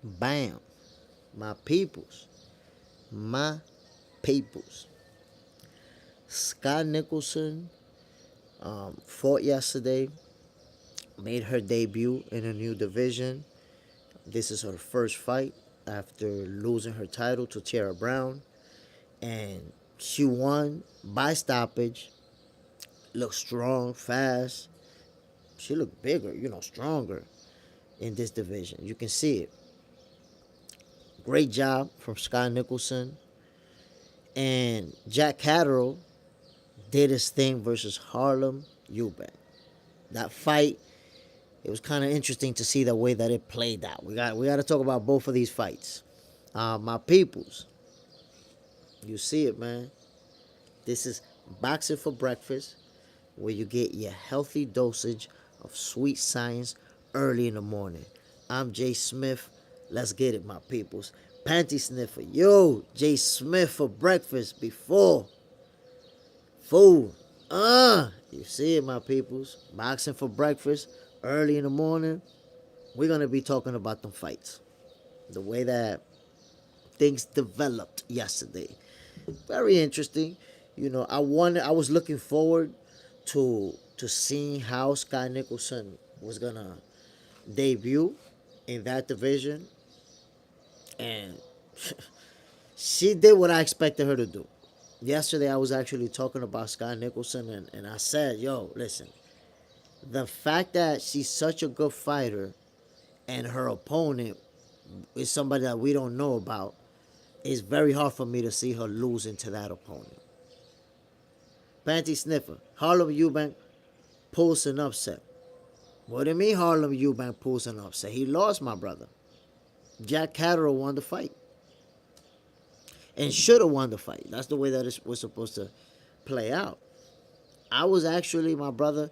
Bam. My peoples. My peoples. Skye Nicholson fought yesterday, made her debut in a new division. This is her first fight after losing her title to Tara Brown. And she won by stoppage. Looked strong, fast. She looked bigger, stronger in this division. You can see it. Great job from Skye Nicholson. And Jack Catterall did his thing versus Harlem Eubank. That fight, it was kind of interesting to see the way that it played out. We got to talk about both of these fights. My peoples, you see it, man. This is boxing for breakfast, where you get your healthy dosage of sweet science early in the morning. I'm Jay Smith. Let's get it, my peoples. Panty sniffer. Yo, Jay Smith for breakfast before food. You see it, my peoples. Boxing for breakfast early in the morning. We're going to be talking about them fights. The way that things developed yesterday. Very interesting. I was looking forward to seeing how Skye Nicholson was gonna debut in that division, and she did what I expected her to do. Yesterday, I was actually talking about Skye Nicholson, and I said, "Yo, listen, the fact that she's such a good fighter, and her opponent is somebody that we don't know about, it's very hard for me to see her losing to that opponent." Panty sniffer. Harlem Eubank pulls an upset. What do you mean Harlem Eubank pulls an upset? He lost, my brother. Jack Catterall won the fight. And should have won the fight. That's the way that it was supposed to play out. I was actually, my brother,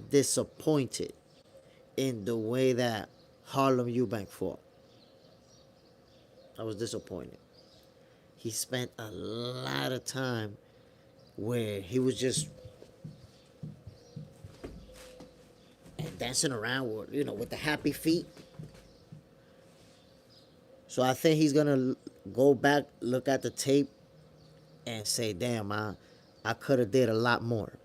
disappointed in the way that Harlem Eubank fought. I was disappointed. He spent a lot of time where he was just dancing around with the happy feet. So I think he's gonna go back, look at the tape, and say, "Damn, I could have did a lot more."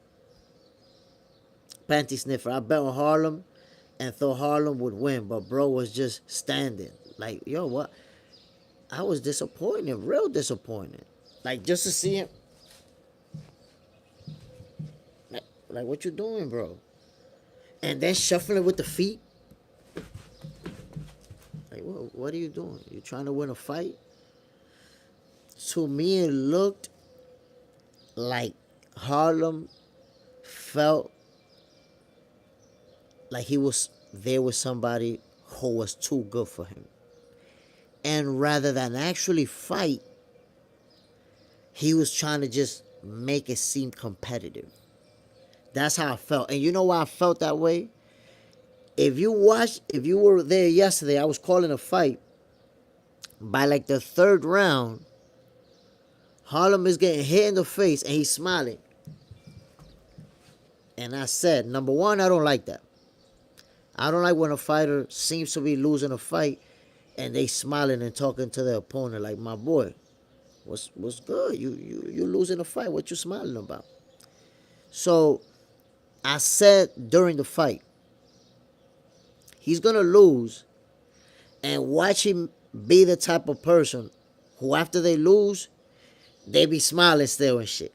Panty sniffer. I bet on Harlem, and thought Harlem would win, but bro was just standing. Like, yo, what? I was disappointed, real disappointed. Like, just to see him. Like, what you doing, bro? And then shuffling with the feet. Like, what are you doing? You trying to win a fight? To me, it looked like Harlem felt like he was there with somebody who was too good for him. And rather than actually fight, he was trying to just make it seem competitive. That's how I felt. And you know why I felt that way? If you were there yesterday, I was calling a fight. By like the third round, Harlem is getting hit in the face and he's smiling. And I said, number one, I don't like that. I don't like when a fighter seems to be losing a fight and they smiling and talking to their opponent like, "My boy, what's good? You losing a fight. What you smiling about?" So I said during the fight, he's gonna lose, and watch him be the type of person who, after they lose, they be smiling still and shit.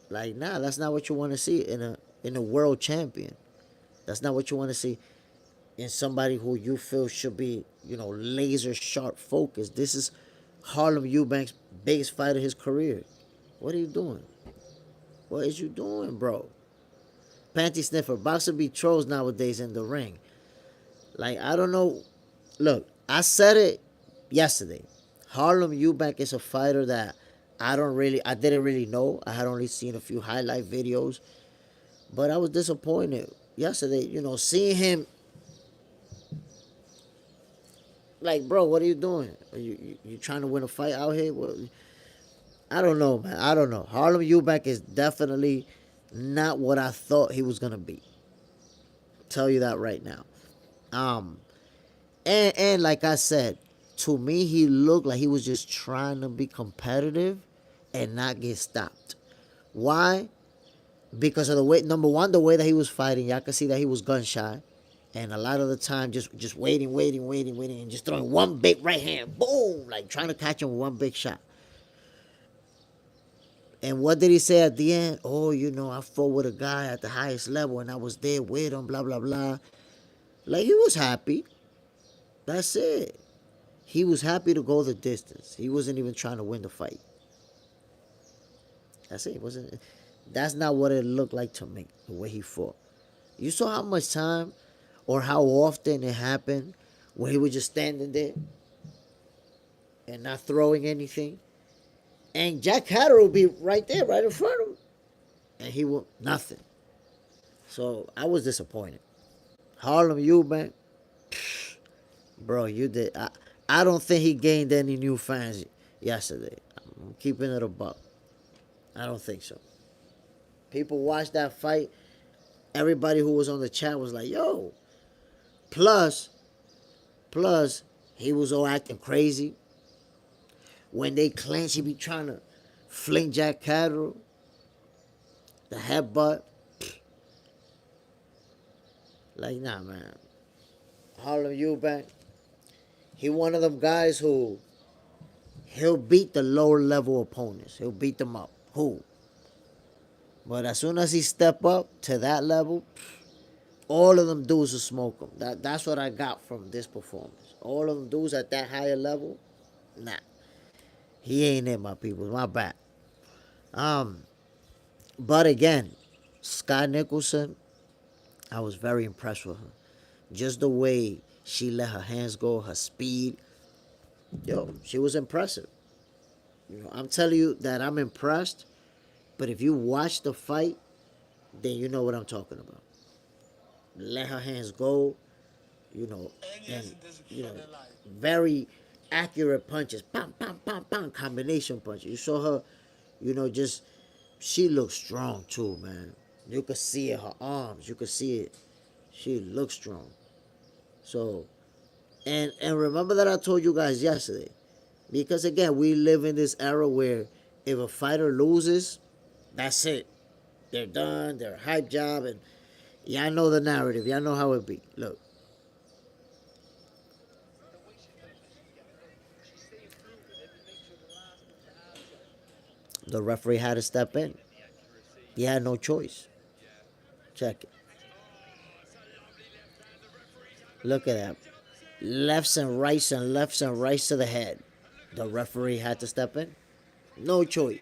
Like, nah, that's not what you want to see in a world champion. That's not what you want to see in somebody who you feel should be, laser sharp focused. This is Harlem Eubank's biggest fight of his career. What are you doing? What is you doing, bro? Panty sniffer. Boxer be trolls nowadays in the ring. Like, I don't know. Look, I said it yesterday. Harlem Eubank is a fighter that I didn't really know. I had only seen a few highlight videos. But I was disappointed yesterday, seeing him. Like, bro, what are you doing? Are you trying to win a fight out here? What, I don't know, man. I don't know. Harlem Eubank is definitely not what I thought he was going to be. I'll tell you that right now. And like I said, to me, he looked like he was just trying to be competitive and not get stopped. Why? Because of the way, number one, the way that he was fighting, y'all could see that he was gun shy. And a lot of the time, just waiting, and just throwing one big right hand, boom, like trying to catch him with one big shot. And what did he say at the end? Oh, I fought with a guy at the highest level and I was there with him, blah, blah, blah. Like, he was happy. That's it. He was happy to go the distance. He wasn't even trying to win the fight. That's it. That's not what it looked like to me, the way he fought. You saw how much time or how often it happened when he was just standing there and not throwing anything. And Jack Catterall would be right there, right in front of him. And he would nothing. So I was disappointed. Harlem Eubank, bro, you did. I don't think he gained any new fans yesterday. I'm keeping it a buck. I don't think so. People watched that fight. Everybody who was on the chat was like, yo. Plus, he was all acting crazy. When they clinch, he be trying to fling Jack Catterall. The headbutt. Like, nah, man. Harlem Eubank, he one of them guys who he'll beat the lower level opponents. He'll beat them up. Who? But as soon as he step up to that level, all of them dudes will smoke him. That's what I got from this performance. All of them dudes at that higher level, nah. He ain't it, my people. My bad. But again, Skye Nicholson, I was very impressed with her. Just the way she let her hands go, her speed. Yo, she was impressive. I'm telling you that I'm impressed. But if you watch the fight, then you know what I'm talking about. Let her hands go, and very accurate punches. Pam, pam, pam, pam, combination punches. You saw her, just she looked strong too, man. You could see it, her arms. You could see it. She looked strong. So, and remember that I told you guys yesterday, because again, we live in this era where if a fighter loses, that's it. They're done. They're a hype job, and y'all know the narrative. Y'all know how it be. Look. The referee had to step in. He had no choice. Check it. Look at that. Lefts and rights to the head. The referee had to step in. No choice.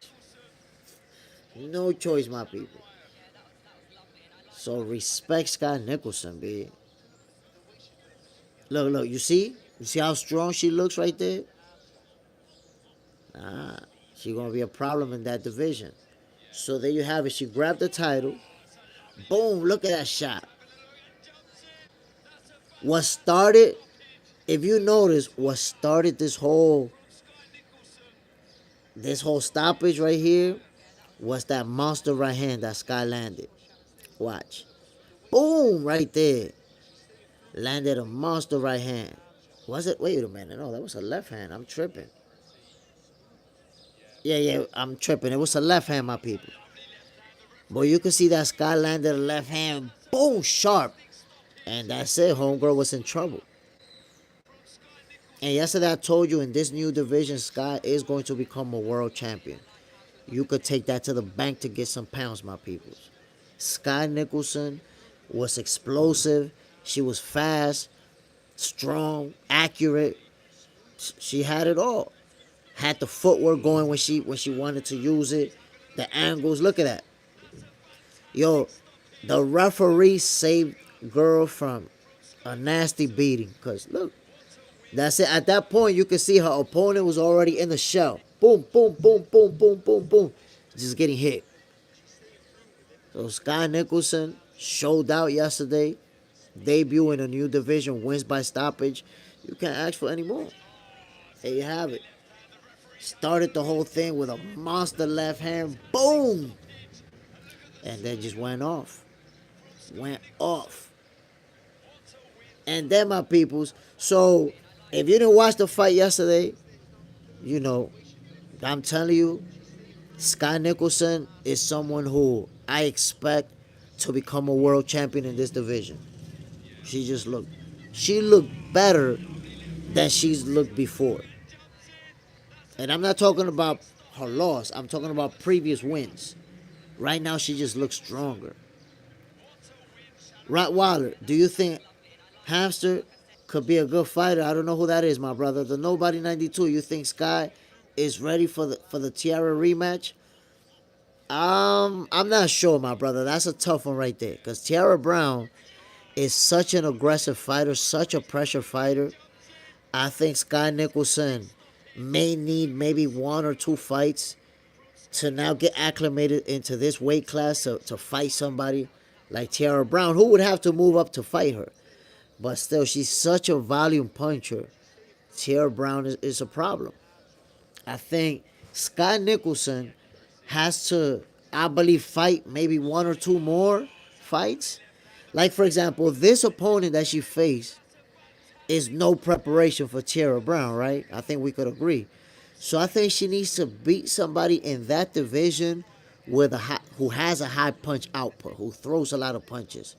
No choice, my people. So respect Skye Nicholson, B. Look, you see? You see how strong she looks right there? She's going to be a problem in that division. So there you have it. She grabbed the title. Boom, look at that shot. What started, if you notice, what started this whole stoppage right here was that monster right hand that Skye landed. Watch. Boom, right there. Landed a monster right hand. Was it? Wait a minute. No, that was a left hand. I'm tripping. Yeah, I'm tripping. It was a left hand, my people. But you can see that Skye landed a left hand. Boom, sharp. And that's it. Homegirl was in trouble. And yesterday I told you in this new division, Skye is going to become a world champion. You could take that to the bank to get some pounds, my peoples. Skye Nicholson was explosive. She was fast, strong, accurate. She had it all. Had the footwork going when she wanted to use it. The angles, look at that. Yo, the referee saved girl from a nasty beating. Because look, that's it. At that point, you could see her opponent was already in the shell. Boom, boom, boom, boom, boom, boom, boom. Just getting hit. So Skye Nicholson showed out yesterday. Debut in a new division, wins by stoppage. You can't ask for any more. There you have it. Started the whole thing with a monster left hand. Boom! And then just went off. Went off. And then, my peoples, so if you didn't watch the fight yesterday, you know, I'm telling you, Skye Nicholson is someone who I expect to become a world champion in this division. She looked better than she's looked before. And I'm not talking about her loss, I'm talking about previous wins. Right now, she just looks stronger. Rottweiler, do you think Hamster could be a good fighter? I don't know who that is, my brother. The Nobody 92. You think Skye is ready for the Tiara rematch? I'm not sure, my brother. That's a tough one right there. Cause Tiara Brown is such an aggressive fighter, such a pressure fighter. I think Skye Nicholson may need maybe one or two fights to now get acclimated into this weight class to fight somebody like Tiara Brown, who would have to move up to fight her. But still, she's such a volume puncher. Tiara Brown is a problem. I think Skye Nicholson has to, I believe, fight maybe one or two more fights. Like, for example, this opponent that she faced is no preparation for Tiara Brown, right? I think we could agree. So I think she needs to beat somebody in that division with who has a high punch output, who throws a lot of punches,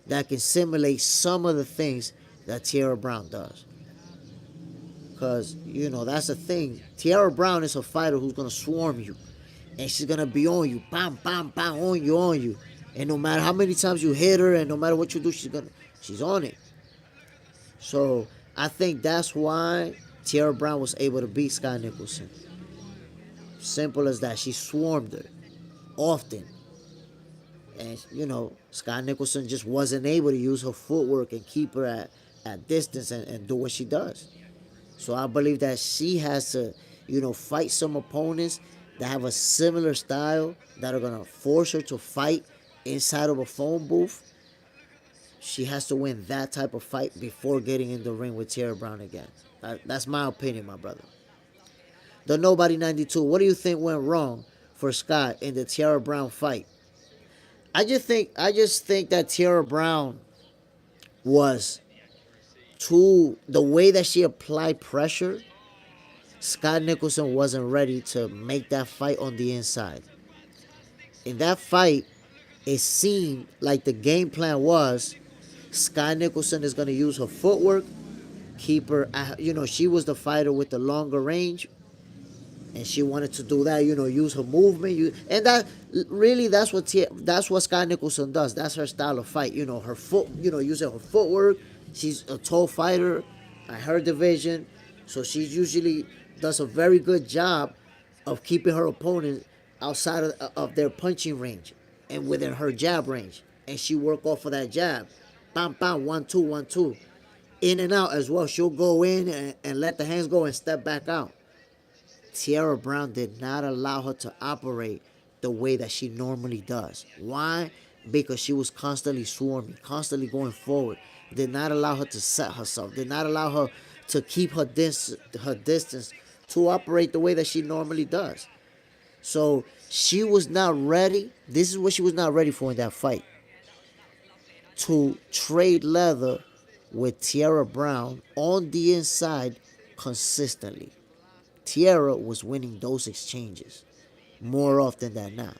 that can simulate some of the things that Tiara Brown does. Because, that's the thing. Tiara Brown is a fighter who's going to swarm you. And she's going to be on you. Bam, bam, bam, on you, on you. And no matter how many times you hit her and no matter what you do, she's on it. So I think that's why Tiara Brown was able to beat Skye Nicholson. Simple as that. She swarmed her often. And, Skye Nicholson just wasn't able to use her footwork and keep her at distance and do what she does. So I believe that she has to, fight some opponents that have a similar style, that are going to force her to fight inside of a phone booth. She has to win that type of fight before getting in the ring with Tiara Brown again. That's my opinion, my brother. The Nobody 92, what do you think went wrong for Skye in the Tiara Brown fight? I just think that Tiara Brown was the way that she applied pressure. Skye Nicholson wasn't ready to make that fight on the inside. In that fight, it seemed like the game plan was Skye Nicholson is going to use her footwork, keep her, she was the fighter with the longer range, and she wanted to do that, use her movement, and that's what Skye Nicholson does. That's her style of fight, her foot, using her footwork. She's a tall fighter at her division, so she usually does a very good job of keeping her opponent outside of their punching range and within her jab range, and she work off of that jab. Bam, bam, 1-2, 1-2. In and out as well. She'll go in and let the hands go and step back out. Tiara Brown did not allow her to operate the way that she normally does. Why? Because she was constantly swarming, constantly going forward. Did not allow her to set herself. Did not allow her to keep her distance to operate the way that she normally does. So she was not ready. This is what she was not ready for in that fight. To trade leather with Tiara Brown on the inside consistently. Tiara was winning those exchanges more often than not,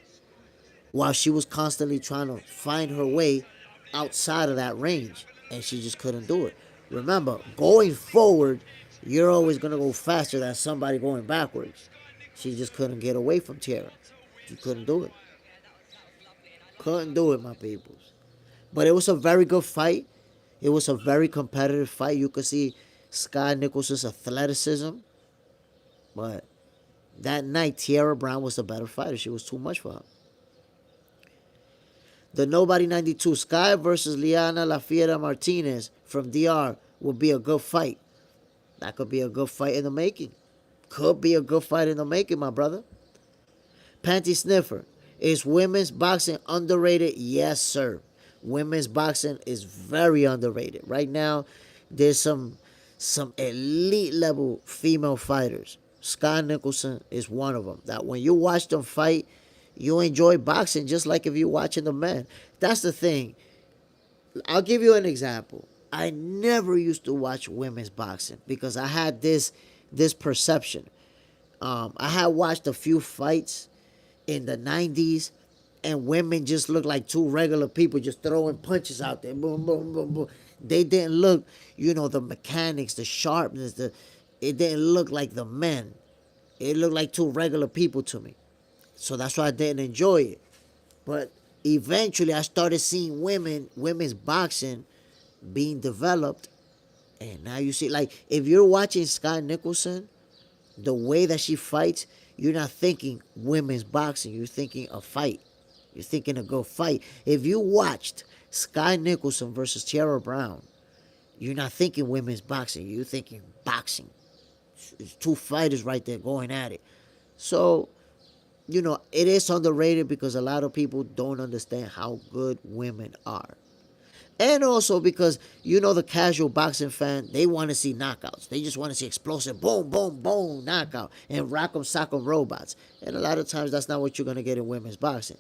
while she was constantly trying to find her way outside of that range, and she just couldn't do it. Remember, going forward, you're always going to go faster than somebody going backwards. She just couldn't get away from Tiara. She couldn't do it. Couldn't do it, my peoples. But it was a very good fight. It was a very competitive fight. You could see Skye Nicholson's athleticism. But that night, Tiara Brown was the better fighter. She was too much for her. The Nobody 92, Skye versus Liana La Fiera Martinez from DR would be a good fight. That could be a good fight in the making. Could be a good fight in the making, my brother. Panty Sniffer, is women's boxing underrated? Yes, sir. Women's boxing is very underrated. Right now, there's some elite level female fighters. Skye Nicholson is one of them. That when you watch them fight, you enjoy boxing just like if you're watching the men. That's the thing. I'll give you an example. I never used to watch women's boxing because I had this perception. I had watched a few fights in the 90s, and women just looked like two regular people just throwing punches out there. Boom, boom, boom, boom. They didn't look, the mechanics, the sharpness, it didn't look like the men. It looked like two regular people to me. So that's why I didn't enjoy it. But eventually I started seeing women's boxing being developed. And now you see, like, if you're watching Skye Nicholson, the way that she fights, you're not thinking women's boxing. You're thinking a fight. You're thinking a good fight. If you watched Skye Nicholson versus Tiara Brown, you're not thinking women's boxing. You're thinking boxing. It's two fighters right there going at it. So, it is underrated because a lot of people don't understand how good women are. And also because, the casual boxing fan, they want to see knockouts. They just want to see explosive boom, boom, boom, knockout. And rock'em sock'em robots. And a lot of times that's not what you're going to get in women's boxing.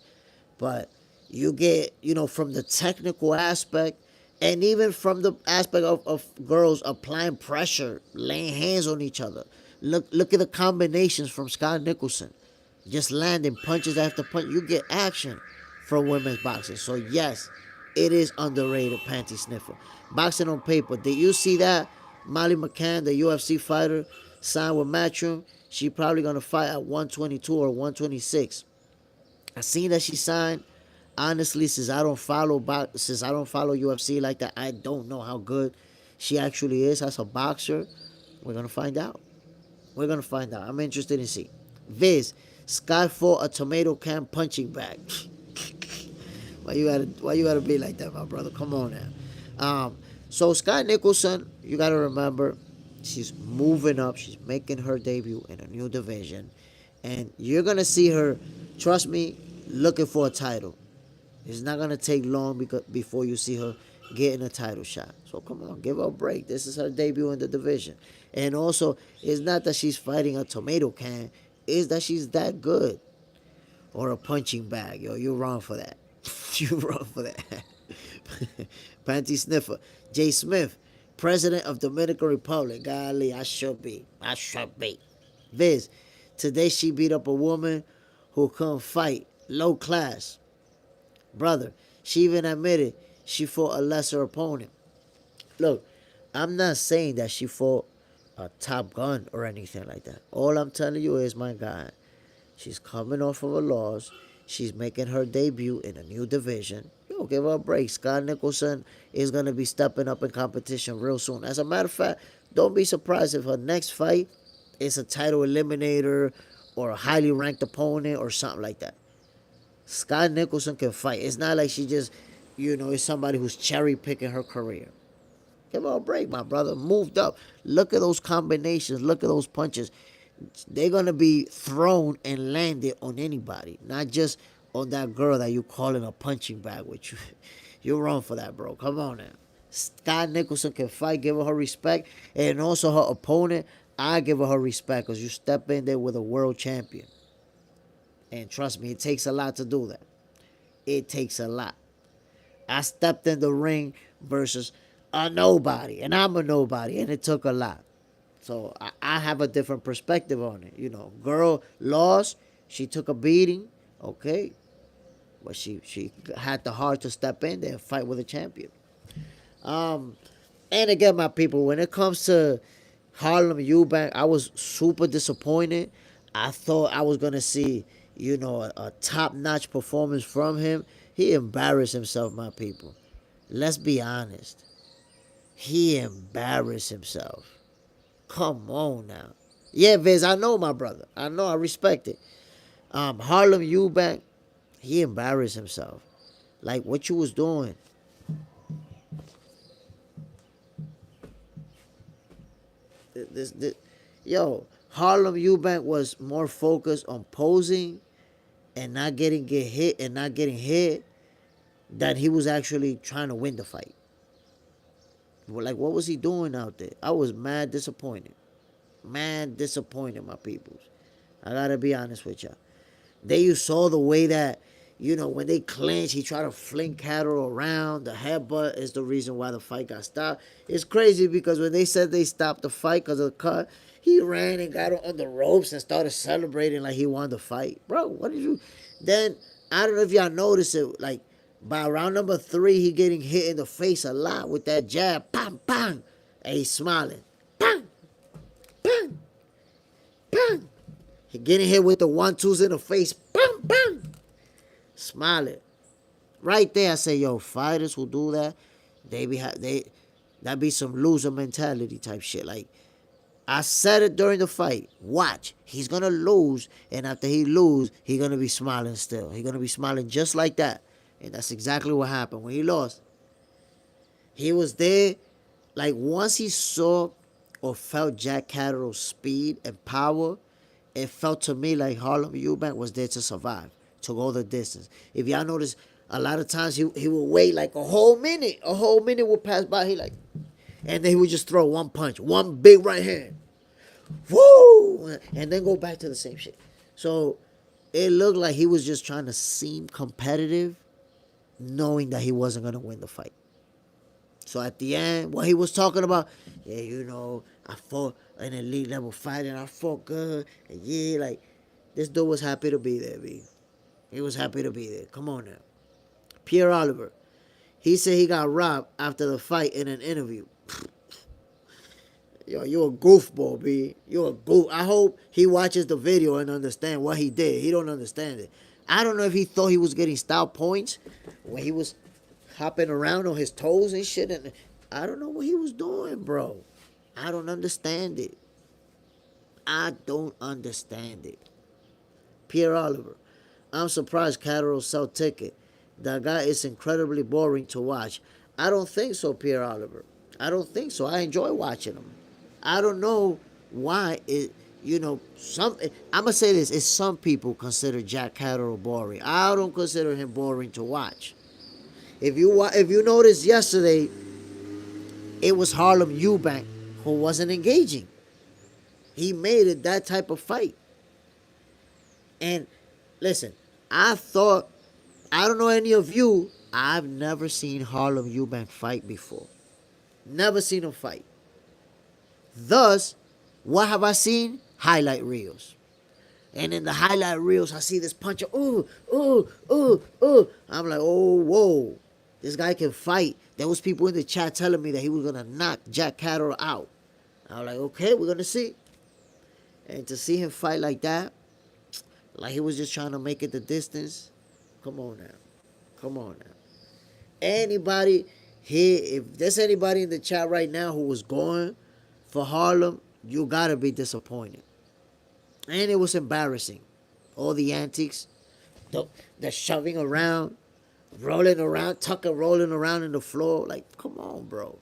But you get, from the technical aspect and even from the aspect of girls applying pressure, laying hands on each other. Look at the combinations from Skye Nicholson. Just landing punches after punch. You get action from women's boxing. So yes, it is underrated, panty sniffer. Boxing on paper. Did you see that? Molly McCann, the UFC fighter, signed with Matchroom. She probably gonna fight at 122 or 126. I seen that she signed. Honestly, since I don't follow UFC like that, I don't know how good she actually is as a boxer. We're gonna find out. I'm interested in see. Viz, Skye fought a tomato can punching bag. Why you gotta be like that, my brother? Come on now. So Skye Nicholson, you gotta remember, she's moving up. She's making her debut in a new division, and you're gonna see her. Trust me, looking for a title. It's not gonna take long before you see her getting a title shot. So come on, give her a break. This is her debut in the division, and also it's not that she's fighting a tomato can. It's that she's that good, or a punching bag. Yo, you're wrong for that. You're wrong for that. Panty sniffer. Jay Smith, president of Dominican Republic. Golly, I should be. Viz, today she beat up a woman who couldn't fight. Low class. Brother, she even admitted she fought a lesser opponent. Look, I'm not saying that she fought a top gun or anything like that. All I'm telling you is, my God, she's coming off of a loss. She's making her debut in a new division. Yo, give her a break. Skye Nicholson is going to be stepping up in competition real soon. As a matter of fact, don't be surprised if her next fight is a title eliminator or a highly ranked opponent or something like that. Skye Nicholson can fight. It's not like she just, is somebody who's cherry picking her career. Give her a break, my brother. Moved up. Look at those combinations. Look at those punches. They're going to be thrown and landed on anybody, not just on that girl that you calling a punching bag with you. You're wrong for that, bro. Come on now. Skye Nicholson can fight. Give her respect. And also her opponent, I give her respect because you step in there with a world champion. And trust me, it takes a lot to do that. It takes a lot. I stepped in the ring versus a nobody, and I'm a nobody, and it took a lot. So I have a different perspective on it. Girl lost. She took a beating, okay, but she had the heart to step in there and fight with a champion. And again, my people, when it comes to Harlem Eubank, I was super disappointed. I thought I was gonna see, a top-notch performance from him. He embarrassed himself, my people. Let's be honest. He embarrassed himself. Come on now. Yeah, Viz, I know, my brother. I know, I respect it. Harlem Eubank, he embarrassed himself. Like what you was doing. Yo, Harlem Eubank was more focused on posing and not getting hit than he was actually trying to win the fight. Like, what was he doing out there? I was mad disappointed. Mad disappointed, my peoples. I gotta be honest with y'all. Then you saw the way that When they clinch, he tried to fling Catterall around. The headbutt is the reason why the fight got stopped. It's crazy because when they said they stopped the fight because of the cut, he ran and got on the ropes and started celebrating like he won the fight. Bro, what did you... Then, I don't know if y'all noticed it, like, by round number 3, he getting hit in the face a lot with that jab. Bang, bang. And he's smiling. Bang, bang, bang. He getting hit with the 1-2s in the face. Bang, bang. Smiling. Right there, I say, yo, fighters who do that, that be some loser mentality type shit. Like, I said it during the fight. Watch. He's going to lose. And after he lose, he's going to be smiling still. He's going to be smiling just like that. And that's exactly what happened. When he lost, he was there. Like, once he saw or felt Jack Catterall's speed and power, it felt to me like Harlem Eubank was there to survive, to go the distance. If y'all notice, a lot of times he would wait like a whole minute. A whole minute would pass by. And then he would just throw one punch, one big right hand. Woo! And then go back to the same shit. So it looked like he was just trying to seem competitive, knowing that he wasn't going to win the fight. So at the end, what he was talking about, yeah, I fought an elite level fight and I fought good. And yeah, like, this dude was happy to be there, B. He was happy to be there. Come on now. Pierre Oliver, he said he got robbed after the fight in an interview. Yo, you're a goofball, B. You're a goof. I hope he watches the video and understand what he did. He don't understand it. I don't know if he thought he was getting style points when he was hopping around on his toes and shit. And I don't know what he was doing, bro. I don't understand it. I don't understand it. Pierre Oliver, I'm surprised Catterall sell ticket. That guy is incredibly boring to watch. I don't think so, Pierre Oliver. I don't think so. I enjoy watching him. I don't know why I'm going to say this. It's some people consider Jack Catterall boring. I don't consider him boring to watch. If you noticed yesterday, it was Harlem Eubank who wasn't engaging. He made it that type of fight. And listen, I don't know any of you, I've never seen Harlem Eubank fight before. Never seen him fight. Thus, what have I seen? Highlight reels. And in the highlight reels, I see this puncher. I'm like, oh, whoa. This guy can fight. There was people in the chat telling me that he was going to knock Jack Catterall out. I was like, okay, we're going to see. And to see him fight like that, like he was just trying to make it the distance. Come on now. Come on now. Anybody here, if there's anybody in the chat right now who was going for Harlem, you got to be disappointed. And it was embarrassing. All the antics, the shoving around, rolling around, tucking, rolling around in the floor. Like, come on, bro.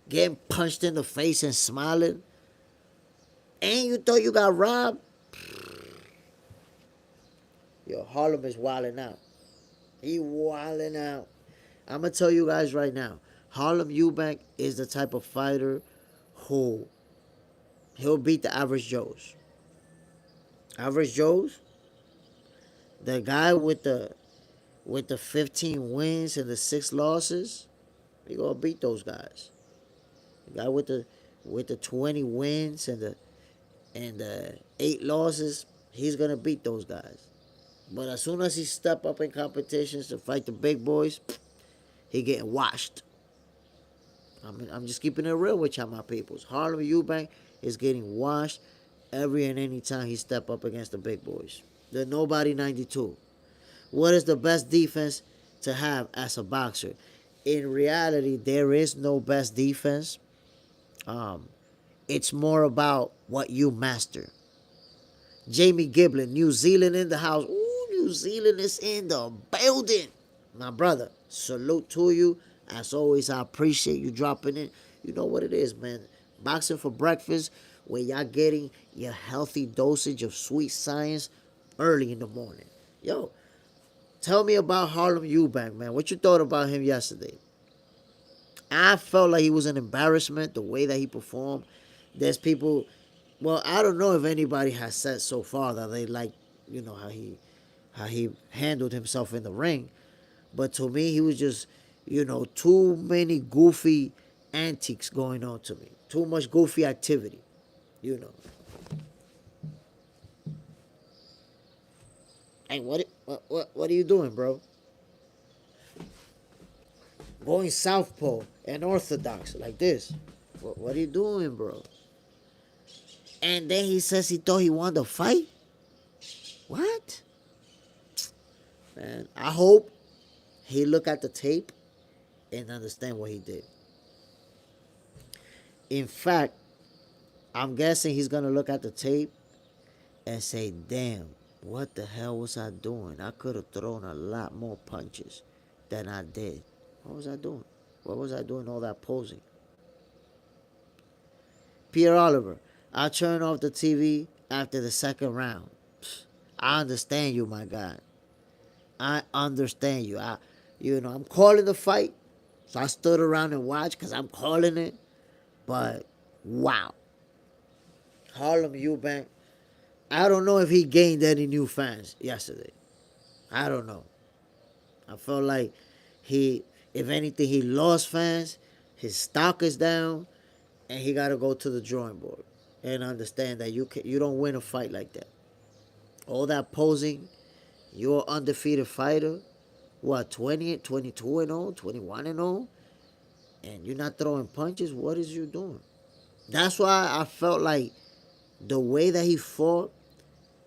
Getting punched in the face and smiling. And you thought you got robbed? Yo, Harlem is wilding out. He wilding out. I'm going to tell you guys right now. Harlem Eubank is the type of fighter who he'll beat the average Joes. Average Joes? The guy with the 15 wins and the 6 losses, he gonna beat those guys. The guy with the 20 wins and the 8 losses, he's gonna beat those guys. But as soon as he step up in competitions to fight the big boys, he getting washed. I'm just keeping it real with y'all, my peoples. Harlem Eubank is getting washed every and any time he step up against the big boys. The nobody 92. What is the best defense to have as a boxer? In reality, there is no best defense. It's more about what you master. Jamie Giblin, New Zealand in the house. Ooh, New Zealand is in the building. My brother, salute to you. As always, I appreciate you dropping in. You know what it is, man. Boxing for breakfast, where y'all getting your healthy dosage of sweet science early in the morning. Yo, tell me about Harlem Eubank, man. What you thought about him yesterday? I felt like he was an embarrassment, the way that he performed. There's people, well, I don't know if anybody has said so far that they like, how he how he handled himself in the ring. But to me, he was just, too many goofy antics going on to me. Too much goofy activity, you know. Hey, what are you doing, bro? Going southpaw and orthodox like this. What are you doing, bro? And then he says he thought he won the fight. What? Man, I hope he look at the tape and understand what he did. In fact, I'm guessing he's gonna look at the tape and say, "Damn, what the hell was I doing? I could have thrown a lot more punches than I did. What was I doing? What was I doing all that posing?" Pierre Oliver, I turned off the TV after the second round. I understand you, my guy. I understand you. I'm calling the fight, so I stood around and watched because I'm calling it. But wow, Harlem Eubank. I don't know if he gained any new fans yesterday. I don't know. I felt like if anything, he lost fans. His stock is down, and he got to go to the drawing board and understand that you don't win a fight like that. All that posing, you're an undefeated fighter. What, 20, 22 and 0, 21 and 0, and you're not throwing punches? What is you doing? That's why I felt like the way that he fought,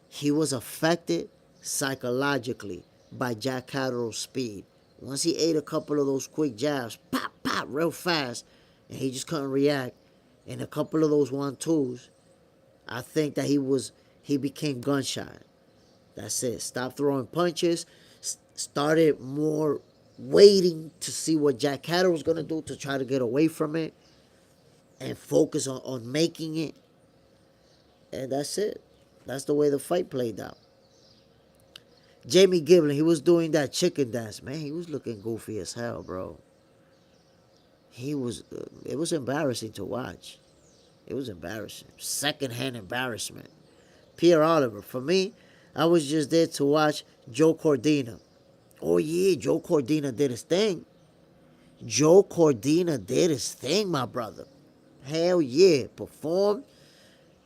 he was affected psychologically by Jack Catterall's speed. Once he ate a couple of those quick jabs, pop, pop, real fast, and he just couldn't react, and a couple of those 1-2s, I think that he became gun shy. That's it. Stopped throwing punches. Started more waiting to see what Jack Catterall was going to do to try to get away from it and focus on making it. And that's it. That's the way the fight played out. Jamie Giblin, he was doing that chicken dance. Man, he was looking goofy as hell, bro. It was embarrassing to watch. It was embarrassing. Secondhand embarrassment. Pierre Oliver, for me, I was just there to watch Joe Cordina. Oh, yeah, Joe Cordina did his thing. Joe Cordina did his thing, my brother. Hell yeah. Performed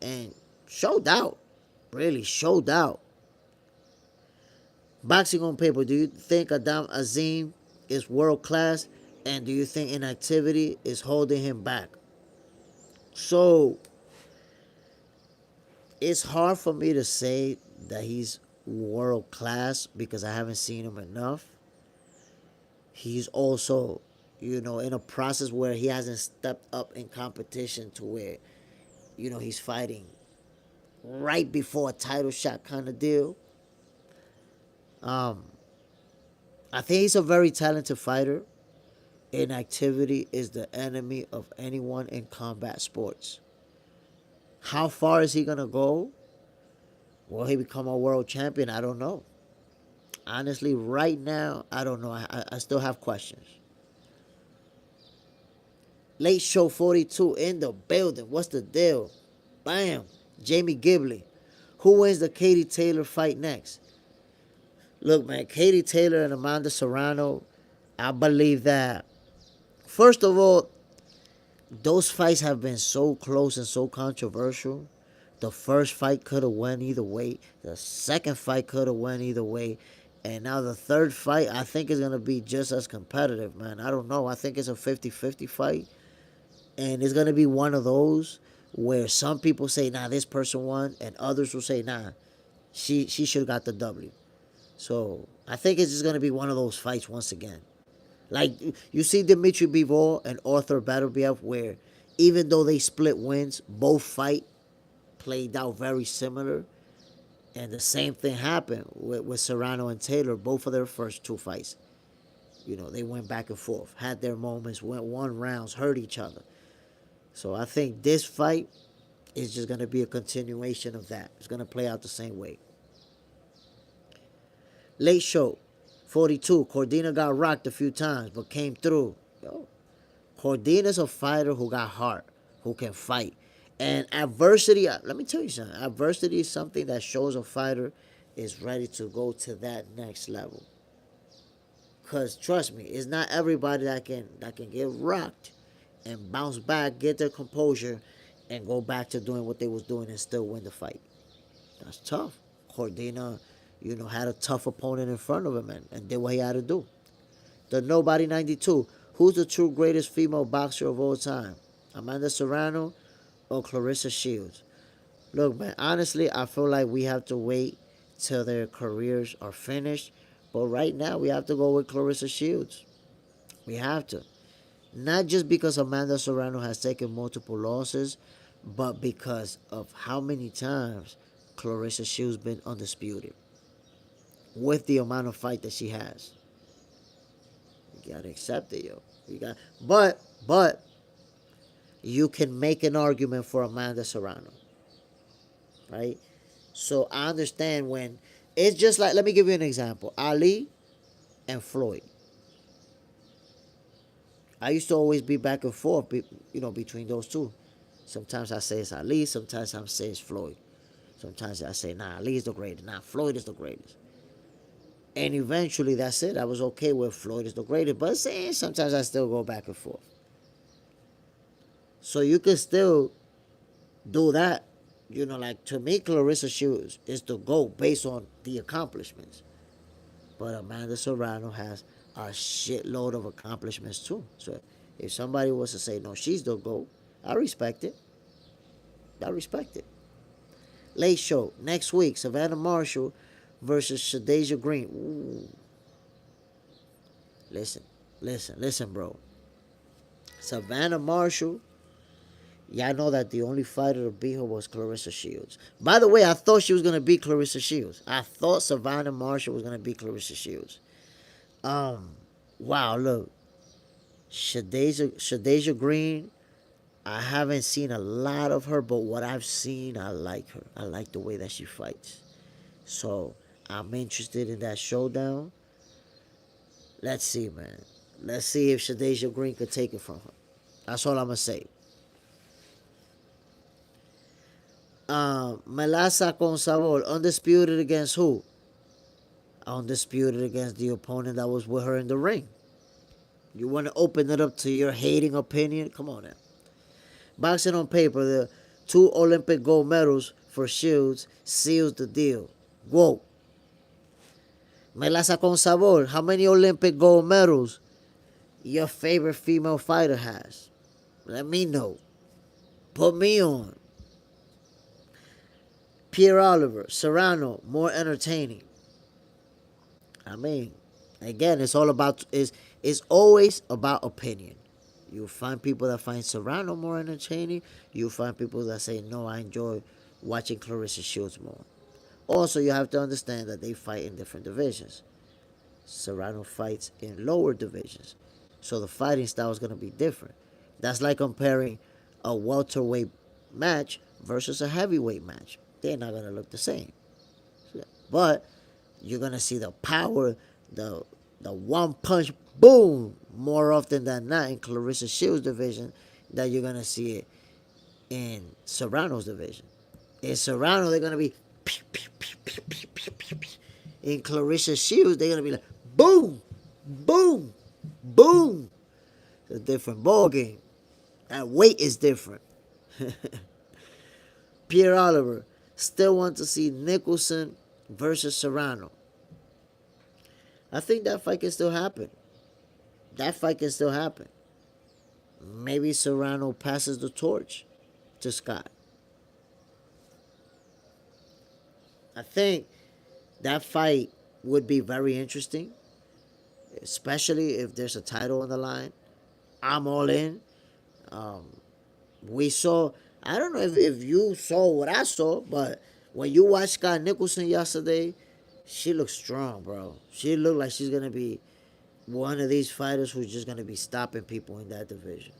and showed out. Really showed out. Boxing on paper, do you think Adam Azim is world class? And do you think inactivity is holding him back? So, it's hard for me to say that he's world class because I haven't seen him enough. He's also, in a process where he hasn't stepped up in competition to where, he's fighting right before a title shot kind of deal. I think he's a very talented fighter. Inactivity is the enemy of anyone in combat sports. How far is he going to go? Will he become a world champion? I don't know. Honestly, right now, I don't know. I still have questions. Late Show 42 in the building. What's the deal? Bam. Jamie Gibley. Who wins the Katie Taylor fight next? Look, man, Katie Taylor and Amanda Serrano, I believe that, first of all, those fights have been so close and so controversial. The first fight could have went either way. The second fight could have went either way. And now the third fight, I think, is going to be just as competitive, man. I don't know. I think it's a 50-50 fight. And it's going to be one of those where some people say, nah, this person won. And others will say, nah, she should have got the W. So I think it's just going to be one of those fights once again. Like, you see Dmitry Bivol and Arthur Beterbiev, where even though they split wins, both fight played out very similar. And the same thing happened with Serrano and Taylor, both of their first two fights. They went back and forth, had their moments, won rounds, hurt each other. So I think this fight is just going to be a continuation of that. It's going to play out the same way. Late Show 42. Cordina got rocked a few times, but came through. Cordina's a fighter who got heart, who can fight. And adversity, let me tell you something. Adversity is something that shows a fighter is ready to go to that next level. Cause trust me, it's not everybody that can get rocked and bounce back, get their composure, and go back to doing what they was doing and still win the fight. That's tough. Cordina, had a tough opponent in front of him and did what he had to do. The Nobody 92. Who's the true greatest female boxer of all time? Amanda Serrano or Clarissa Shields? Look, man, honestly, I feel like we have to wait till their careers are finished. But right now, we have to go with Clarissa Shields. We have to. Not just because Amanda Serrano has taken multiple losses, but because of how many times Clarissa Shields been undisputed with the amount of fight that she has. You gotta accept it, yo. But you can make an argument for Amanda Serrano, right? So I understand when it's just like, let me give you an example. Ali and Floyd. I used to always be back and forth, between those two. Sometimes I say it's Ali, sometimes I say it's Floyd. Sometimes I say, nah, Ali is the greatest, nah, Floyd is the greatest. And eventually, that's it. I was okay with Floyd is the greatest, but sometimes I still go back and forth. So you can still do that. Like to me, Clarissa Shields is the GOAT based on the accomplishments. But Amanda Serrano has a shitload of accomplishments too. So if somebody was to say, no, she's the GOAT, I respect it. I respect it. Late show, next week, Savannah Marshall versus Shadeja Green. Ooh. Listen, bro. Savannah Marshall, y'all know that the only fighter to beat her was Clarissa Shields. By the way, I thought she was going to beat Clarissa Shields. I thought Savannah Marshall was going to beat Clarissa Shields. Wow, look. Shadeja Green, I haven't seen a lot of her, but what I've seen, I like her. I like the way that she fights. So I'm interested in that showdown. Let's see, man. Let's see if Shadeja Green could take it from her. That's all I'm going to say. Melasa con Sabor, undisputed against who? Undisputed against the opponent that was with her in the ring. You want to open it up to your hating opinion? Come on now. Boxing on paper, the 2 Olympic gold medals for Shields seals the deal. Whoa. Melasa con Sabor, how many Olympic gold medals your favorite female fighter has? Let me know. Put me on. Pierre Oliver, Serrano, more entertaining. I mean, again, it's always about opinion. You find people that find Serrano more entertaining. You find people that say, no, I enjoy watching Clarissa Shields more. Also, you have to understand that they fight in different divisions. Serrano fights in lower divisions. So the fighting style is going to be different. That's like comparing a welterweight match versus a heavyweight match. They're not going to look the same. But you're going to see the power, the one punch, boom, more often than not in Clarissa Shields' division than you're going to see it in Serrano's division. In Serrano, they're going to be pew, pew, pew, pew, pew, pew, pew, pew. In Clarissa Shields, they're going to be like boom, boom, boom. It's a different ball game. That weight is different. Pierre Oliver, still want to see Nicholson versus Serrano. I think that fight can still happen. Maybe Serrano passes the torch to Skye. I think that fight would be very interesting, especially if there's a title on the line. I'm all in. We saw, I don't know if you saw what I saw, but when you watched Skye Nicholson yesterday, she looked strong, bro. She looked like she's going to be one of these fighters who's just going to be stopping people in that division.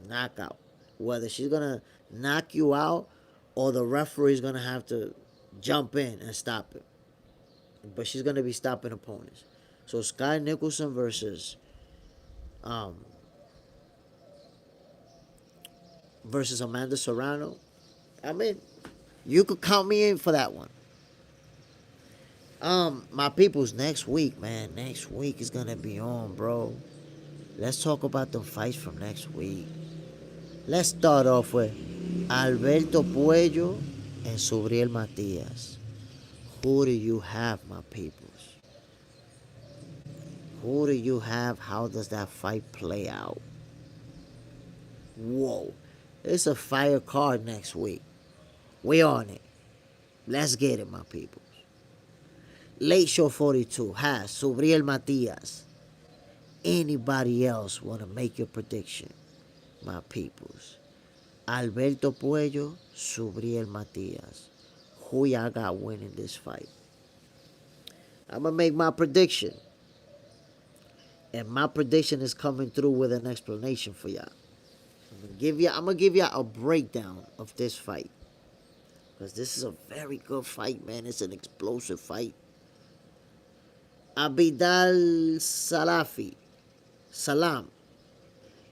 Knockout. Whether she's going to knock you out or the referee's going to have to jump in and stop it. But she's going to be stopping opponents. So Skye Nicholson versus Amanda Serrano. I mean, you could count me in for that one. My people's next week, man. Next week is gonna be on, bro. Let's talk about the fights from next week. Let's start off with Alberto Puello and Subriel Matias. Who do you have, my peoples? Who do you have? How does that fight play out? Whoa. It's a fire card next week. We on it. Let's get it, my peoples. Late Show 42 has Subriel Matias. Anybody else want to make your prediction, my peoples? Alberto Puello, Subriel Matias. Who y'all got winning this fight? I'm going to make my prediction. And my prediction is coming through with an explanation for y'all. I'm gonna give y'all a breakdown of this fight. Because this is a very good fight, man. It's an explosive fight. Abidal Salam,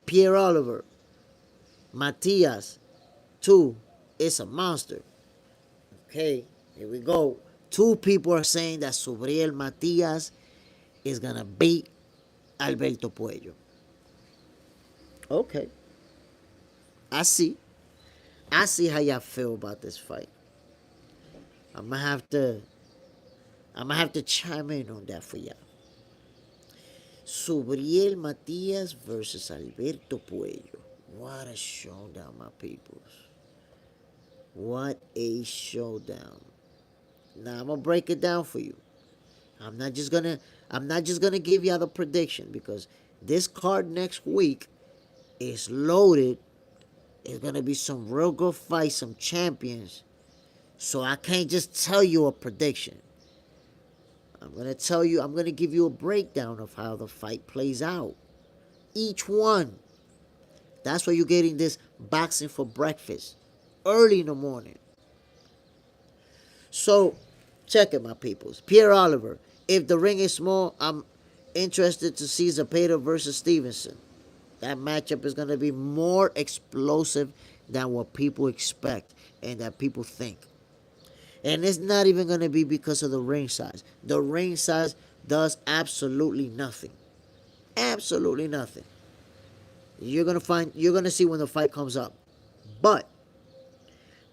Pierre Oliver, Matias, 2, it's a monster. Okay, here we go. 2 people are saying that Subriel Matias is gonna beat Alberto Puello. Okay. I see how y'all feel about this fight. I'm gonna have to chime in on that for y'all. Subriel Matias versus Alberto Puello. What a showdown, my peoples. What a showdown. Now I'm gonna break it down for you. I'm not just gonna give y'all the prediction, because this card next week is loaded. It's gonna be some real good fights, some champions. So I can't just tell you a prediction. I'm gonna give you a breakdown of how the fight plays out. Each one. That's why you're getting this boxing for breakfast. Early in the morning. So, check it, my peoples. Pierre Oliver. If the ring is small, I'm interested to see Zapeda versus Stevenson. That matchup is going to be more explosive than what people expect and that people think. And it's not even going to be because of the ring size. The ring size does absolutely nothing. Absolutely nothing. You're going to see when the fight comes up. But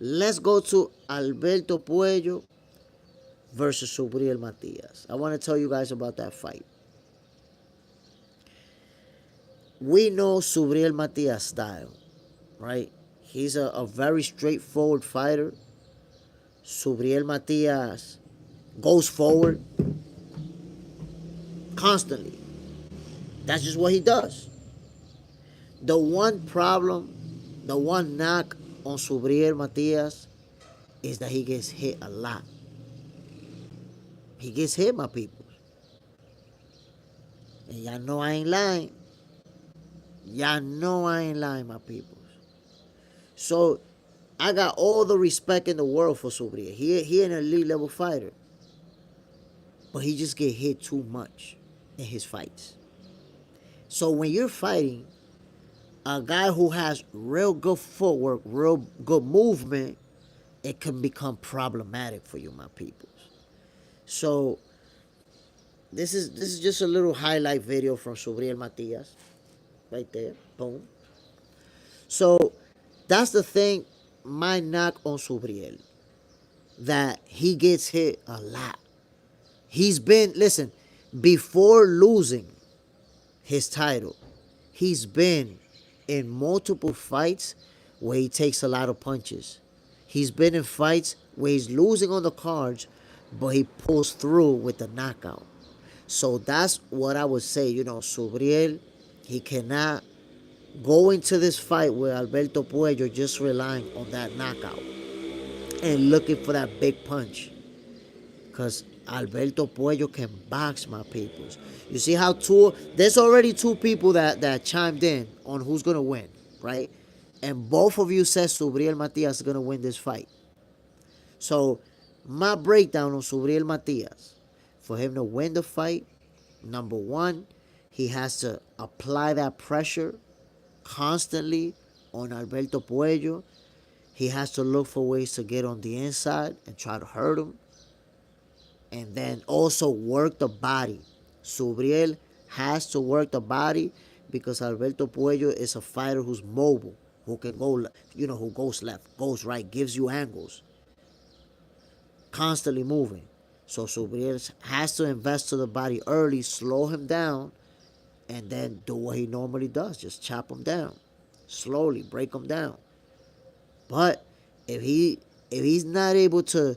let's go to Alberto Puello versus Subriel Matias. I want to tell you guys about that fight. We know Subriel Matias' style, right? He's a very straightforward fighter. Subriel Matias goes forward constantly. That's just what he does. The one problem, the one knock on Subriel Matias is that he gets hit a lot. He gets hit, my people. And y'all know I ain't lying. Y'all know I ain't lying, my people. So, I got all the respect in the world for Subriel. He an elite level fighter. But he just get hit too much in his fights. So when you're fighting a guy who has real good footwork, real good movement, it can become problematic for you, my peoples. So this is just a little highlight video from Subriel Matias. Right there. Boom. So that's the thing, my knock on Subriel. That he gets hit a lot. Listen, before losing his title, he's been in multiple fights where he takes a lot of punches. He's been in fights where he's losing on the cards, but he pulls through with the knockout. So that's what I would say. Subriel, he cannot go into this fight with Alberto Puello just relying on that knockout and looking for that big punch. Because Alberto Puello can box, my peoples. You see how there's already 2 people that chimed in on who's going to win, right? And both of you said Subriel Matias is going to win this fight. So, my breakdown on Subriel Matias, for him to win the fight, number 1, he has to apply that pressure constantly on Alberto Puello. He has to look for ways to get on the inside and try to hurt him. and then also work the body. Subriel has to work the body because Alberto Puello is a fighter who's mobile, who can go, who goes left, goes right, gives you angles, constantly moving. So Subriel has to invest to the body early, slow him down, and then do what he normally does. Just chop him down. Slowly, break him down. But if he's not able to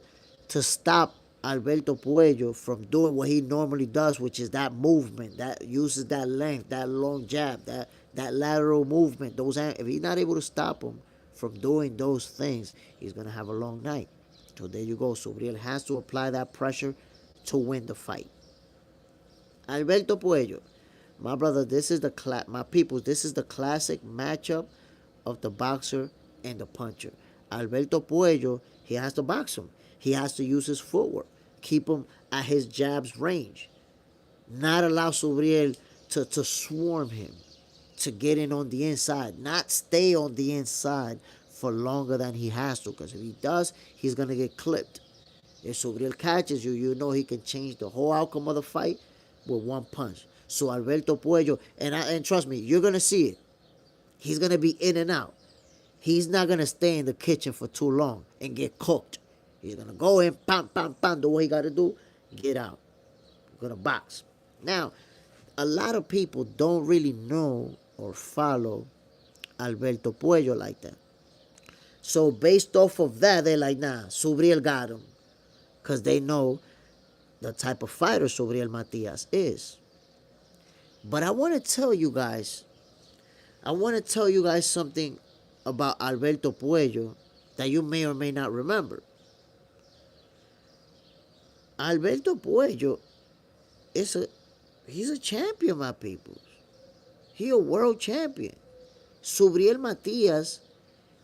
stop Alberto Puello from doing what he normally does, which is that movement, that uses that length, that long jab, that lateral movement, if he's not able to stop him from doing those things, he's gonna have a long night. So there you go. Subriel has to apply that pressure to win the fight. Alberto Puello, my brother, this is my people. This is the classic matchup of the boxer and the puncher. Alberto Puello, he has to box him. He has to use his footwork, keep him at his jab's range, not allow Subriel to swarm him, to get in on the inside, not stay on the inside for longer than he has to, because if he does, he's going to get clipped. If Subriel catches you, you know he can change the whole outcome of the fight with one punch. So Alberto Puello, and trust me, you're going to see it. He's going to be in and out. He's not going to stay in the kitchen for too long and get cooked. He's going to go in, pam, pam, pam, do what he got to do, get out. Going to box. Now, a lot of people don't really know or follow Alberto Puello like that. So based off of that, they're like, nah, Subriel got him. Because they know the type of fighter Subriel Matias is. But I want to tell you guys something about Alberto Puello that you may or may not remember. Alberto Puello he's a champion, my people. He a world champion. Subriel Matias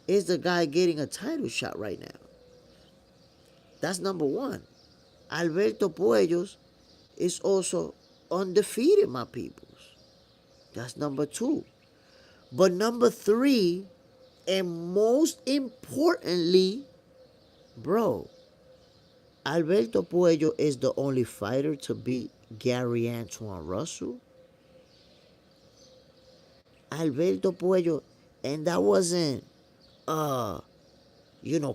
is the guy getting a title shot right now. That's number one. Alberto Puello is also undefeated, my peoples. That's number two. But number three, and most importantly, bro, Alberto Puello is the only fighter to beat Gary Antoine Russell. Alberto Puello, and that wasn't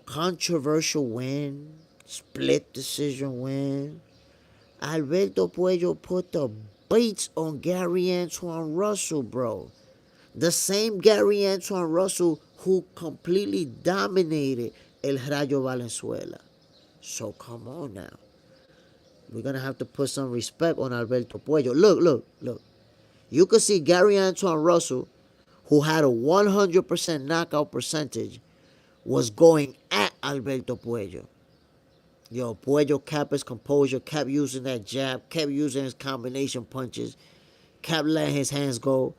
controversial win, split decision win. Alberto Puello put the beats on Gary Antoine Russell, bro. The same Gary Antoine Russell who completely dominated El Rayo Valenzuela. So come on now. We're going to have to put some respect on Alberto Puello. Look. You could see Gary Antoine Russell, who had a 100% knockout percentage, was going at Alberto Puello. Puello kept his composure, kept using that jab, kept using his combination punches, kept letting his hands go,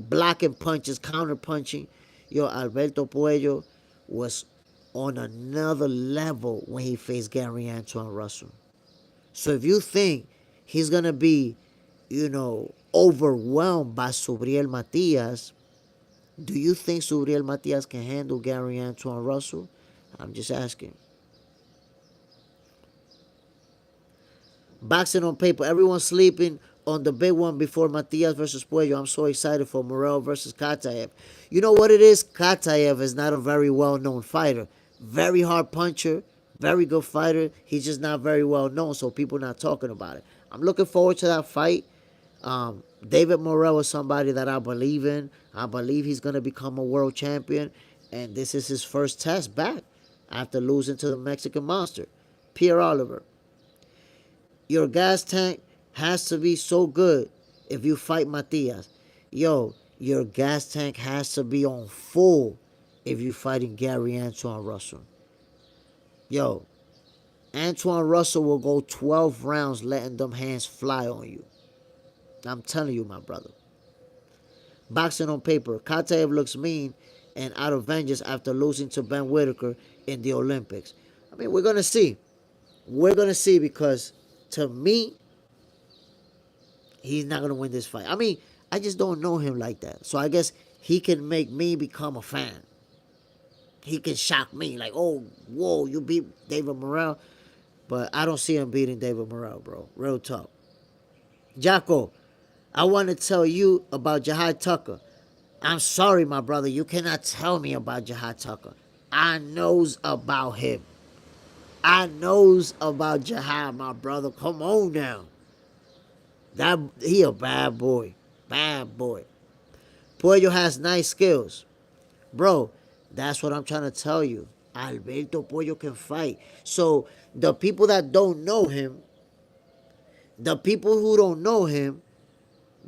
blocking punches, counter punching. Alberto Puello was on another level when he faced Gary Antoine Russell. So if you think he's going to be, overwhelmed by Subriel Matias, do you think Subriel Matias can handle Gary Antoine Russell? I'm just asking. Boxing on paper. Everyone's sleeping on the big one before Matias versus Puello. I'm so excited for Morel versus Kataev. You know what it is? Kataev is not a very well-known fighter. Very hard puncher. Very good fighter. He's just not very well-known, so people not talking about it. I'm looking forward to that fight. David Morel is somebody that I believe in. I believe he's going to become a world champion. And this is his first test back after losing to the Mexican monster, Pierre Oliver. Your gas tank has to be so good if you fight Matias. Your gas tank has to be on full if you're fighting Gary Antoine Russell. Antoine Russell will go 12 rounds letting them hands fly on you. I'm telling you, my brother. Boxing on paper. Kataev looks mean and out of vengeance after losing to Ben Whitaker in the Olympics. I mean, we're going to see. We're going to see because, to me, he's not going to win this fight. I mean, I just don't know him like that. So I guess he can make me become a fan. He can shock me like, oh, whoa, you beat David Morel. But I don't see him beating David Morrell, bro. Real talk. Jocko, I want to tell you about Jahai Tucker. I'm sorry, my brother. You cannot tell me about Jahai Tucker. I knows about him. I knows about Jahai, my brother. Come on now. He a bad boy. Bad boy. Puello has nice skills. Bro, that's what I'm trying to tell you. Alberto Puello can fight. So the people that don't know him, the people who don't know him,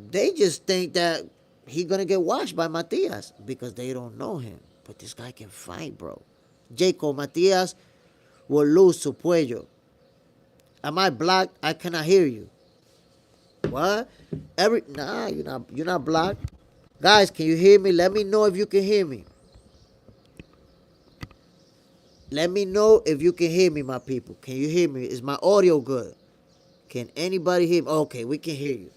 they just think that he's going to get watched by Matias because they don't know him. But this guy can fight, bro. Jacob, Matias will lose to Puello. Am I blocked? I cannot hear you. What? Nah, you're not blocked. Guys, can you hear me? Let me know if you can hear me. Let me know if you can hear me, my people. Can you hear me? Is my audio good? Can anybody hear me? Okay, we can hear you.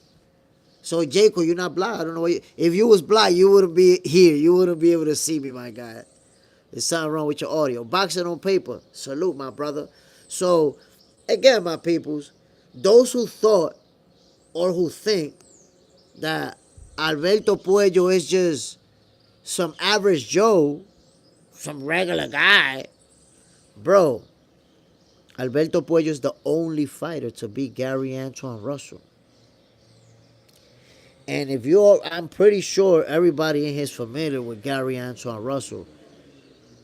So, Jacob, you're not blind. I don't know what if you was blind, you wouldn't be here. You wouldn't be able to see me, my guy. There's something wrong with your audio. Boxing on paper. Salute, my brother. So, again, my peoples, those who thought or who think that Alberto Puello is just some average Joe, some regular guy, bro, Alberto Puello is the only fighter to beat Gary Antoine Russell. And I'm pretty sure everybody in here is familiar with Gary Antoine Russell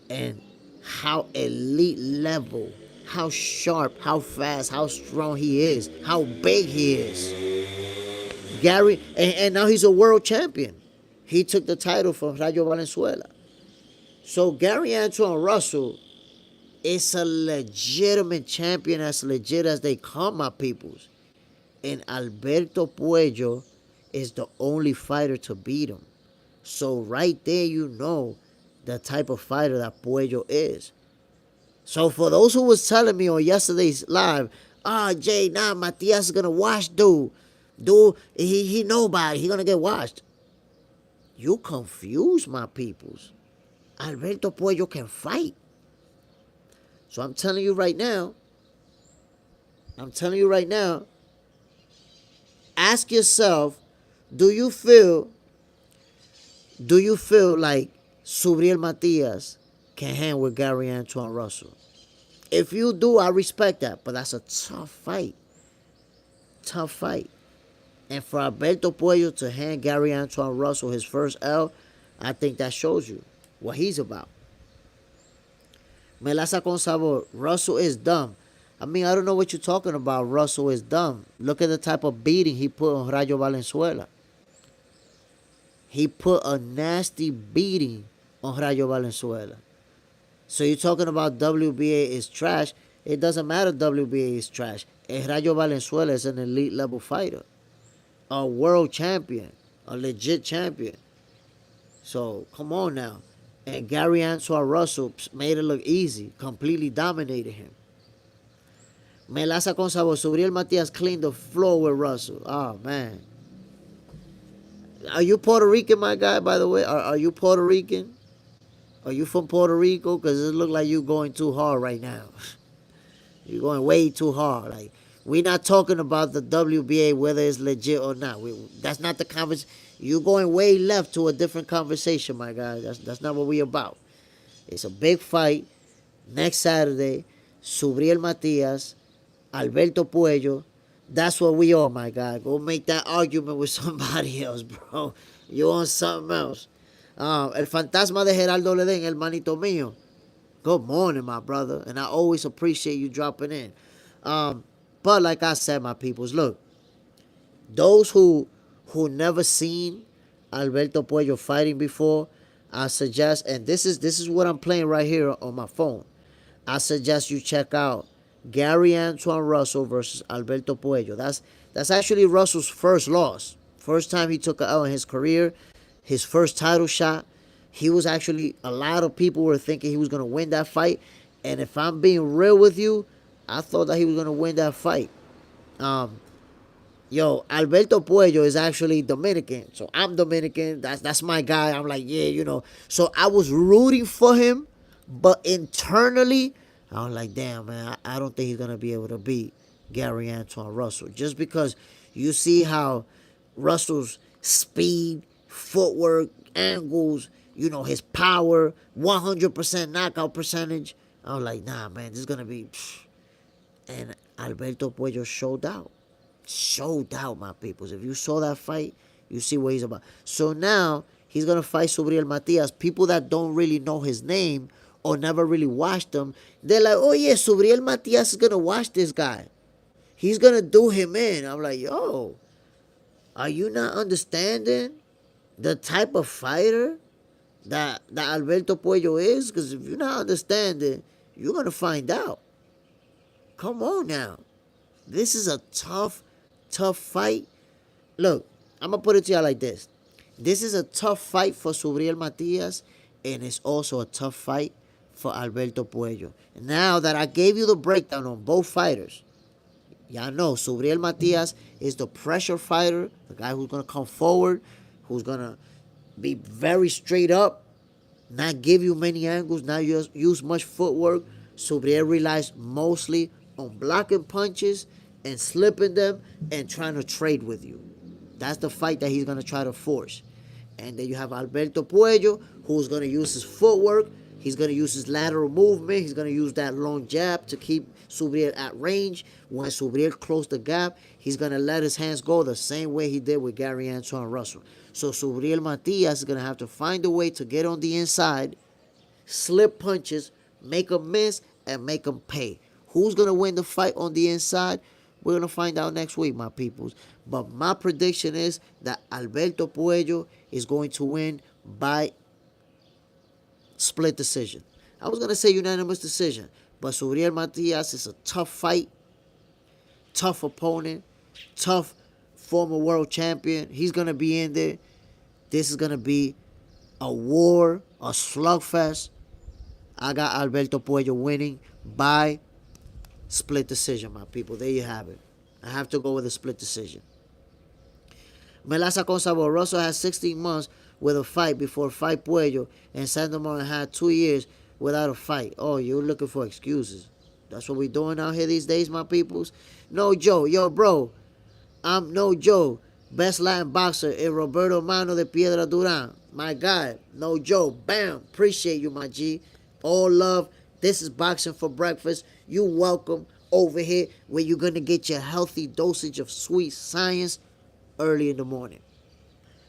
and how elite level, how sharp, how fast, how strong he is, how big he is. Gary, and now he's a world champion. He took the title from Rayo Valenzuela. So Gary Antoine Russell is a legitimate champion, as legit as they come, my peoples. And Alberto Puello is the only fighter to beat him. So right there, you know the type of fighter that Puello is. So for those who was telling me on yesterday's live, Jay, Matias is gonna wash dude. Dude, he nobody. He gonna get washed. You confused, my peoples. Alberto Puello can fight. So I'm telling you right now, ask yourself, do you feel like Subriel Matias can hang with Gary Antoine Russell? If you do, I respect that, but that's a tough fight. Tough fight. And for Alberto Puello to hand Gary Antoine Russell his first L, I think that shows you what he's about. Melaza con sabor. Russell is dumb. I mean, I don't know what you're talking about. Russell is dumb. Look at the type of beating he put on Rayo Valenzuela. He put a nasty beating on Rayo Valenzuela. So you're talking about WBA is trash. It doesn't matter WBA is trash. Rayo Valenzuela is an elite level fighter. A world champion. A legit champion. So, come on now. And Gary Antoine Russell made it look easy. Completely dominated him. Melaza con sabor. Subriel Matias cleaned the floor with Russell. Oh, man. Are you Puerto Rican, my guy, by the way? Are you Puerto Rican? Are you from Puerto Rico? Because it look like you're going too hard right now. You're going way too hard. Like, we're not talking about the WBA, whether it's legit or not. That's not the conversation. You're going way left to a different conversation, my guy. That's not what we're about. It's a big fight next Saturday. Subriel Matias, Alberto Puello. That's what we are, my guy. Go make that argument with somebody else, bro. You on something else. El fantasma de Geraldo Ledén, el manito mío. Good morning, my brother. And I always appreciate you dropping in. But like I said, my peoples, look. Those who never seen Alberto Puello fighting before, I suggest, and this is what I'm playing right here on my phone. I suggest you check out Gary Antoine Russell versus Alberto Puello. That's actually Russell's first loss. First time he took an L in his career. His first title shot. He was actually, a lot of people were thinking he was going to win that fight. And if I'm being real with you, I thought that he was going to win that fight. Alberto Puello is actually Dominican. So I'm Dominican. That's my guy. I'm like, yeah, you know. So I was rooting for him. But internally, I was like, damn, man, I don't think he's going to be able to beat Gary Antoine Russell. Just because you see how Russell's speed, footwork, angles, his power, 100% knockout percentage. I was like, nah, man, this is going to be... And Alberto Puello showed out. Showed out, my peoples. If you saw that fight, you see what he's about. So now he's going to fight Subriel Matias. People that don't really know his name or never really watched him, they're like, oh yeah, Subriel Matias is going to watch this guy. He's going to do him in. I'm like, yo, are you not understanding the type of fighter that Alberto Puello is? Because if you're not understanding, you're going to find out. Come on now. This is a tough fight. Look, I'm going to put it to y'all like this. This is a tough fight for Subriel Matias, and it's also a tough fight for Alberto Puello. Now that I gave you the breakdown on both fighters, y'all know Subriel Matias is the pressure fighter, the guy who's going to come forward, who's going to be very straight up, not give you many angles, not use much footwork. Subriel relies mostly on blocking punches and slipping them and trying to trade with you. That's the fight that he's going to try to force. And then you have Alberto Puello, who's going to use his footwork. He's going to use his lateral movement. He's going to use that long jab to keep Subriel at range. When Subriel closes the gap, he's going to let his hands go the same way he did with Gary Antoine Russell. So Subriel Matias is going to have to find a way to get on the inside, slip punches, make them miss, and make them pay. Who's going to win the fight on the inside? We're going to find out next week, my peoples. But my prediction is that Alberto Puello is going to win by split decision. I was going to say unanimous decision. But Subriel Matias is a tough fight, tough opponent, tough former world champion. He's going to be in there. This is going to be a war, a slugfest. I got Alberto Puello winning by split decision, my people. There you have it. I have to go with a split decision. Melaza con Sabor. Russell had 16 months with a fight before fight Puello, and Sandomar had 2 years without a fight. Oh, you're looking for excuses. That's what we doing out here these days, my peoples. No Joe. Yo, bro. I'm No Joe. Best Latin boxer is Roberto Mano de Piedra Duran. My God. No Joe. Bam. Appreciate you, my G. All love. This is Boxing for Breakfast. You welcome over here where you're going to get your healthy dosage of sweet science early in the morning.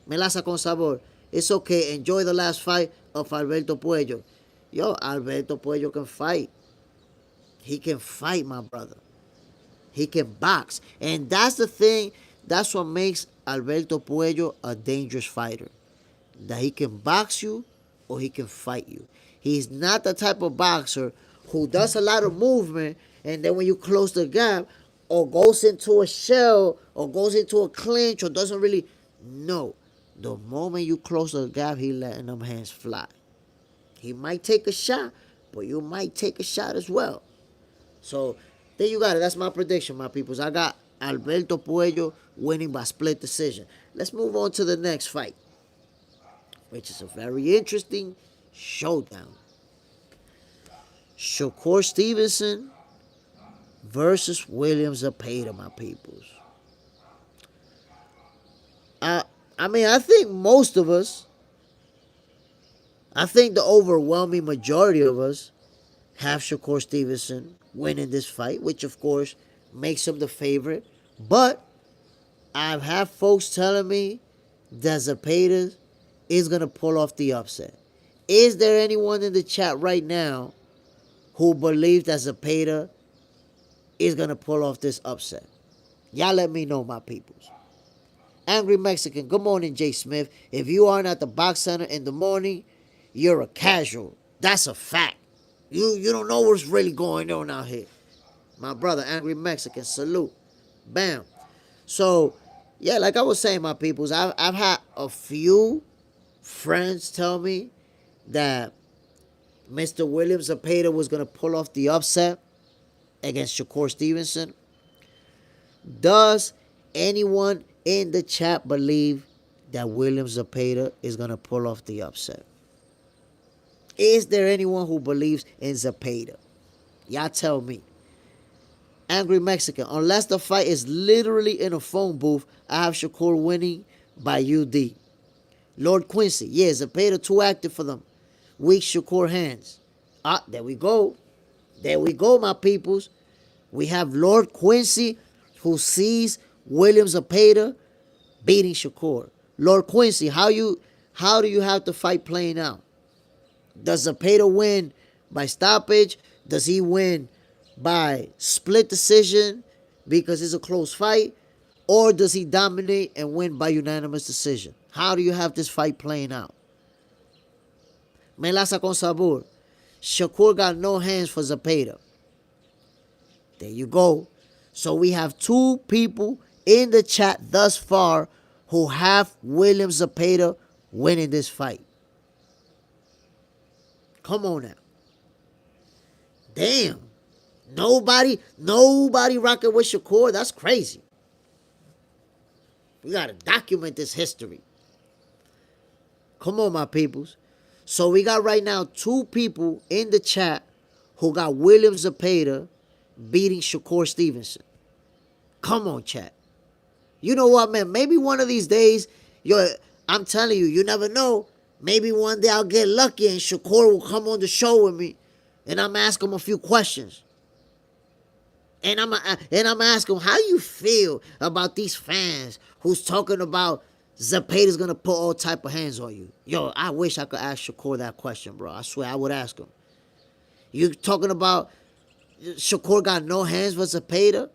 Melaza con Sabor. It's okay. Enjoy the last fight of Alberto Puello. Yo, Alberto Puello can fight. He can fight, my brother. He can box. And that's the thing. That's what makes Alberto Puello a dangerous fighter. That he can box you or he can fight you. He's not the type of boxer who does a lot of movement and then when you close the gap or goes into a shell or goes into a clinch or doesn't really... No. The moment you close the gap, he letting them hands fly. He might take a shot, but you might take a shot as well. So, there you got it. That's my prediction, my peoples. I got Alberto Puello winning by split decision. Let's move on to the next fight, which is a very interesting showdown. Shakur Stevenson versus William Zapeda, my peoples. I think most of us, I think the overwhelming majority of us have Shakur Stevenson winning this fight, which of course makes him the favorite. But I've had folks telling me that Zapeda is going to pull off the upset. Is there anyone in the chat right now who believes that Zapeda is going to pull off this upset? Y'all let me know, my peoples. Angry Mexican, good morning, Jay Smith. If you aren't at the box center in the morning, you're a casual. That's a fact. You don't know what's really going on out here. My brother, Angry Mexican, salute. Bam. So, yeah, like I was saying, my peoples, I've had a few friends tell me that Mr. William Zapeda was going to pull off the upset against Shakur Stevenson. Does anyone in the chat believe that William Zapeda is going to pull off the upset? Is there anyone who believes in Zapeda? Y'all tell me. Angry Mexican. Unless the fight is literally in a phone booth, I have Shakur winning by UD. Lord Quincy. Yeah, Zapeda too active for them. Weak Shakur hands. Ah, there we go. There we go, my peoples. We have Lord Quincy who sees William Zapeda beating Shakur. Lord Quincy, how do you have the fight playing out? Does Zapeda win by stoppage? Does he win by split decision because it's a close fight? Or does he dominate and win by unanimous decision? How do you have this fight playing out? Melaza con sabor. Shakur got no hands for Zapeda. There you go. So we have two people in the chat thus far who have William Zapeda winning this fight. Come on now. Damn. Nobody rocking with Shakur. That's crazy. We got to document this history. Come on, my peoples. So we got right now two people in the chat who got William Zapeda beating Shakur Stevenson. Come on, chat. You know what, man? Maybe one of these days, I'm telling you, you never know. Maybe one day I'll get lucky and Shakur will come on the show with me and I'm asking him a few questions. And I'm asking him, how you feel about these fans who's talking about Zapeda's gonna put all type of hands on you? Yo, I wish I could ask Shakur that question, bro. I swear I would ask him. You talking about Shakur got no hands for Zapeda?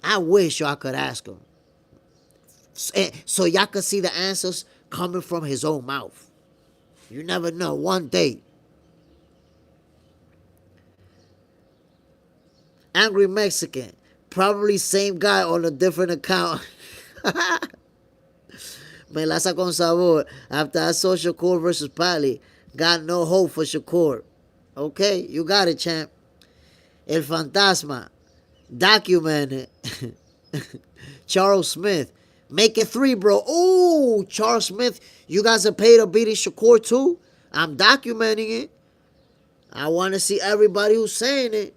I wish y'all could ask him. So y'all could see the answers coming from his own mouth. You never know. One day. Angry Mexican. Probably same guy on a different account. Melaza con sabor. After I saw Shakur versus Pali, got no hope for Shakur. Okay, you got it, champ. El Fantasma. Documented. Charles Smith. Make it 3, bro. Ooh, Charles Smith. You guys are paid to beating Shakur too? I'm documenting it. I want to see everybody who's saying it.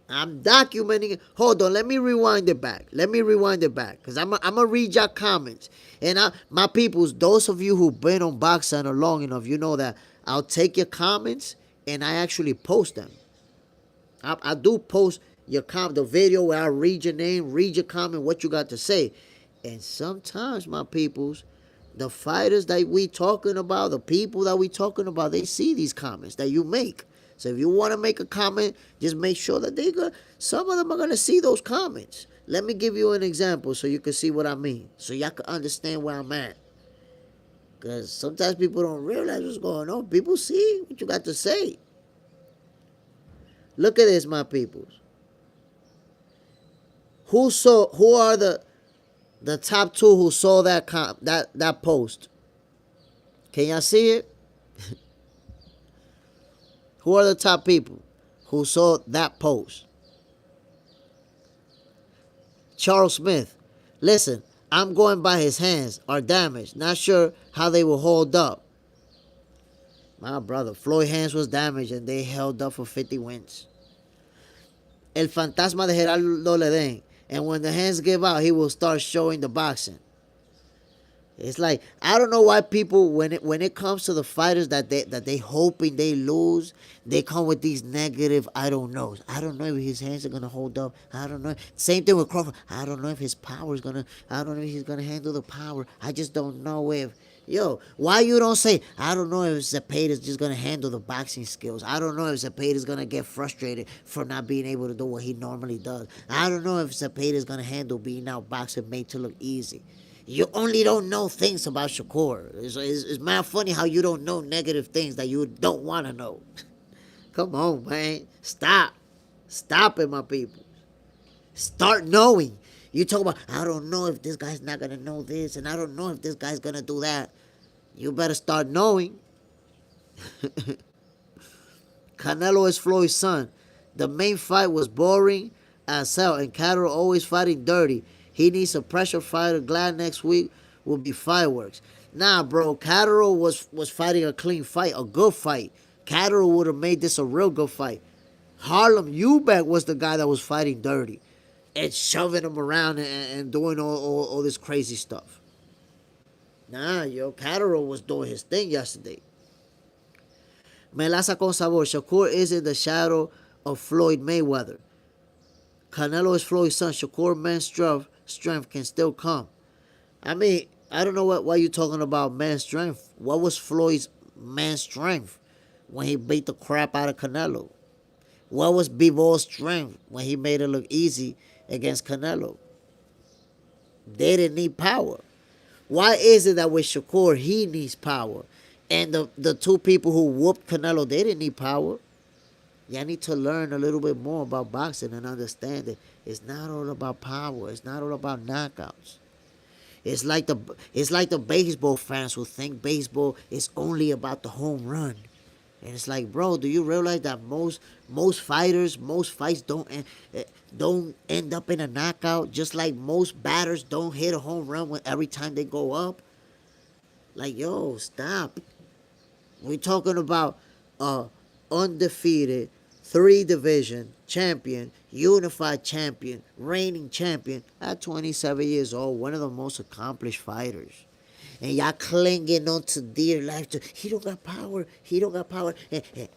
I'm documenting it. Hold on, let me rewind it back. Because I'm going to read your comments. And my peoples, those of you who've been on Box Center long enough, you know that I'll take your comments and I actually post them. I do post the video where I read your name, read your comment, what you got to say. And sometimes, my peoples, the fighters that we talking about, the people that we talking about, they see these comments that you make. So if you want to make a comment, just make sure that some of them are going to see those comments. Let me give you an example so you can see what I mean. So y'all can understand where I'm at. Because sometimes people don't realize what's going on. People see what you got to say. Look at this, my peoples. Who are the top two who saw that post? Can y'all see it? Who are the top people who saw that post? Charles Smith. Listen, I'm going by his hands are damaged. Not sure how they will hold up. My brother, Floyd's hands was damaged and they held up for 50 wins. El Fantasma de Geraldo Ledén. And when the hands give out, he will start showing the boxing. It's like, I don't know why people, when it comes to the fighters that they hoping they lose, they come with these negative, I don't know. I don't know if his hands are going to hold up. I don't know. Same thing with Crawford. I don't know if his power is going to, I don't know if he's going to handle the power. I just don't know if, why you don't say, I don't know if Zapeda's just going to handle the boxing skills. I don't know if Zapeda's going to get frustrated for not being able to do what he normally does. I don't know if Zapeda's going to handle being outboxed and made to look easy. You only don't know things about Shakur. It's mad funny how you don't know negative things that you don't want to know. Come on, man. Stop it, my people. Start knowing. You talk about, I don't know if this guy's not going to know this, and I don't know if this guy's going to do that. You better start knowing. Canelo is Floyd's son. The main fight was boring as hell, and Catterall always fighting dirty. He needs a pressure fighter. Glad next week will be fireworks. Nah, bro. Catterall was fighting a clean fight, a good fight. Catterall would have made this a real good fight. Harlem Eubank was the guy that was fighting dirty and shoving him around and doing all this crazy stuff. Nah, Catterall was doing his thing yesterday. Melaza con sabor. Shakur is in the shadow of Floyd Mayweather. Canelo is Floyd's son. Shakur man's strength can still come. I mean, I don't know why you're talking about man's strength. What was Floyd's man's strength when he beat the crap out of Canelo? What was Bivol's strength when he made it look easy against Canelo? They didn't need power. Why is it that with Shakur, he needs power? And the two people who whooped Canelo, they didn't need power. Y'all need to learn a little bit more about boxing and understand that it's not all about power. It's not all about knockouts. It's like the baseball fans who think baseball is only about the home run. And it's like, bro, do you realize that most fights don't end up in a knockout? Just like most batters don't hit a home run every time they go up. Like, yo, stop. We're talking about undefeated, 3-division champion, unified champion, reigning champion at 27 years old, one of the most accomplished fighters. And y'all clinging on to dear life. He don't got power. He don't got power.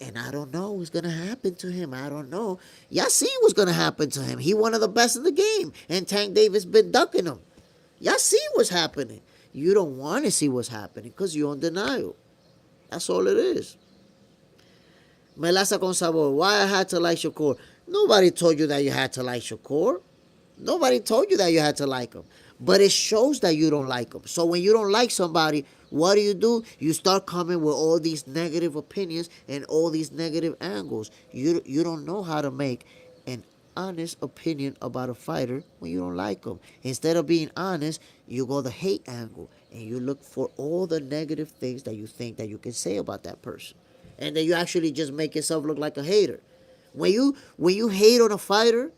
And I don't know what's going to happen to him. I don't know. Y'all see what's going to happen to him. He one of the best in the game. And Tank Davis been ducking him. Y'all see what's happening. You don't want to see what's happening because you're in denial. That's all it is. Melaza con sabor. Why I had to like Shakur? Nobody told you that you had to like Shakur. Nobody told you that you had to like him. But it shows that you don't like him. So when you don't like somebody, what do? You start coming with all these negative opinions and all these negative angles. You don't know how to make an honest opinion about a fighter when you don't like him. Instead of being honest, you go the hate angle. And you look for all the negative things that you think that you can say about that person. And then you actually just make yourself look like a hater. When you hate on a fighter,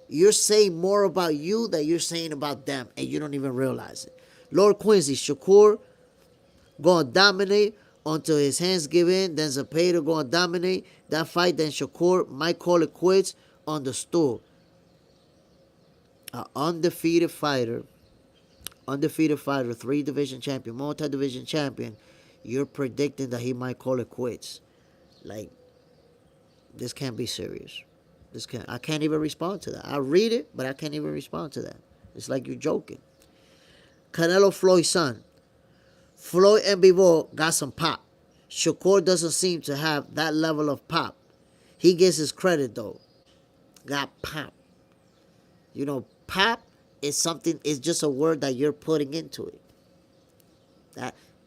you're saying more about you than you're saying about them, and you don't even realize it. Lord Quincy, Shakur gonna dominate until his hands give in. Then Zapeda gonna dominate that fight. Then Shakur might call it quits on the stool. An undefeated fighter, 3-division champion, multi-division champion. You're predicting that he might call it quits. Like, this can't be serious. I can't even respond to that. I read it, but I can't even respond to that. It's like you're joking. Canelo Floyd's son. Floyd and Bivol got some pop. Shakur doesn't seem to have that level of pop. He gets his credit though. Got pop. You know, pop is something, it's just a word that you're putting into it.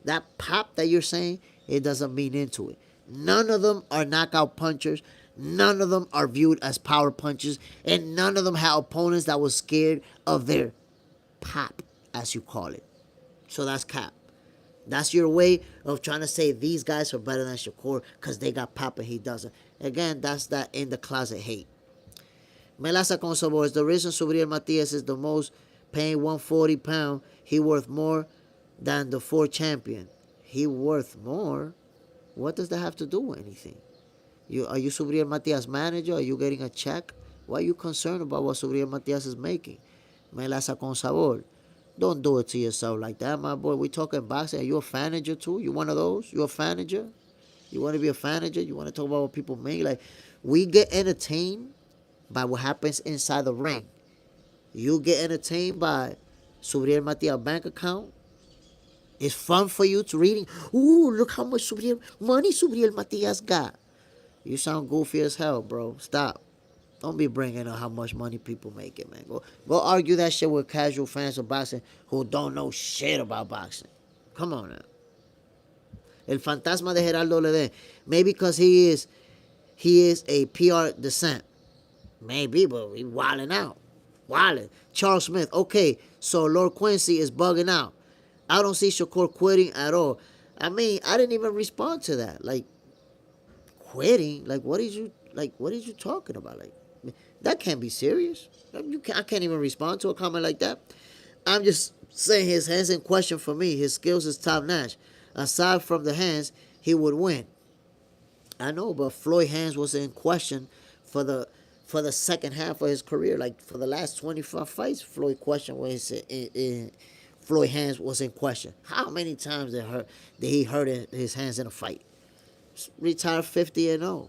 That pop that you're saying, it doesn't mean into it. None of them are knockout punchers. None of them are viewed as power punches. And none of them have opponents that was scared of their pop, as you call it. So that's cap. That's your way of trying to say these guys are better than Shakur because they got pop and he doesn't. Again, that's that in the closet hate. Melaza con sabor. The reason Subriel Matias is the most, paying 140 pounds. He worth more than the 4 champion. He worth more? What does that have to do with anything? Are you Subriel Matias' manager? Are you getting a check? Why are you concerned about what Subriel Matias is making? Melaza con sabor. Don't do it to yourself like that, my boy. We talking boxing. Are you a manager too? You one of those? You a manager? You want to be a manager? You want to talk about what people make? Like, we get entertained by what happens inside the ring. You get entertained by Subriel Matias' bank account. It's fun for you to reading. Ooh, look how much money Subriel Matias got. You sound goofy as hell, bro. Stop. Don't be bringing up how much money people make it, man. Go argue that shit with casual fans of boxing who don't know shit about boxing. Come on now. El fantasma de Geraldo Ledén. Maybe because he is a PR descent. Maybe, but he wilding out. Wilding. Charles Smith. Okay, so Lord Quincy is bugging out. I don't see Shakur quitting at all. I mean, I didn't even respond to that. Like, quitting? Like, what is you talking about? Like, that can't be serious. I can't even respond to a comment like that. I'm just saying his hands in question for me. His skills is top notch. Aside from the hands, he would win. I know, but Floyd's hands was in question for the second half of his career. Like for the last 25 fights, Floyd question was Floyd hands was in question. How many times did he hurt his hands in a fight? Retired 50-0.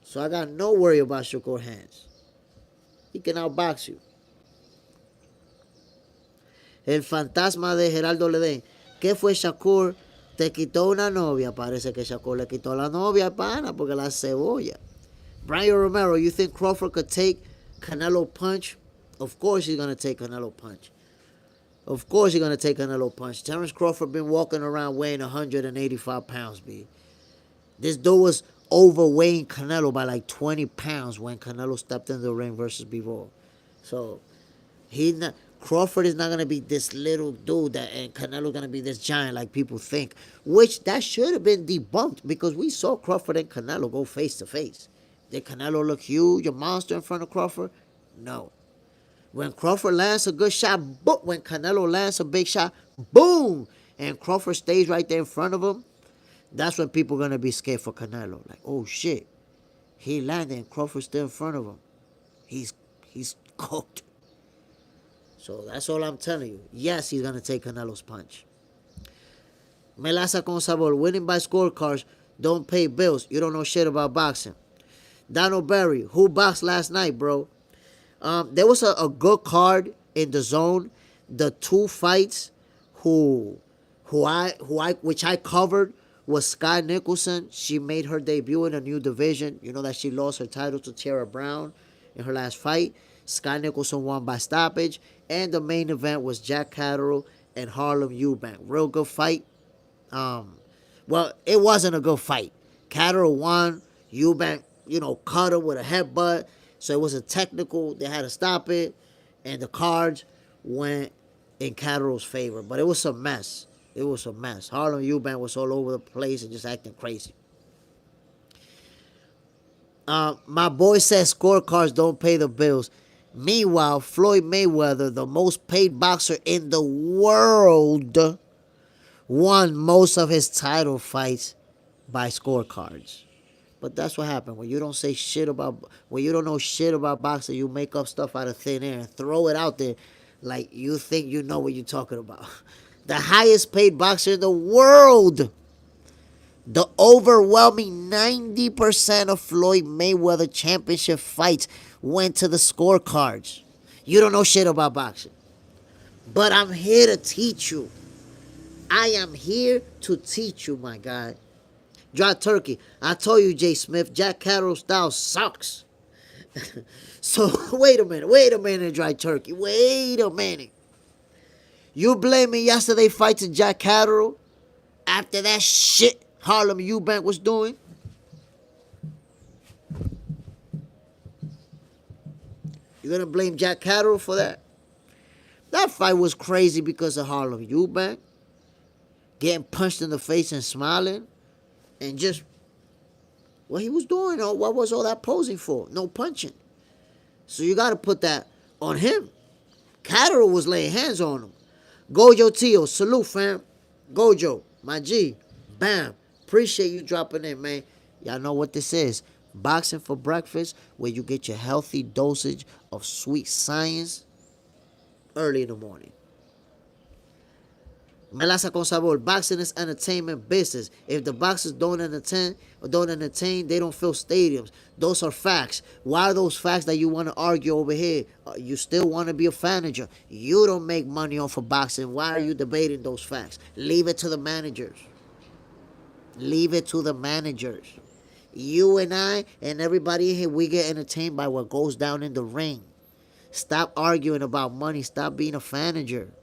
So I got no worry about Shakur hands. He can outbox you. El fantasma de Geraldo Ledén. ¿Qué fue Shakur? Te quitó una novia. Parece que Shakur le quitó la novia, pana, porque la cebolla. Brian Romero, you think Crawford could take Canelo punch? Of course he's going to take Canelo punch. Of course he's going to take Canelo punch. Terrence Crawford been walking around weighing 185 pounds, B. This dude was overweighing Canelo by like 20 pounds when Canelo stepped in the ring versus Bivol. So Crawford is not going to be this little dude and Canelo going to be this giant like people think. Which that should have been debunked because we saw Crawford and Canelo go face to face. Did Canelo look huge, a monster in front of Crawford? No. When Crawford lands a good shot, but when Canelo lands a big shot, boom, and Crawford stays right there in front of him, that's when people are going to be scared for Canelo. Like, oh shit, he landed and Crawford's still in front of him. He's cooked. So that's all I'm telling you. Yes, he's going to take Canelo's punch. Melaza con sabor. Winning by scorecards don't pay bills. You don't know shit about boxing. Donald Berry, who boxed last night, bro? There was a good card in the zone. The two fights which I covered was Skye Nicholson. She made her debut in a new division. You know that she lost her title to Tara Brown in her last fight. Skye Nicholson won by stoppage. And the main event was Jack Catterall and Harlem Eubank. Real good fight. Well, it wasn't a good fight. Catterall won. Eubank, cut him with a headbutt. So it was a technical. They had to stop it. And the cards went in Catterall's favor. But it was a mess. It was a mess. Harlem Eubank was all over the place and just acting crazy. My boy says scorecards don't pay the bills. Meanwhile, Floyd Mayweather, the most paid boxer in the world, won most of his title fights by scorecards. But that's what happened. When you don't say shit about, when you don't know shit about boxing, you make up stuff out of thin air and throw it out there like you think you know what you're talking about. The highest paid boxer in the world. The overwhelming 90% of Floyd Mayweather championship fights went to the scorecards. You don't know shit about boxing. But I'm here to teach you. I am here to teach you, my guy. Dry turkey. I told you, Jay Smith, Jack Catterall style sucks. So, wait a minute, dry turkey. Wait a minute. You blame me yesterday fight to Jack Catterall after that shit Harlem Eubank was doing? You're going to blame Jack Catterall for that? That fight was crazy because of Harlem Eubank getting punched in the face and smiling and just what he was doing. What was all that posing for? No punching. So you got to put that on him. Catterall was laying hands on him. Gojo Tio, salute, fam. Gojo, my G, bam. Appreciate you dropping in, man. Y'all know what this is. Boxing for breakfast, where you get your healthy dosage of sweet science early in the morning. Melaza con sabor. Boxing is entertainment business. If the boxers don't entertain, they don't fill stadiums. Those are facts. Why are those facts that you want to argue over here? You still want to be a manager. You don't make money off of boxing. Why are you debating those facts? Leave it to the managers. Leave it to the managers. You and I and everybody in here, we get entertained by what goes down in the ring. Stop arguing about money. Stop being a manager.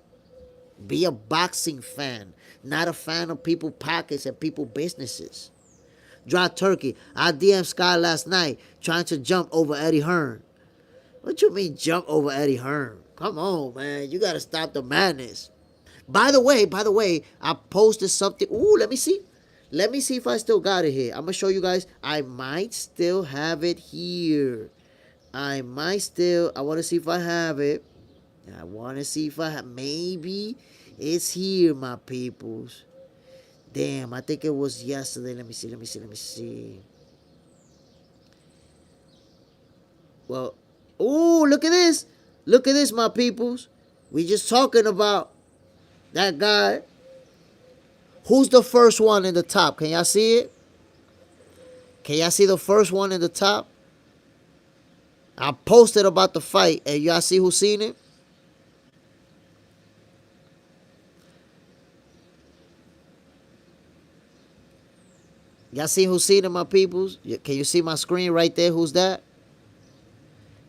Be a boxing fan, not a fan of people's pockets and people's businesses. Dry turkey. I DM'd Skye last night trying to jump over Eddie Hearn. What you mean jump over Eddie Hearn? Come on, man. You got to stop the madness. By the way, I posted something. Ooh, let me see. Let me see if I still got it here. I'm going to show you guys. I might still have it here. I want to see if I have it. Maybe it's here, my peoples. Damn, I think it was yesterday. Let me see. Well, ooh, look at this. Look at this, my peoples. We just talking about that guy. Who's the first one in the top? Can y'all see it? Can y'all see the first one in the top? I posted about the fight, and y'all see who seen it? Y'all see who seen it, my peoples? Can you see my screen right there? Who's that?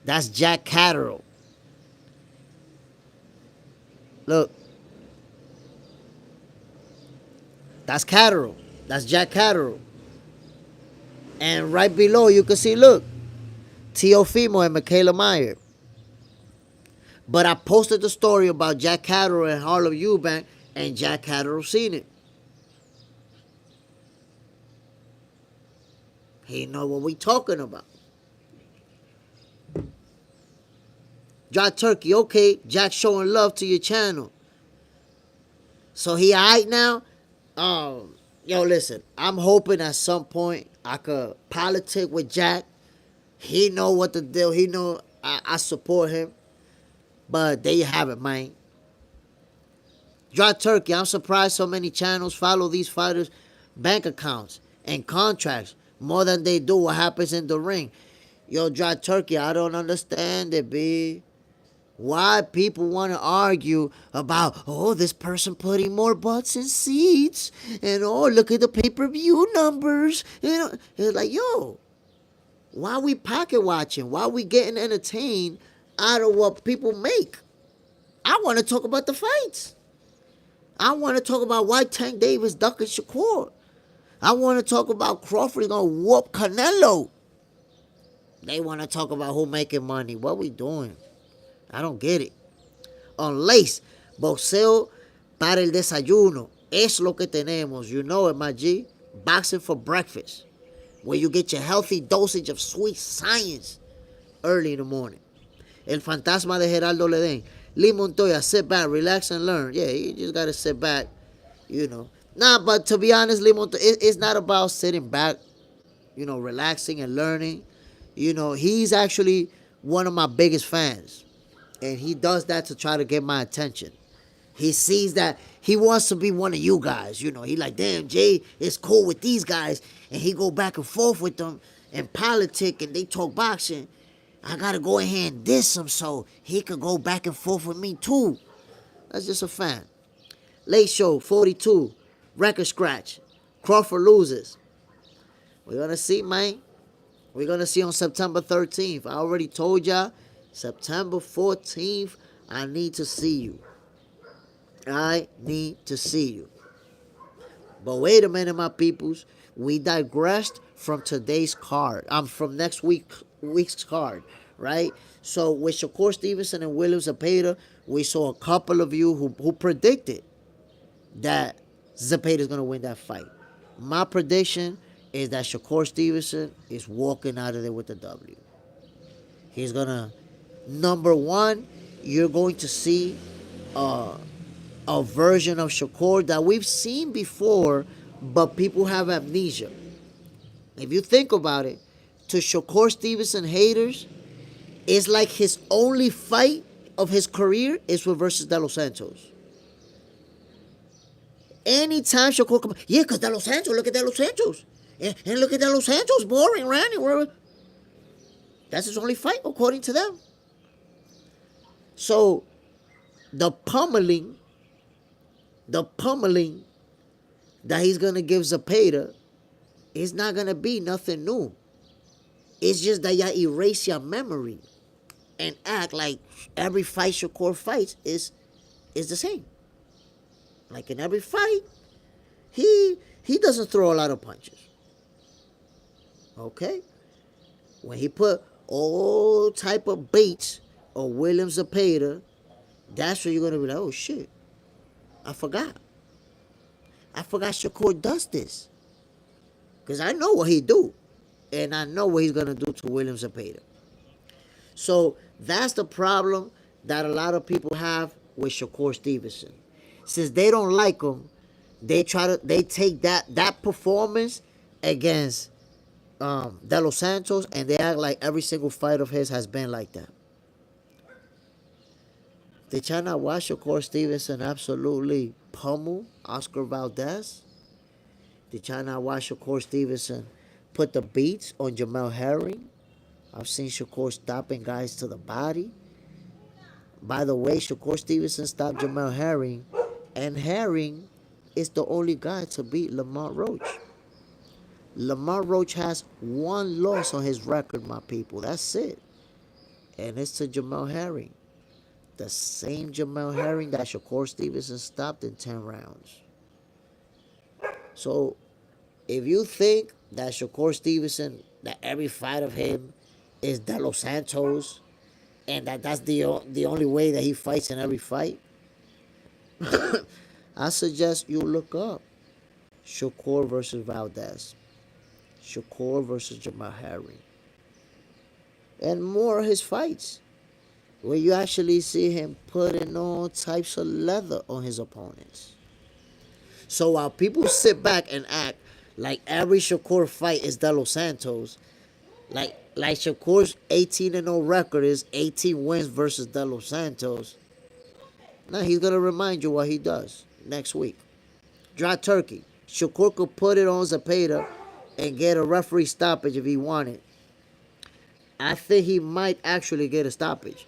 That's Jack Catterall. Look. That's Catterall. That's Jack Catterall. And right below, you can see, look, Teofimo and Michaela Meyer. But I posted the story about Jack Catterall and Harlem Eubank, and Jack Catterall seen it. He know what we talking about. Dry Turkey, okay, Jack showing love to your channel. So he alright now? Yo, listen, I'm hoping at some point I could politic with Jack. He know what the deal. He know I support him. But there you have it, man. Dry Turkey, I'm surprised so many channels follow these fighters' bank accounts and contracts more than they do what happens in the ring. Yo, Dry Turkey, I don't understand it, B. Why people want to argue about, oh, this person putting more butts in seats, and oh, look at the pay-per-view numbers. You know, it's like, yo, why we pocket watching? Why we getting entertained out of what people make? I want to talk about the fights. I want to talk about why Tank Davis ducking Shakur. I want to talk about Crawford gonna whoop Canelo. They want to talk about who making money. What we doing? I don't get it. Unless boxeo para el desayuno. Es lo que tenemos. You know it, my G. Boxing for breakfast. Where you get your healthy dosage of sweet science early in the morning. El fantasma de Geraldo Ledén. Lee Montoya, sit back, relax, and learn. Yeah, you just got to sit back, you know. Nah, but to be honest, Lee Montoya, it's not about sitting back, you know, relaxing and learning. You know, he's actually one of my biggest fans. And he does that to try to get my attention. He sees that he wants to be one of you guys. You know, he like, damn, Jay is cool with these guys. And he go back and forth with them and politic and they talk boxing. I got to go ahead and diss him so he could go back and forth with me too. That's just a fan. Late Show, 42. Record scratch. Crawford loses. We're going to see, man. We're going to see on September 13th. I already told y'all. September 14th, I need to see you. I need to see you. But wait a minute, my peoples. We digressed from today's card. From next week's card, right? So with Shakur Stevenson and William Zapeda, we saw a couple of you who predicted that Zapeda is going to win that fight. My prediction is that Shakur Stevenson is walking out of there with the W. He's going to... Number one, you're going to see a version of Shakur that we've seen before, but people have amnesia. If you think about it, to Shakur Stevenson haters, it's like his only fight of his career is with versus De Los Santos. Anytime Shakur comes, yeah, because De Los Santos, look at De Los Santos. And look at De Los Santos, boring, Randy. That's his only fight, according to them. So, the pummeling that he's going to give Zapeda is not going to be nothing new. It's just that y'all erase your memory and act like every fight Shakur fights is the same. Like in every fight, he doesn't throw a lot of punches. Okay? When he put all type of baits or William Zapeda, that's where you're going to be like, oh, shit. I forgot Shakur does this. Because I know what he do. And I know what he's going to do to William Zapeda. So that's the problem that a lot of people have with Shakur Stevenson. Since they don't like him, they take that performance against De Los Santos, and they act like every single fight of his has been like that. Did y'all not watch Shakur Stevenson absolutely pummel Oscar Valdez? Did y'all not watch Shakur Stevenson put the beats on Jamel Herring? I've seen Shakur stopping guys to the body. By the way, Shakur Stevenson stopped Jamel Herring, and Herring is the only guy to beat Lamar Roach. Lamar Roach has one loss on his record, my people. That's it. And it's to Jamel Herring. The same Jamel Herring that Shakur Stevenson stopped in 10 rounds. So, if you think that Shakur Stevenson, that every fight of him is De Los Santos, and that's the only way that he fights in every fight, I suggest you look up Shakur versus Valdez, Shakur versus Jamel Herring, and more of his fights, where you actually see him putting all types of leather on his opponents. So while people sit back and act like every Shakur fight is De Los Santos, like Shakur's 18-0 record is 18 wins versus De Los Santos, now he's going to remind you what he does next week. Dry turkey. Shakur could put it on Zapeda and get a referee stoppage if he wanted. I think he might actually get a stoppage.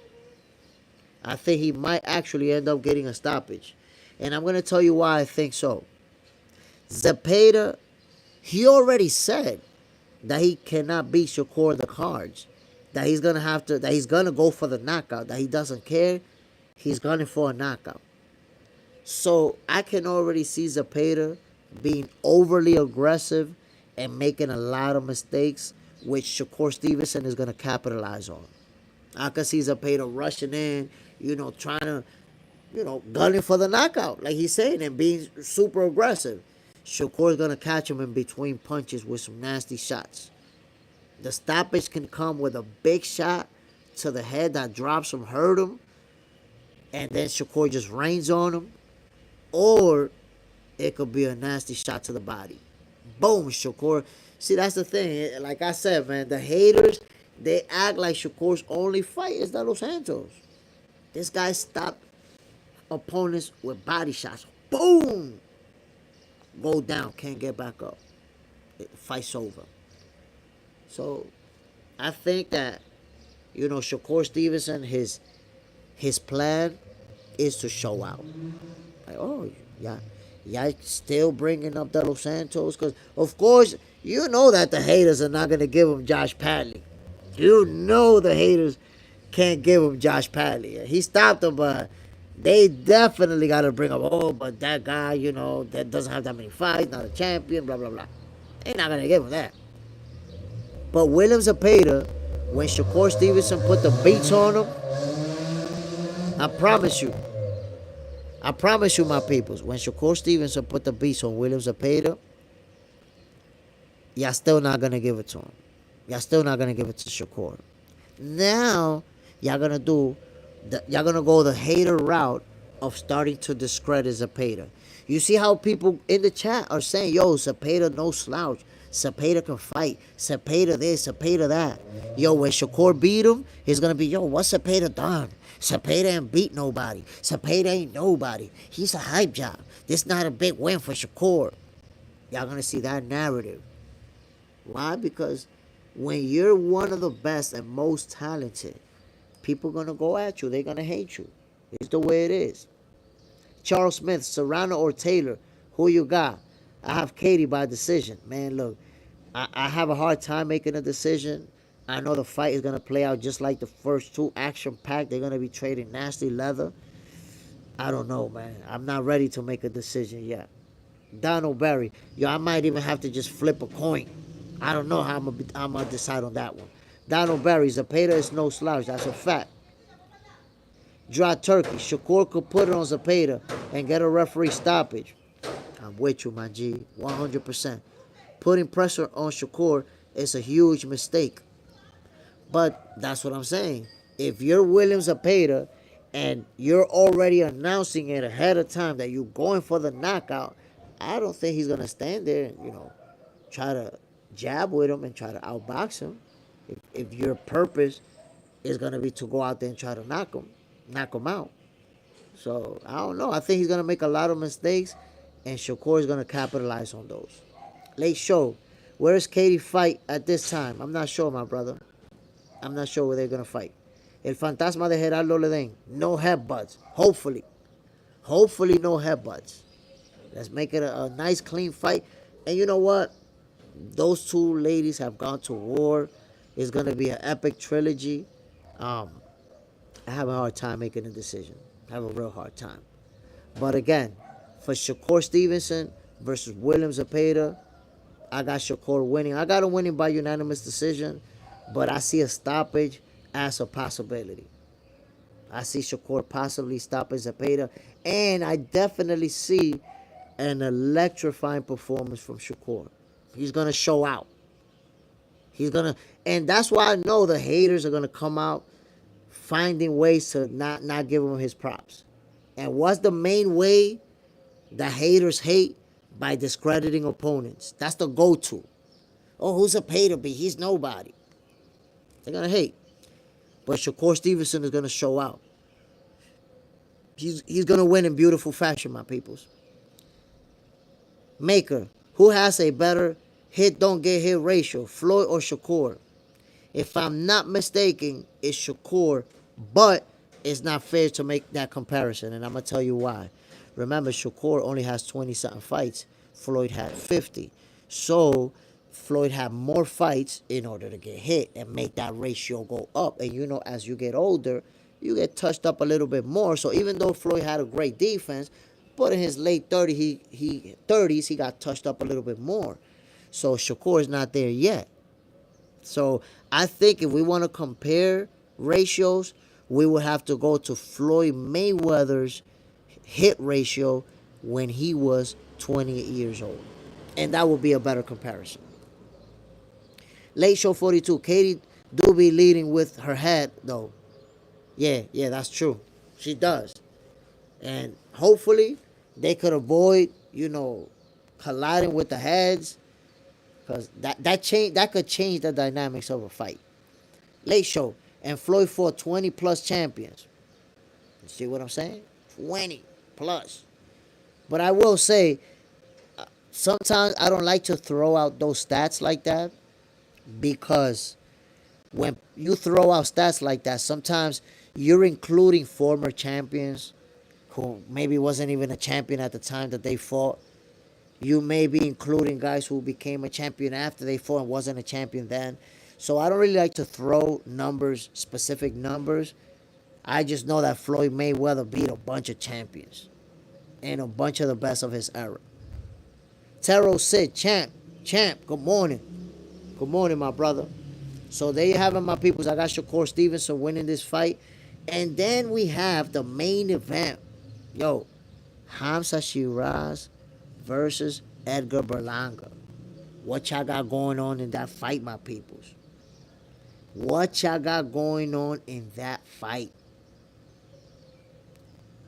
I think he might actually end up getting a stoppage. And I'm going to tell you why I think so. Zapeda, he already said that he cannot beat Shakur the cards. That he's going to go for the knockout. That he doesn't care. He's gunning for a knockout. So I can already see Zapeda being overly aggressive and making a lot of mistakes, which Shakur Stevenson is going to capitalize on. I can see Zapeda rushing in, trying to, gunning for the knockout, like he's saying, and being super aggressive. Shakur's going to catch him in between punches with some nasty shots. The stoppage can come with a big shot to the head that drops him, hurt him, and then Shakur just rains on him. Or it could be a nasty shot to the body. Boom, Shakur. See, that's the thing. Like I said, man, the haters, they act like Shakur's only fight is De Los Santos. This guy stopped opponents with body shots. Boom! Go down, can't get back up. Fight's over. So, I think that, Shakur Stevenson, his plan is to show out. Like, oh, y'all still bringing up De Los Santos? Because, of course, you know that the haters are not going to give him Josh Padley. You know the haters can't give him Josh Padley. He stopped him, but they definitely got to bring up, but that guy, that doesn't have that many fights, not a champion, blah, blah, blah. They're not going to give him that. But William Zapeda, when Shakur Stevenson put the beats on him, I promise you, my peoples, when Shakur Stevenson put the beats on William Zapeda, y'all still not going to give it to him. Y'all still not going to give it to Shakur. Now, y'all going to go the hater route of starting to discredit Zapeda. You see how people in the chat are saying, yo, Zapeda no slouch. Zapeda can fight. Zapeda this, Zapeda that. Yo, when Shakur beat him, he's going to be, yo, what's Zapeda done? Zapeda ain't beat nobody. Zapeda ain't nobody. He's a hype job. This not a big win for Shakur. Y'all going to see that narrative. Why? Because when you're one of the best and most talented, people going to go at you. They're going to hate you. It's the way it is. Charles Smith, Serrano or Taylor, who you got? I have Katie by decision. Man, look, I have a hard time making a decision. I know the fight is going to play out just like the first two, action-packed. They're going to be trading nasty leather. I don't know, man. I'm not ready to make a decision yet. Donald Berry. Yo, I might even have to just flip a coin. I don't know how I'm going to decide on that one. Donald Berry, Zapeda is no slouch. That's a fact. Dry turkey. Shakur could put it on Zapeda and get a referee stoppage. I'm with you, my G. 100%. Putting pressure on Shakur is a huge mistake. But that's what I'm saying. If you're William Zapeda and you're already announcing it ahead of time that you're going for the knockout, I don't think he's going to stand there and, try to jab with him and try to outbox him. If your purpose is gonna be to go out there and try to knock him out. So I don't know. I think he's gonna make a lot of mistakes, and Shakur is gonna capitalize on those. Late show. Where is Katie fight at this time? I'm not sure, my brother. I'm not sure where they're gonna fight. El fantasma de Gerardo Ledén. No headbutts. Hopefully. Hopefully no headbutts. Let's make it a nice, clean fight. And you know what? Those two ladies have gone to war. It's going to be an epic trilogy. I have a hard time making a decision. I have a real hard time. But again, for Shakur Stevenson versus William Zapeda, I got Shakur winning. I got him winning by unanimous decision, but I see a stoppage as a possibility. I see Shakur possibly stopping Zapeda, and I definitely see an electrifying performance from Shakur. He's going to show out. And that's why I know the haters are going to come out finding ways to not give him his props. And what's the main way the haters hate? By discrediting opponents. That's the go-to. Oh, who's Zapeda be? He's nobody. They're going to hate. But Shakur Stevenson is going to show out. He's going to win in beautiful fashion, my peoples. Maker. Who has a better hit don't get hit ratio, Floyd or Shakur? If I'm not mistaken, it's Shakur, but it's not fair to make that comparison, and I'm going to tell you why. Remember, Shakur only has 20-something fights. Floyd had 50. So Floyd had more fights in order to get hit and make that ratio go up. And you know, as you get older, you get touched up a little bit more. So even though Floyd had a great defense, but in his late 30s, he got touched up a little bit more. So Shakur is not there yet. So I think if we want to compare ratios, we would have to go to Floyd Mayweather's hit ratio when he was 28 years old. And that would be a better comparison. Late show 42. Katie do be leading with her head, though. Yeah, that's true. She does. And hopefully they could avoid, colliding with the heads. Because that could change the dynamics of a fight. Late show. And Floyd fought 20-plus champions. You see what I'm saying? 20 plus. But I will say, sometimes I don't like to throw out those stats like that, because when you throw out stats like that, sometimes you're including former champions who maybe wasn't even a champion at the time that they fought. You may be including guys who became a champion after they fought and wasn't a champion then. So I don't really like to throw numbers, specific numbers. I just know that Floyd Mayweather beat a bunch of champions and a bunch of the best of his era. Catterall said, champ, good morning. Good morning, my brother. So there you have it, my peoples. I got Shakur Stevenson winning this fight. And then we have the main event. Hamza Shiraz versus Edgar Berlanga. What y'all got going on in that fight, my peoples? What y'all got going on in that fight?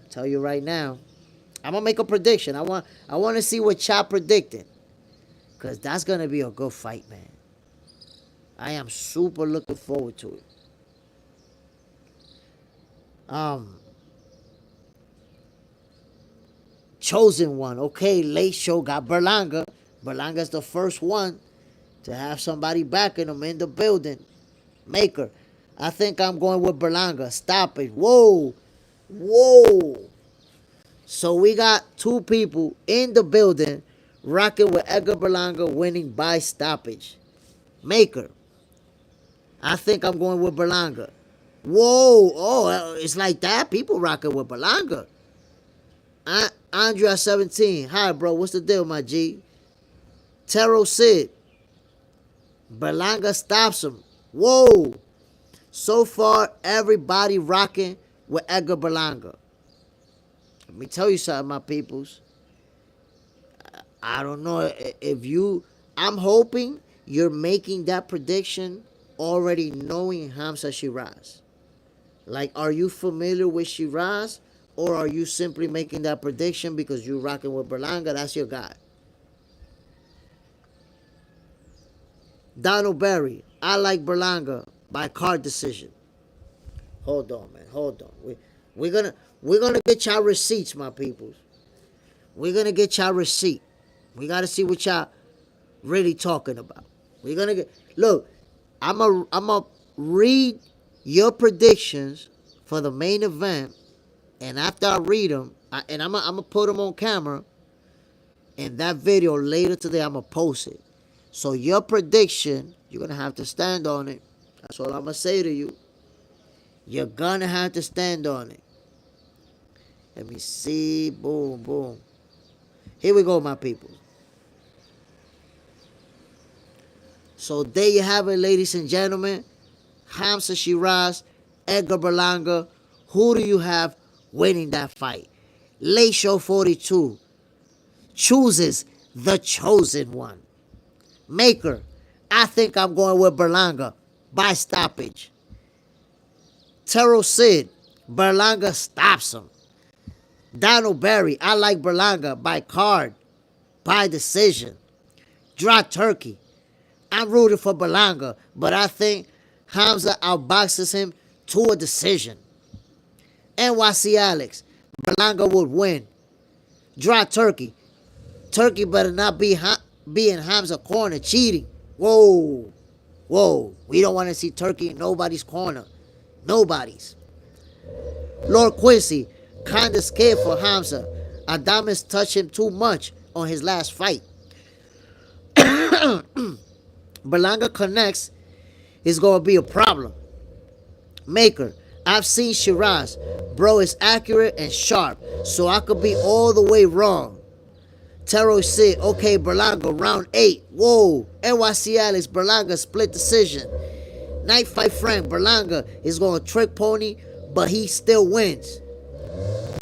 Tell you right now, I'm gonna make a prediction. I want to see what y'all predicting, because that's gonna be a good fight, man. I am super looking forward to it. Chosen one. Okay, late show got Berlanga. Berlanga's the first one to have somebody backing him in the building. Maker. I think I'm going with Berlanga. Stop it. Whoa. So we got two people in the building rocking with Edgar Berlanga winning by stoppage. Maker. I think I'm going with Berlanga. Whoa. Oh, it's like that? People rocking with Berlanga. Andrea 17. Hi, bro. What's the deal, my G? Catterall Sid. Berlanga stops him. Whoa. So far, everybody rocking with Edgar Berlanga. Let me tell you something, my peoples. I don't know if you... I'm hoping you're making that prediction already knowing Hamza Shiraz. Like, are you familiar with Shiraz? Or are you simply making that prediction because you're rocking with Berlanga? That's your guy. Donald Berry, I like Berlanga by card decision. Hold on, man. Hold on. We're gonna get y'all receipts, my peoples. We're gonna get y'all receipt. We gotta see what y'all really talking about. We're gonna get look. I'm a read your predictions for the main event, and after I read them, I'm gonna put them on camera. And that video later today, I'm gonna post it. So your prediction, you're gonna have to stand on it. That's all I'm gonna say to you. You're gonna have to stand on it. Let me see. Boom, boom. Here we go, my people. So there you have it, ladies and gentlemen. Hamza Shiraz, Edgar Berlanga. Who do you have winning that fight? Late Show 42 chooses the chosen one. Maker, I think I'm going with Berlanga by stoppage. Terrell Sid, Berlanga stops him. Donald Berry, I like Berlanga by card, by decision. Draw Turkey, I'm rooting for Berlanga, but I think Hamza outboxes him to a decision. NYC Alex, Berlanga would win. Draw Turkey, Turkey better not be in Hamza's corner cheating. Whoa, whoa, we don't want to see Turkey in nobody's corner. Nobody's. Lord Quincy, kinda scared for Hamza. Adames touched him too much on his last fight. Berlanga connects is gonna be a problem. Maker, I've seen Shiraz. Bro is accurate and sharp, so I could be all the way wrong. Taro said, okay, Berlanga, round 8. Whoa, NYC Alex, Berlanga, split decision. Night fight Frank, Berlanga is going to trick pony, but he still wins.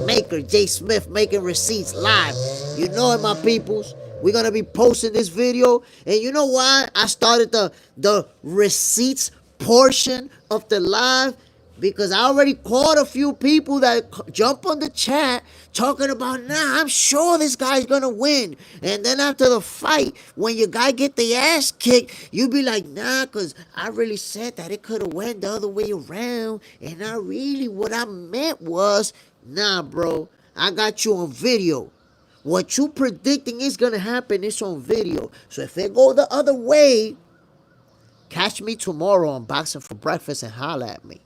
Maker, Jay Smith making receipts live. You know it, my peoples. We're going to be posting this video. And you know why I started the receipts portion of the live? Because I already caught a few people that jump on the chat talking about, nah, I'm sure this guy's going to win. And then after the fight, when your guy get the ass kicked, you be like, nah, because I really said that it could have went the other way around. And what I meant was, nah, bro, I got you on video. What you predicting is going to happen is on video. So if it go the other way, catch me tomorrow on Boxing for Breakfast and holla at me.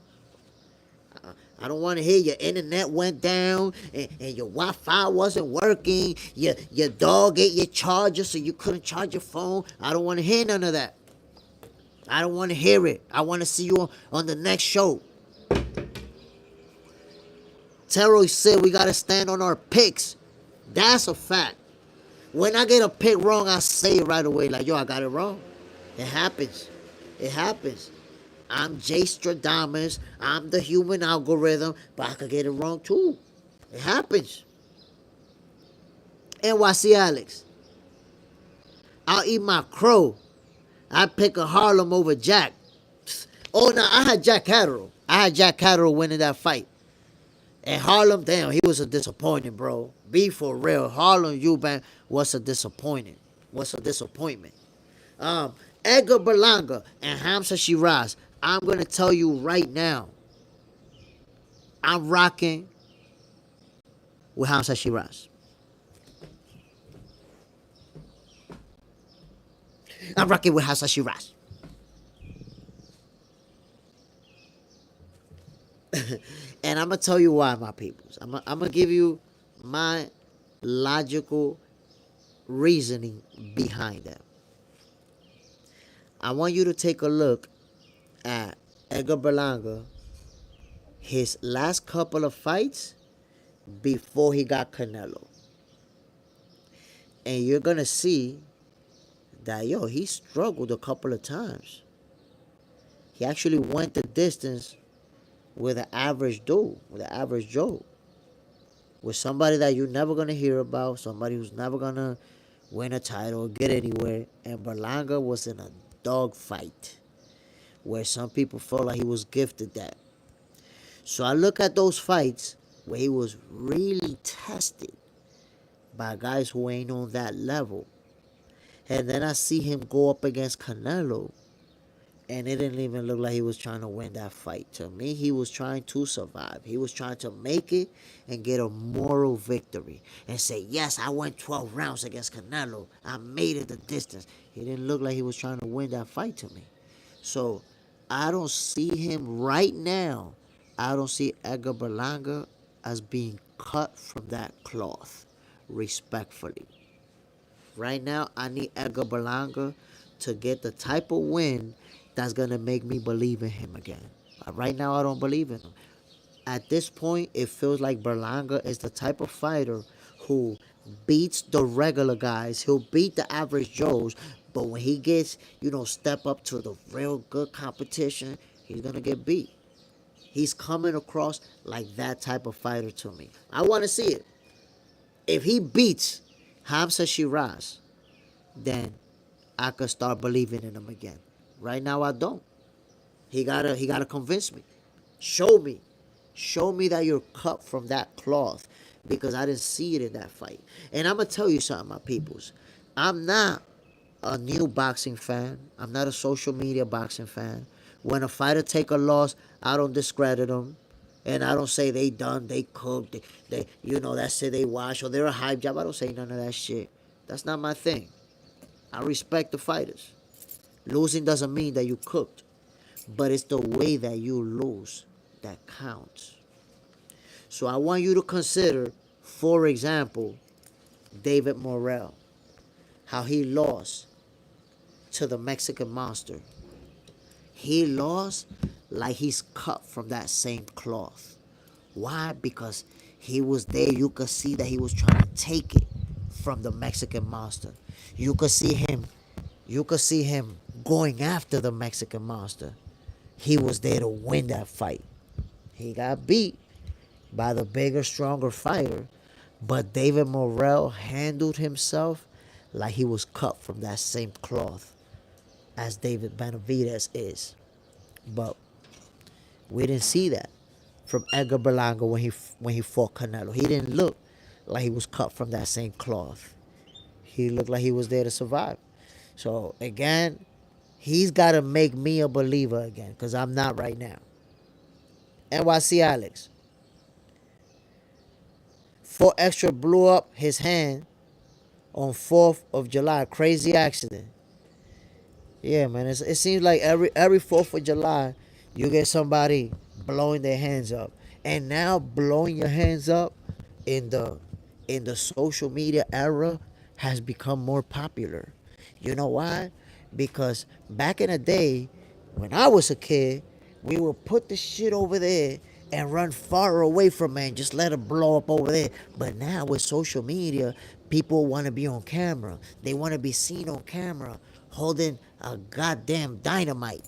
I don't want to hear your internet went down and your Wi-Fi wasn't working. Your dog ate your charger so you couldn't charge your phone. I don't want to hear none of that. I don't want to hear it. I want to see you on the next show. Terry said we got to stand on our picks. That's a fact. When I get a pick wrong, I say it right away. Like, yo, I got it wrong. It happens. It happens. I'm Jay Stradamus. I'm the human algorithm, but I could get it wrong too. It happens. NYC Alex. I'll eat my crow. I pick a Harlem over Jack. Oh, no, I had Jack Catterall. I had Jack Catterall winning that fight. And Harlem, damn, he was a disappointment, bro. Be for real. Harlem Eubank was a disappointment. Edgar Berlanga and Hamza Shiraz. I'm going to tell you right now, I'm rocking with Hamza Shiraz. I'm rocking with Hamza Shiraz. And I'm going to tell you why, my peoples. I'm going to give you my logical reasoning behind that. I want you to take a look at Edgar Berlanga, his last couple of fights before he got Canelo. And you're going to see that, yo, he struggled a couple of times. He actually went the distance with an average dude, with an average Joe. With somebody that you're never going to hear about, somebody who's never going to win a title or get anywhere. And Berlanga was in a dog fight where some people felt like he was gifted that. So I look at those fights where he was really tested by guys who ain't on that level. And then I see him go up against Canelo, and it didn't even look like he was trying to win that fight. To me, he was trying to survive. He was trying to make it and get a moral victory and say, yes, I went 12 rounds against Canelo. I made it the distance. He didn't look like he was trying to win that fight to me. So I don't see him right now. I don't see Edgar Berlanga as being cut from that cloth, respectfully. Right now, I need Edgar Berlanga to get the type of win that's going to make me believe in him again. Right now, I don't believe in him. At this point, it feels like Berlanga is the type of fighter who beats the regular guys. He'll beat the average Joes, but when he gets, step up to the real good competition, he's going to get beat. He's coming across like that type of fighter to me. I want to see it. If he beats Hamza Shiraz, then I could start believing in him again. Right now I don't. He gotta convince me. Show me. Show me that you're cut from that cloth. Because I didn't see it in that fight. And I'm gonna tell you something, my peoples. I'm not a new boxing fan. I'm not a social media boxing fan. When a fighter take a loss, I don't discredit them. And I don't say they done, they cooked, that's it, they wash, or they're a hype job. I don't say none of that shit. That's not my thing. I respect the fighters. Losing doesn't mean that you cooked, but it's the way that you lose that counts. So I want you to consider, for example, David Morrell, how he lost to the Mexican Monster. He lost like he's cut from that same cloth. Why? Because he was there. You could see that he was trying to take it from the Mexican Monster. You could see him. You could see him going after the Mexican Monster. He was there to win that fight. He got beat by the bigger, stronger fighter, but David Morrell handled himself like he was cut from that same cloth as David Benavidez is. But we didn't see that from Edgar Berlanga when he fought Canelo. He didn't look like he was cut from that same cloth. He looked like he was there to survive. So again, he's got to make me a believer again, because I'm not right now. NYC Alex. 4 Extra blew up his hand on 4th of July. Crazy accident. Yeah, man. It seems like every 4th of July, you get somebody blowing their hands up. And now blowing your hands up in the social media era has become more popular. You know why? Because back in the day, when I was a kid, we would put the shit over there and run far away from it and just let it blow up over there. But now with social media, people want to be on camera. They want to be seen on camera holding a goddamn dynamite.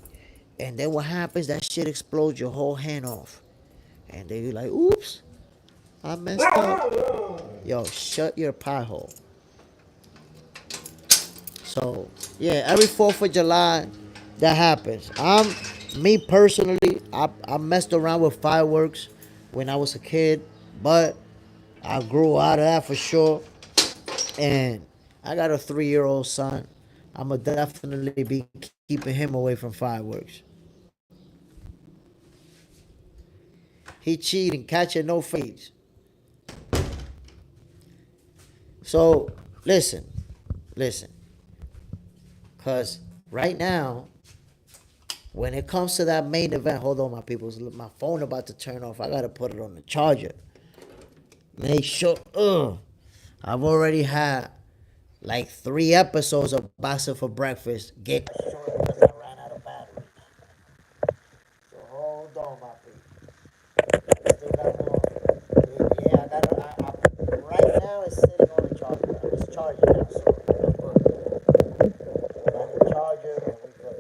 And then what happens? That shit explodes your whole hand off. And they be like, oops, I messed up. Yo, shut your pie hole. So, yeah, every 4th of July, that happens. Me personally, I messed around with fireworks when I was a kid, but I grew out of that for sure. And I got a 3-year-old son. I'm going to definitely be keeping him away from fireworks. He cheating, catching no fades. So, listen. Because right now, when it comes to that main event, hold on, my people. My phone about to turn off. I got to put it on the charger. Make sure, I've already had like 3 episodes of Boxing for Breakfast get short because I ran out of battery. So hold on, my people. Still got more. Yeah, right now it's sitting on the charger. It's charging now, so I'm good. Got the charger and we good.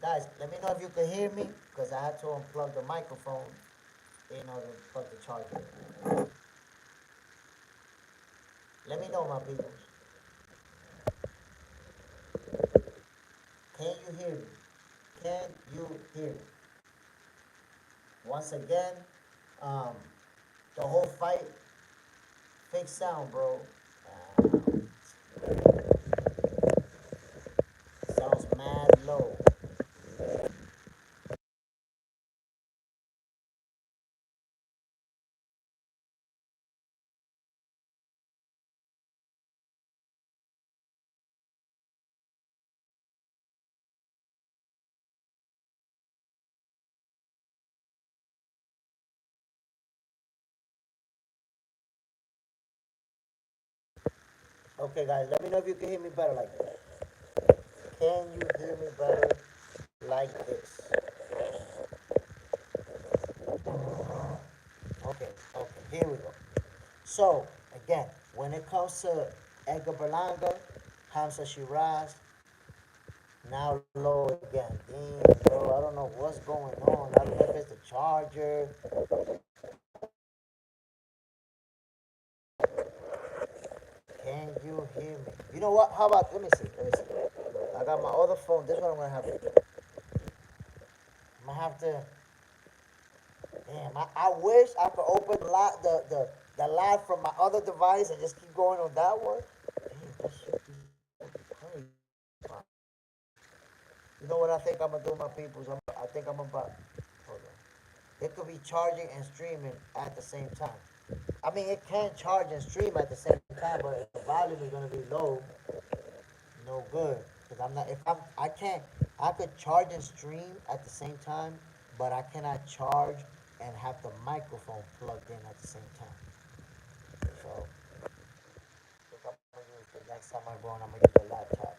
Guys, let me know if you can hear me, because I had to unplug the microphone in order to plug the charger. Let me know, my people. Can you hear me? Can you hear me? Once again, The whole fight, fake sound, bro. Sounds mad low. Okay, guys, let me know if you can hear me better like this. Can you hear me better like this? Okay, okay, here we go. So, again, when it comes to Edgar Berlanga, Hamza Shiraz, now low again. Damn, bro, I don't know what's going on. I don't know if it's the charger. Can you hear me? You know what? How about, let me see, let me see. I got my other phone. This one I'm going to have to do. I'm going to have to, damn, I wish I could open the live from my other device and just keep going on that one. Damn, that shit is crazy. You know what I think I'm gonna do, my peoples? I think I'm about. Hold on. It could be charging and streaming at the same time. I mean, it can charge and stream at the same time, but if the volume is gonna be low, no good. Cause I'm not. If I'm, I can't. I could charge and stream at the same time, but I cannot charge and have the microphone plugged in at the same time. So, I think I'm gonna use the next time I go on. I'm gonna use the laptop.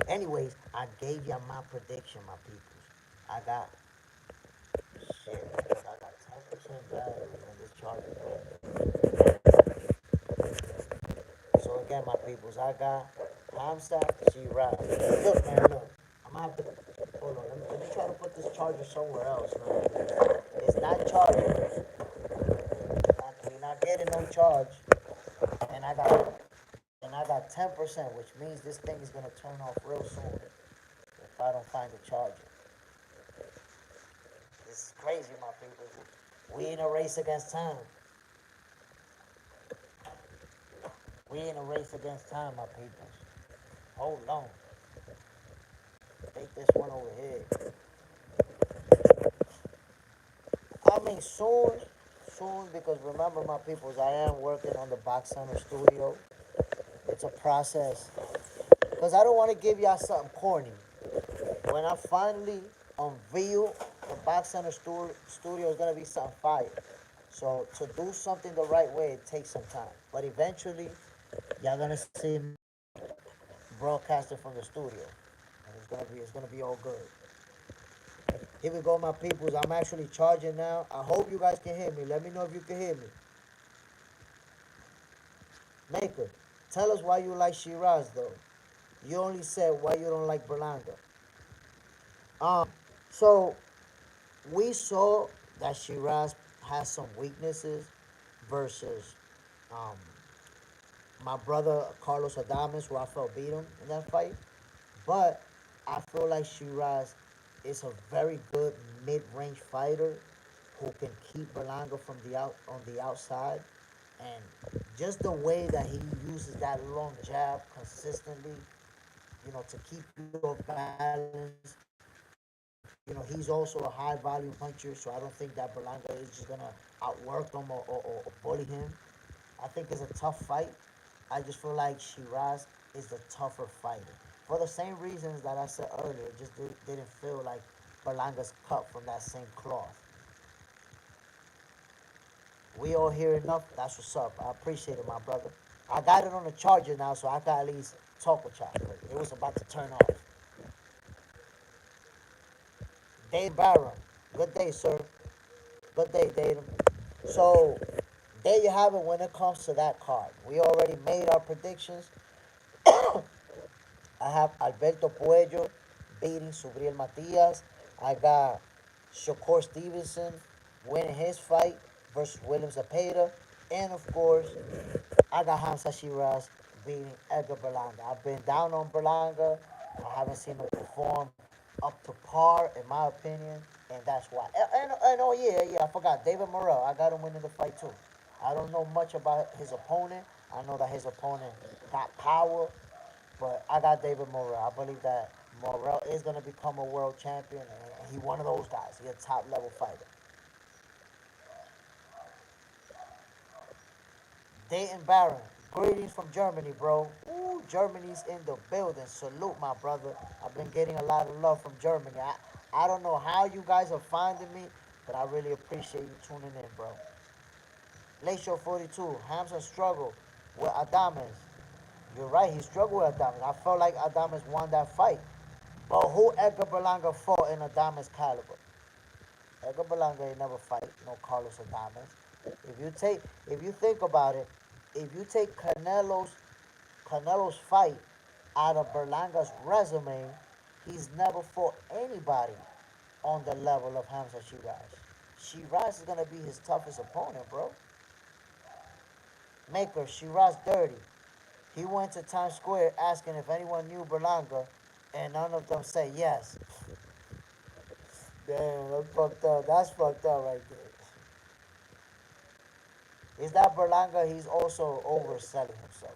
Anyways, I gave you my prediction, my peoples. I got shit. I think I got 10% battery in this charger. So again, my peoples, I got Hamza Shiraz. Look, man, look. I'm gonna have to hold on. Let me try to put this charger somewhere else, man. It's not charging. We're not getting no charge. And I got 10%, which means this thing is gonna turn off real soon if I don't find a charger. This is crazy, my people. We in a race against time. We in a race against time, my people. Hold on. Take this one over here. I mean, soon, because remember, my peoples, I am working on the Box Center studio. It's a process. Because I don't want to give y'all something corny. When I finally unveil the Box Center studio, is going to be something fire. So to do something the right way, it takes some time. But eventually, y'all going to see me broadcasting from the studio. And it's gonna be all good. Here we go, my peoples. I'm actually charging now. I hope you guys can hear me. Let me know if you can hear me. Maker, tell us why you like Shiraz though. You only said why you don't like Berlanga. So we saw that Shiraz has some weaknesses versus um, my brother Carlos Adames, who I felt beat him in that fight. But I feel like Shiraz is a very good mid-range fighter who can keep Berlanga from the out on the outside, and just the way that he uses that long jab consistently, to keep you off balance. He's also a high volume puncher, so I don't think that Berlanga is just gonna outwork him or bully him. I think it's a tough fight. I just feel like Shiraz is the tougher fighter. For the same reasons that I said earlier, it just didn't feel like Berlanga's cut from that same cloth. We all hear enough. That's what's up. I appreciate it, my brother. I got it on the charger now, so I can at least talk with y'all. It was about to turn off. Dave Barron. Good day, sir. Good day, Dave. So, there you have it when it comes to that card. We already made our predictions. I have Alberto Puello beating Subriel Matias. I got Shakur Stevenson winning his fight versus William Zapeda. And of course, I got Hamza Shiraz beating Edgar Berlanga. I've been down on Berlanga. I haven't seen him perform up to par, in my opinion. And that's why. And oh yeah, I forgot David Morrell. I got him winning the fight too. I don't know much about his opponent. I know that his opponent got power, but I got David Morrell. I believe that Morrell is gonna become a world champion, and he one of those guys. He a top level fighter. Dayton Baron, greetings from Germany, bro. Ooh, Germany's in the building. Salute, my brother. I've been getting a lot of love from Germany. I don't know how you guys are finding me, but I really appreciate you tuning in, bro. Late Show 42, Hamza struggled with Adames. You're right, he struggled with Adames. I felt like Adames won that fight. But who Edgar Berlanga fought in Adames caliber? Edgar Berlanga ain't never fight no Carlos Adames. If you think about it, if you take Canelo's fight out of Berlanga's resume, he's never fought anybody on the level of Hamza Shiraz. Shiraz is gonna be his toughest opponent, bro. Maker Shiraz dirty. He went to Times Square asking if anyone knew Berlanga, and none of them say yes. Damn, that's fucked up. That's fucked up right there. Is that Berlanga? He's also overselling himself.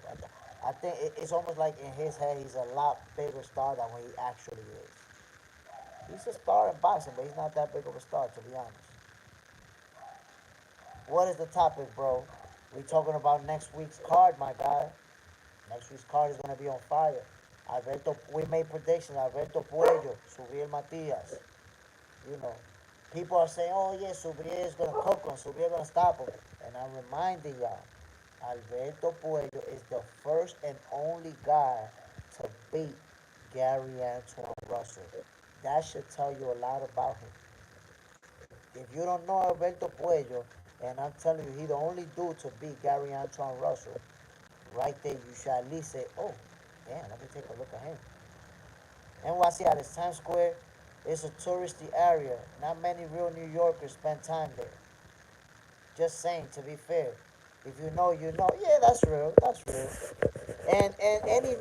I think it's almost like in his head he's a lot bigger star than what he actually is. He's a star in boxing, but he's not that big of a star, to be honest. What is the topic, bro? We talking about next week's card, my guy. Next week's card is gonna be on fire. Alberto, we made predictions. Alberto Puello, Subriel Matias. You know, people are saying, "Oh yeah, Subriel is gonna cook him. Subriel gonna stop him." And I'm reminding y'all, Alberto Puello is the first and only guy to beat Gary Antoine Russell. That should tell you a lot about him. If you don't know Alberto Puello, and I'm telling you, he's the only dude to beat Gary Antoine Russell, right there, you should at least say, "Oh, damn, let me take a look at him." NYC at its Times Square is a touristy area. Not many real New Yorkers spend time there. Just saying, to be fair. If you know, you know. Yeah, that's real. That's real. And any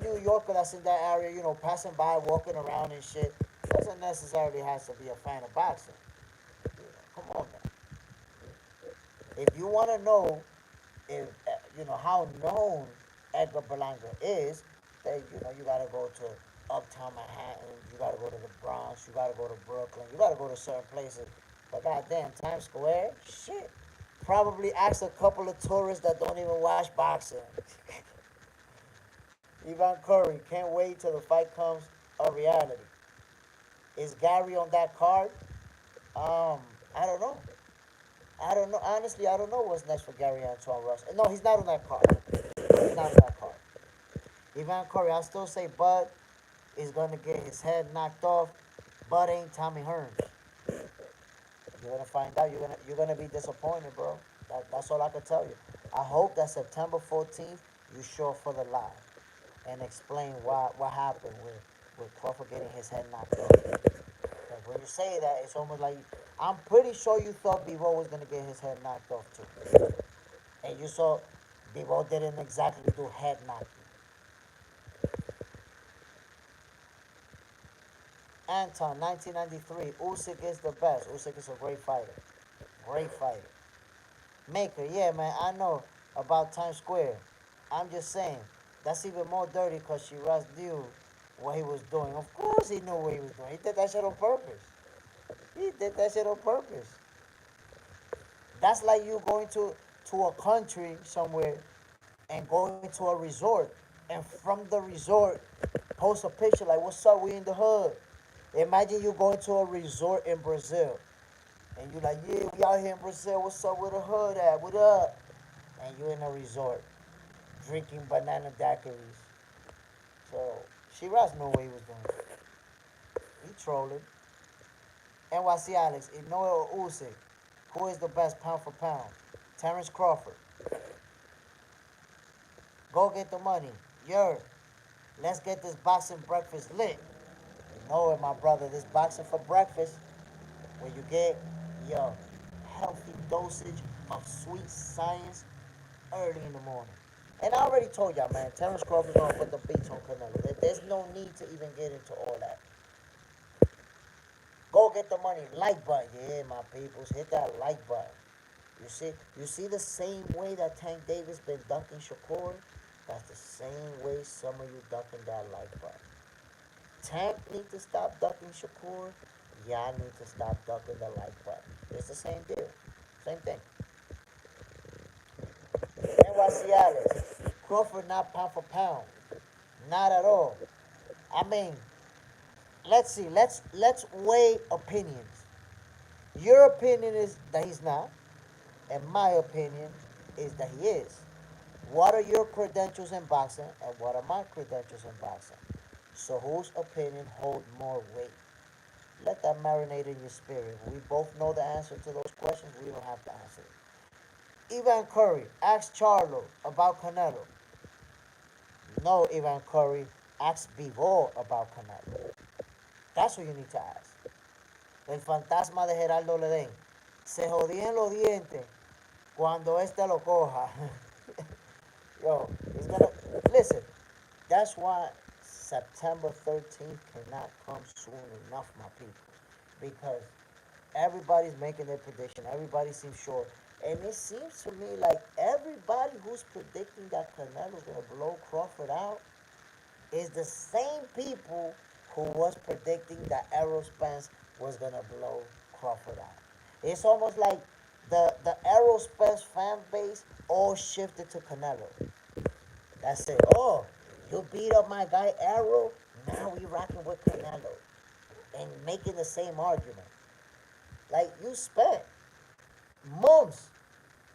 New Yorker that's in that area, passing by, walking around and shit, doesn't necessarily have to be a fan of boxing. Come on, man. If you want to know if how known Edgar Berlanga is, then you gotta go to Uptown Manhattan, you gotta go to the Bronx, you gotta go to Brooklyn, you gotta go to certain places. But goddamn, Times Square, shit. Probably ask a couple of tourists that don't even watch boxing. Ivan Curry, can't wait till the fight comes a reality. Is Gary on that card? I don't know. I don't know. Honestly, I don't know what's next for Gary Antoine Russell. No, he's not on that card. He's not on that card. Ivan Curry, I still say Bud is gonna get his head knocked off. Bud ain't Tommy Hearns. You're gonna find out. You're gonna be disappointed, bro. That's all I can tell you. I hope that September 14th you show up for the live and explain what happened with Crawford getting his head knocked off. Because when you say that, it's almost like I'm pretty sure you thought Bivol was gonna get his head knocked off too, and you saw Bivol didn't exactly do head knocking. Anton, 1993. Usyk is the best. Usyk is a great fighter. Great fighter. Maker, yeah, man, I know about Times Square. I'm just saying, that's even more dirty because Shiraz knew what he was doing. Of course he knew what he was doing. He did that shit on purpose. He did that shit on purpose. That's like you going to a country somewhere and going to a resort and from the resort post a picture like, "What's up, we in the hood." Imagine you going to a resort in Brazil and you like, "Yeah, we out here in Brazil. What's up with the hood at? What up?" And you in a resort drinking banana daiquiris. So Shiraz knew what he was doing. He trolling. NYC Alex, Inoue or Usyk, who is the best pound for pound? Terrence Crawford. Go get the money. Let's get this boxing breakfast lit. You know it, my brother. This boxing for breakfast, where you get your healthy dosage of sweet science early in the morning. And I already told y'all, man, Terrence Crawford's gonna put the beats on Canelo. There's no need to even get into all that. Go Go get the money. Like button. Yeah, my peoples, hit that like button. You see the same way that Tank Davis been ducking Shakur? That's the same way some of you ducking that like button. Tank need to stop ducking Shakur. Y'all need to stop ducking the like button. It's the same deal. Same thing. NYC Alex. Crawford not pound for pound. Not at all. I mean, let's see. Let's weigh opinions. Your opinion is that he's not, and my opinion is that he is. What are your credentials in boxing, and what are my credentials in boxing? So whose opinion hold more weight? Let that marinate in your spirit. We both know the answer to those questions. We don't have to answer it. Ivan Curry asked Charlo about Canelo. No, Ivan Curry asked Bivol about Canelo. That's what you need to ask. El fantasma de Geraldo Ledén. Se jodían los dientes cuando este lo coja. Yo, he's gonna listen. That's why September 13th cannot come soon enough, my people, because everybody's making their prediction. Everybody seems sure, and it seems to me like everybody who's predicting that Canelo's gonna blow Crawford out is the same people who was predicting that Errol Spence was gonna blow Crawford out. It's almost like the Errol Spence fan base all shifted to Canelo. That's it. Oh, you beat up my guy Errol. Now we rocking with Canelo and making the same argument. Like you spent months,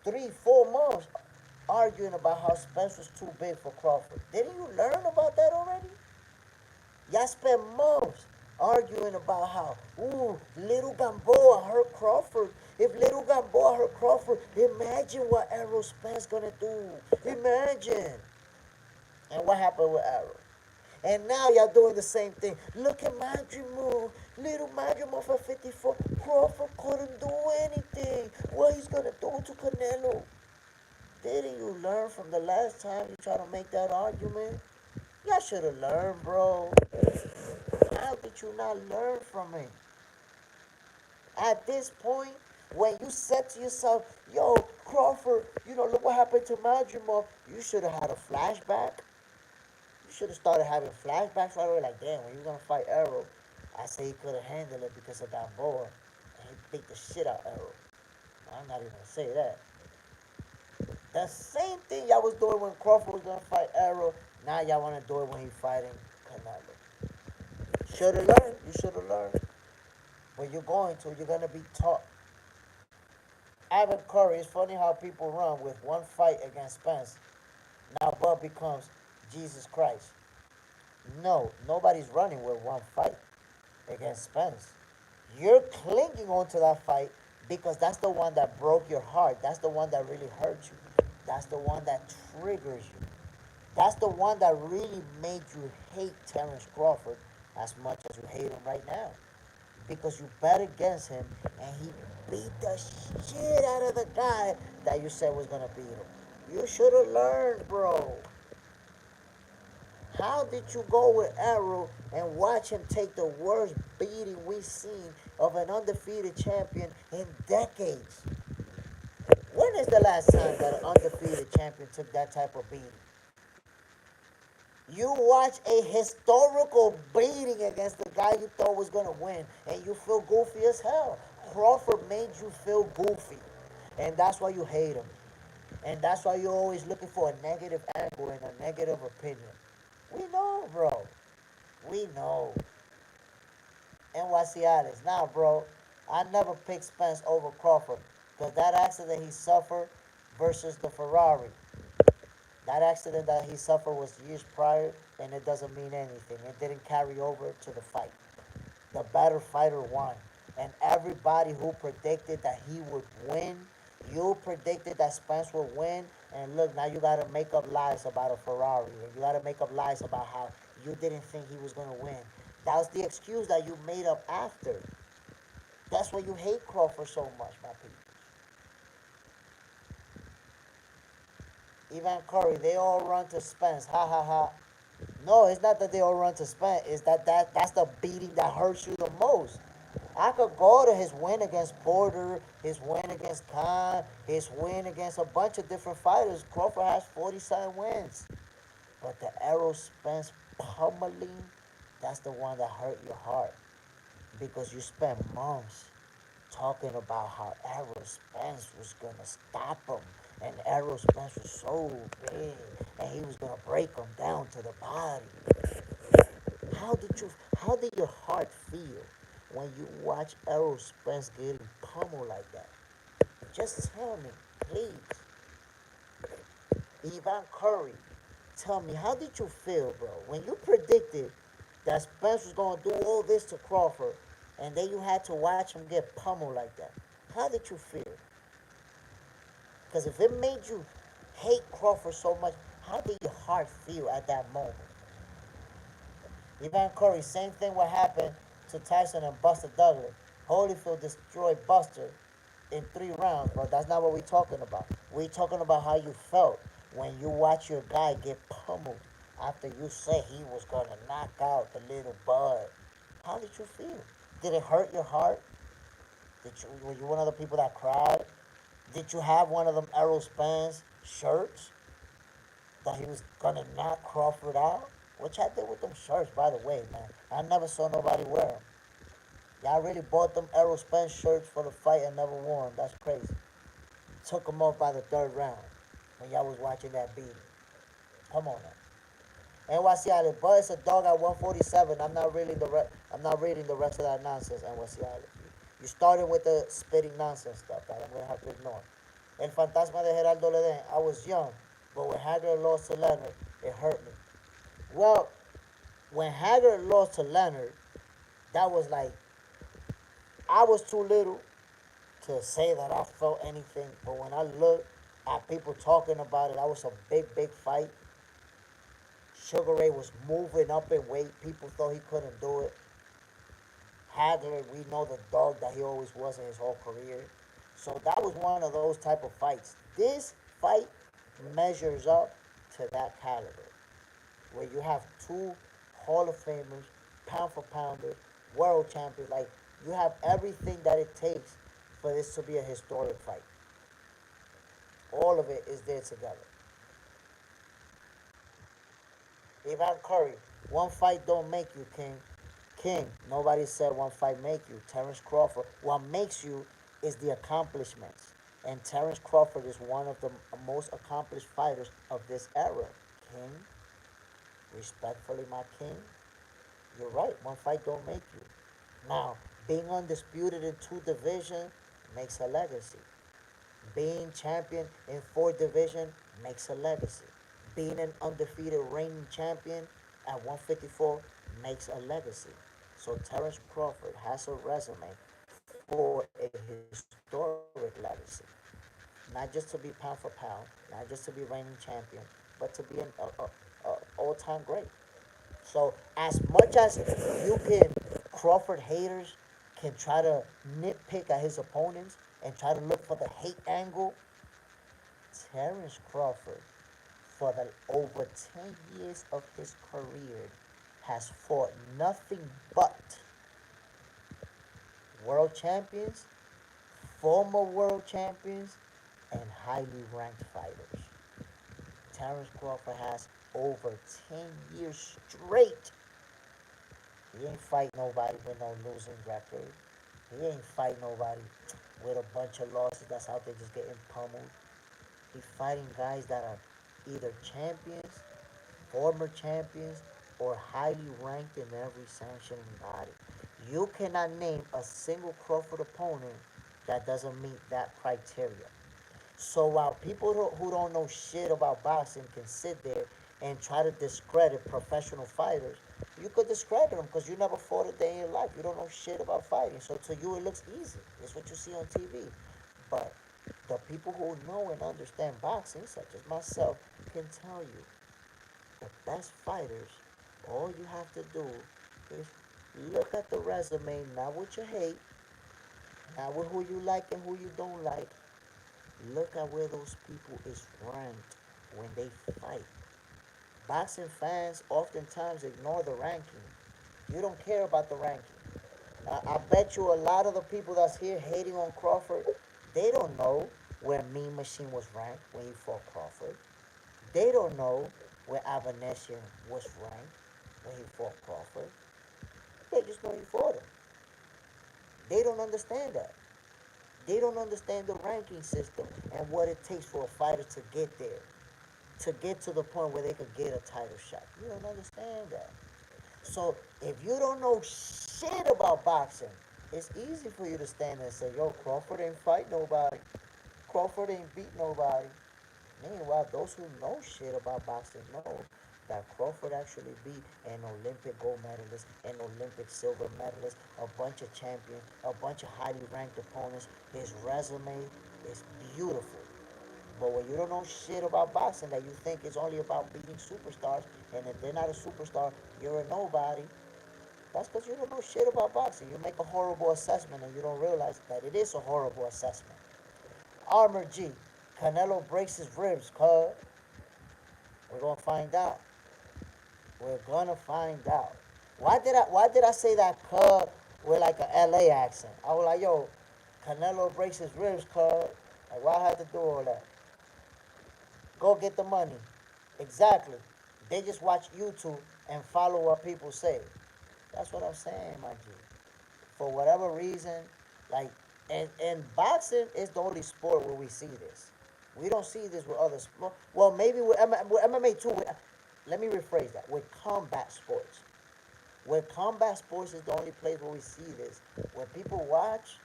3, 4 months, arguing about how Spence was too big for Crawford. Didn't you learn about that already? Y'all spent months arguing about how, ooh, little Gamboa hurt Crawford. If little Gamboa hurt Crawford, imagine what Errol Spence gonna do. Imagine. And what happened with Errol? And now y'all doing the same thing. Look at Madrimov. Little Madrimov for 54. Crawford couldn't do anything. What he's gonna do to Canelo? Didn't you learn from the last time you tried to make that argument? Y'all should have learned, bro. How did you not learn from it? At this point, when you said to yourself, yo, Crawford, look what happened to Madrimov, you should have had a flashback. You should have started having flashbacks right away. Like, damn, when you were going to fight Errol, I say he could have handled it because of Gamboa. And he beat the shit out of Errol. I'm not even going to say that. The same thing y'all was doing when Crawford was going to fight Errol, now y'all want to do it when he's fighting Canelo. Should have learned. You should have learned. But you're going to. You're going to be taught. Ivan Curry, it's funny how people run with one fight against Spence. Now Bud becomes Jesus Christ. No, nobody's running with one fight against Spence. You're clinging on to that fight because that's the one that broke your heart. That's the one that really hurt you. That's the one that triggers you. That's the one that really made you hate Terence Crawford as much as you hate him right now. Because you bet against him and he beat the shit out of the guy that you said was going to beat him. You should have learned, bro. How did you go with Errol and watch him take the worst beating we've seen of an undefeated champion in decades? When is the last time that an undefeated champion took that type of beating? You watch a historical beating against the guy you thought was going to win, and you feel goofy as hell. Crawford made you feel goofy, and that's why you hate him. And that's why you're always looking for a negative angle and a negative opinion. We know, bro. We know. NYC Alex. Now, bro, I never picked Spence over Crawford because that accident he suffered versus the Ferrari. That accident that he suffered was years prior, and it doesn't mean anything. It didn't carry over to the fight. The better fighter won. And everybody who predicted that he would win, you predicted that Spence would win, and look, now you got to make up lies about a Ferrari, and you got to make up lies about how you didn't think he was going to win. That was the excuse that you made up after. That's why you hate Crawford so much, my people. Ivan Curry, they all run to Spence. Ha ha ha. No, it's not that they all run to Spence. It's that's the beating that hurts you the most. I could go to his win against Porter, his win against Khan, his win against a bunch of different fighters. Crawford has 47 wins. But the Errol Spence pummeling, that's the one that hurt your heart. Because you spent months talking about how Errol Spence was going to stop him. And Errol Spence was so big. And he was going to break him down to the body. How did your heart feel when you watch Errol Spence getting pummeled like that? Just tell me, please. Ivan Curry, tell me, how did you feel, bro, when you predicted that Spence was going to do all this to Crawford, and then you had to watch him get pummeled like that? How did you feel? Because if it made you hate Crawford so much, how did your heart feel at that moment? Ivan Curry, same thing what happened to Tyson and Buster Douglas. Holyfield destroyed Buster in 3 rounds, but that's not what we're talking about. We're talking about how you felt when you watch your guy get pummeled after you said he was going to knock out the little bud. How did you feel? Did it hurt your heart? Were you one of the people that cried? Did you have one of them Errol Spence shirts that he was gonna knock Crawford out? Which I did with them shirts, by the way, man. I never saw nobody wear them. Y'all really bought them Errol Spence shirts for the fight and never wore them. That's crazy. Took them off by the 3rd round when y'all was watching that beating. Come on now. NYC Island, but it's a dog at 147. I'm not reading the rest of that nonsense. NYC Island. You started with the spitting nonsense stuff that I'm gonna have to ignore. El Fantasma de Geraldo Ledén. I was young, but when Haggard lost to Leonard, it hurt me. Well, when Haggard lost to Leonard, that was like I was too little to say that I felt anything. But when I look at people talking about it, that was a big, big fight. Sugar Ray was moving up in weight. People thought he couldn't do it. Hagler, we know the dog that he always was in his whole career. So that was one of those type of fights. This fight measures up to that caliber, where you have two Hall of Famers, pound for pounder, world champions. Like you have everything that it takes for this to be a historic fight. All of it is there together. Ivan Curry, one fight don't make you king. King, nobody said one fight make you. Terrence Crawford, what makes you is the accomplishments. And Terrence Crawford is one of the most accomplished fighters of this era. King, respectfully, my king, you're right. One fight don't make you. Now, being undisputed in 2 divisions makes a legacy. Being champion in 4 divisions makes a legacy. Being an undefeated reigning champion at 154 makes a legacy. So Terrence Crawford has a resume for a historic legacy. Not just to be pound for pound, not just to be reigning champion, but to be an all-time great. So as much as you can, Crawford haters can try to nitpick at his opponents and try to look for the hate angle. Terrence Crawford, for the over 10 years of his career, has fought nothing but world champions, former world champions, and highly ranked fighters. Terrence Crawford has over 10 years straight. He ain't fight nobody with no losing record. He ain't fight nobody with a bunch of losses that's out there just getting pummeled. He's fighting guys that are either champions, former champions, or highly ranked in every sanctioning body. You cannot name a single Crawford opponent that doesn't meet that criteria. So while people who don't know shit about boxing can sit there and try to discredit professional fighters, you could discredit them because you never fought a day in your life. You don't know shit about fighting. So to you, it looks easy. It's what you see on TV. But the people who know and understand boxing, such as myself, can tell you the best fighters, all you have to do is look at the resume, not what you hate, not with who you like and who you don't like. Look at where those people is ranked when they fight. Boxing fans oftentimes ignore the ranking. You don't care about the ranking. I bet you a lot of the people that's here hating on Crawford, they don't know where Mean Machine was ranked when he fought Crawford. They don't know where Avanesian was ranked when he fought Crawford. They just know he fought him. They don't understand that. They don't understand the ranking system and what it takes for a fighter to get there, to get to the point where they could get a title shot. You don't understand that. So if you don't know shit about boxing, it's easy for you to stand there and say, yo, Crawford ain't fight nobody. Crawford ain't beat nobody. Meanwhile, those who know shit about boxing know that Crawford actually beat an Olympic gold medalist, an Olympic silver medalist, a bunch of champions, a bunch of highly ranked opponents. His resume is beautiful. But when you don't know shit about boxing, that you think it's only about beating superstars, and if they're not a superstar, you're a nobody, that's because you don't know shit about boxing. You make a horrible assessment and you don't realize that it is a horrible assessment. Armor G, Canelo breaks his ribs, cuz. We're gonna find out. We're gonna find out. Why did I say that cuz with like a LA accent? I was like, yo, Canelo breaks his ribs, cuz. Like why I had to do all that? Go get the money. Exactly. They just watch YouTube and follow what people say. That's what I'm saying, my G. For whatever reason, like, and boxing is the only sport where we see this. We don't see this with other sports. Well, maybe with MMA too. Let me rephrase that. With combat sports. With combat sports is the only place where we see this. When people watch,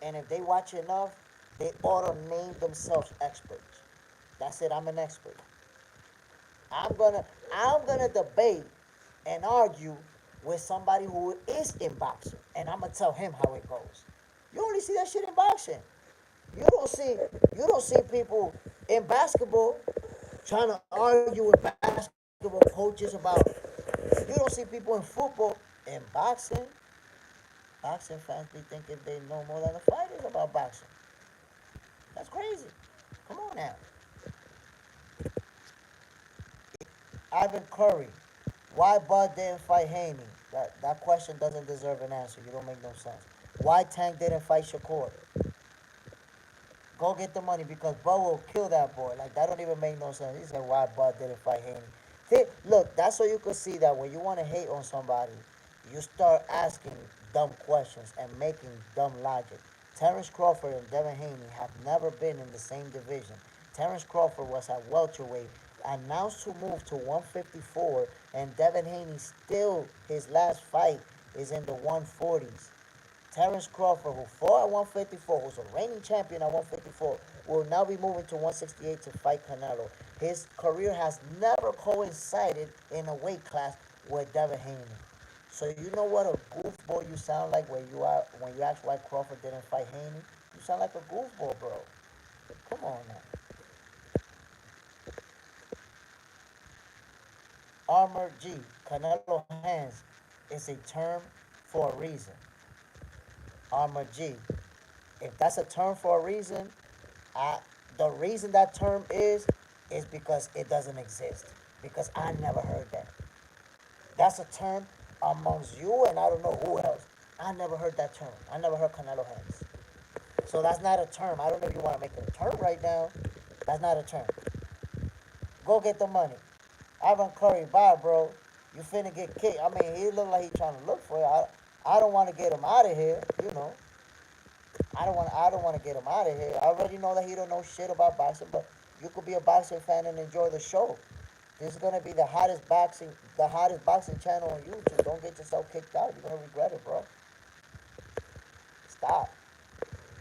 and if they watch enough, they ought to name themselves experts. That's it. I'm an expert. I'm gonna I'm gonna debate and argue with somebody who is in boxing, and I'm gonna tell him how it goes. You only see that shit in boxing. You don't see people in basketball trying to argue with basketball coaches about. You don't see people in football. In boxing fans be thinking they know more than the fighters about boxing. That's crazy. Come on now. Ivan Curry. Why Bud didn't fight Haney? That question doesn't deserve an answer. You don't make no sense. Why Tank didn't fight Shakur? Go get the money because Bud will kill that boy. Like that don't even make no sense. He said why Bud didn't fight Haney. Look, that's so you can see that when you want to hate on somebody, you start asking dumb questions and making dumb logic. Terrence Crawford and Devin Haney have never been in the same division. Terrence Crawford was at welterweight, announced to move to 154, and Devin Haney still his last fight is in the 140s. Terrence Crawford, who fought at 154, who's a reigning champion at 154, will now be moving to 168 to fight Canelo. His career has never coincided in a weight class with Devin Haney. So you know what a goofball you sound like when you ask why Crawford didn't fight Haney? You sound like a goofball, bro. Come on now. Armor G, Canelo hands is a term for a reason. Armor G, if that's a term for a reason, I the reason that term is because it doesn't exist. Because I never heard that. That's a term amongst you and I don't know who else. I never heard that term. I never heard Canelo hands. So that's not a term. I don't know if you want to make it a term right now. That's not a term. Go get the money. Ivan Curry, bye, bro. You finna get kicked. I mean, he look like he trying to look for you. I don't want to get him out of here. You know, I don't want to get him out of here. I already know that he don't know shit about boxing, but you could be a boxing fan and enjoy the show. This is gonna be the hottest boxing channel on YouTube. Don't get yourself kicked out. You're gonna regret it, bro. Stop.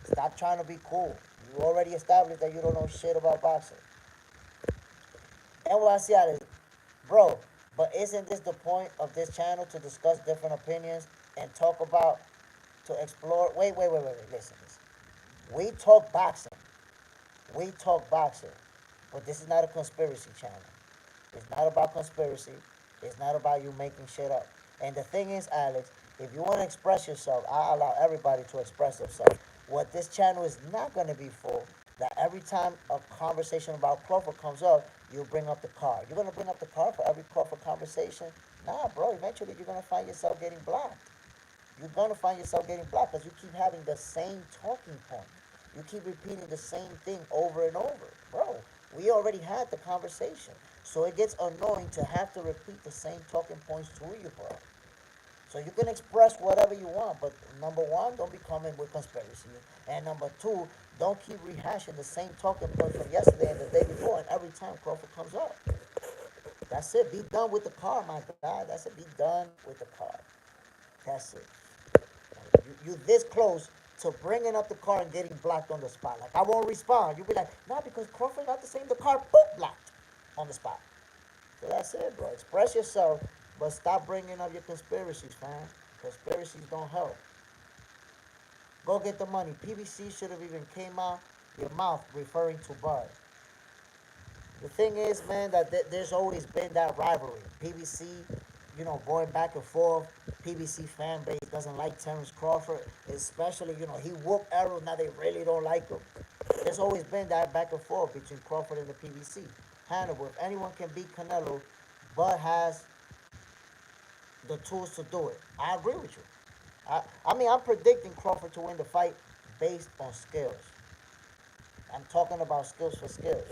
Stop trying to be cool. You already established that you don't know shit about boxing. NYC, bro. But isn't this the point of this channel to discuss different opinions and talk about to explore? Wait. Listen. We talk boxing. We talk boxing. But this is not a conspiracy channel. It's not about conspiracy. It's not about you making shit up. And the thing is, Alex, if you want to express yourself, I allow everybody to express themselves. What this channel is not going to be for, that every time a conversation about Crawford comes up, you bring up the card. You're going to bring up the card for every Crawford conversation? Nah, bro. Eventually, you're going to find yourself getting blocked. you're gonna find yourself getting blocked because you keep having the same talking point. You keep repeating the same thing over and over. Bro, we already had the conversation. So it gets annoying to have to repeat the same talking points to you, bro. So you can express whatever you want, but number one, don't be coming with conspiracy. And number two, don't keep rehashing the same talking point from yesterday and the day before and every time Crawford comes up. That's it. Be done with the car, my guy. That's it. Be done with the car. That's it. You this close to bringing up the car and getting blocked on the spot. Like, I won't respond. You'll be like, no, because Crawford got the same, the car, boop, blocked on the spot. So that's it, bro. Express yourself, but stop bringing up your conspiracies, fam. Conspiracies don't help. Go get the money. PBC should have even came out your mouth referring to Bud. The thing is, man, that there's always been that rivalry. PBC, going back and forth. PBC fan base doesn't like Terrence Crawford, especially, he whooped Arrow. Now they really don't like him. There's always been that back and forth between Crawford and the PBC. Hannibal, if anyone can beat Canelo, Bud has the tools to do it. I agree with you. I mean, I'm predicting Crawford to win the fight based on skills. I'm talking about skills for skills.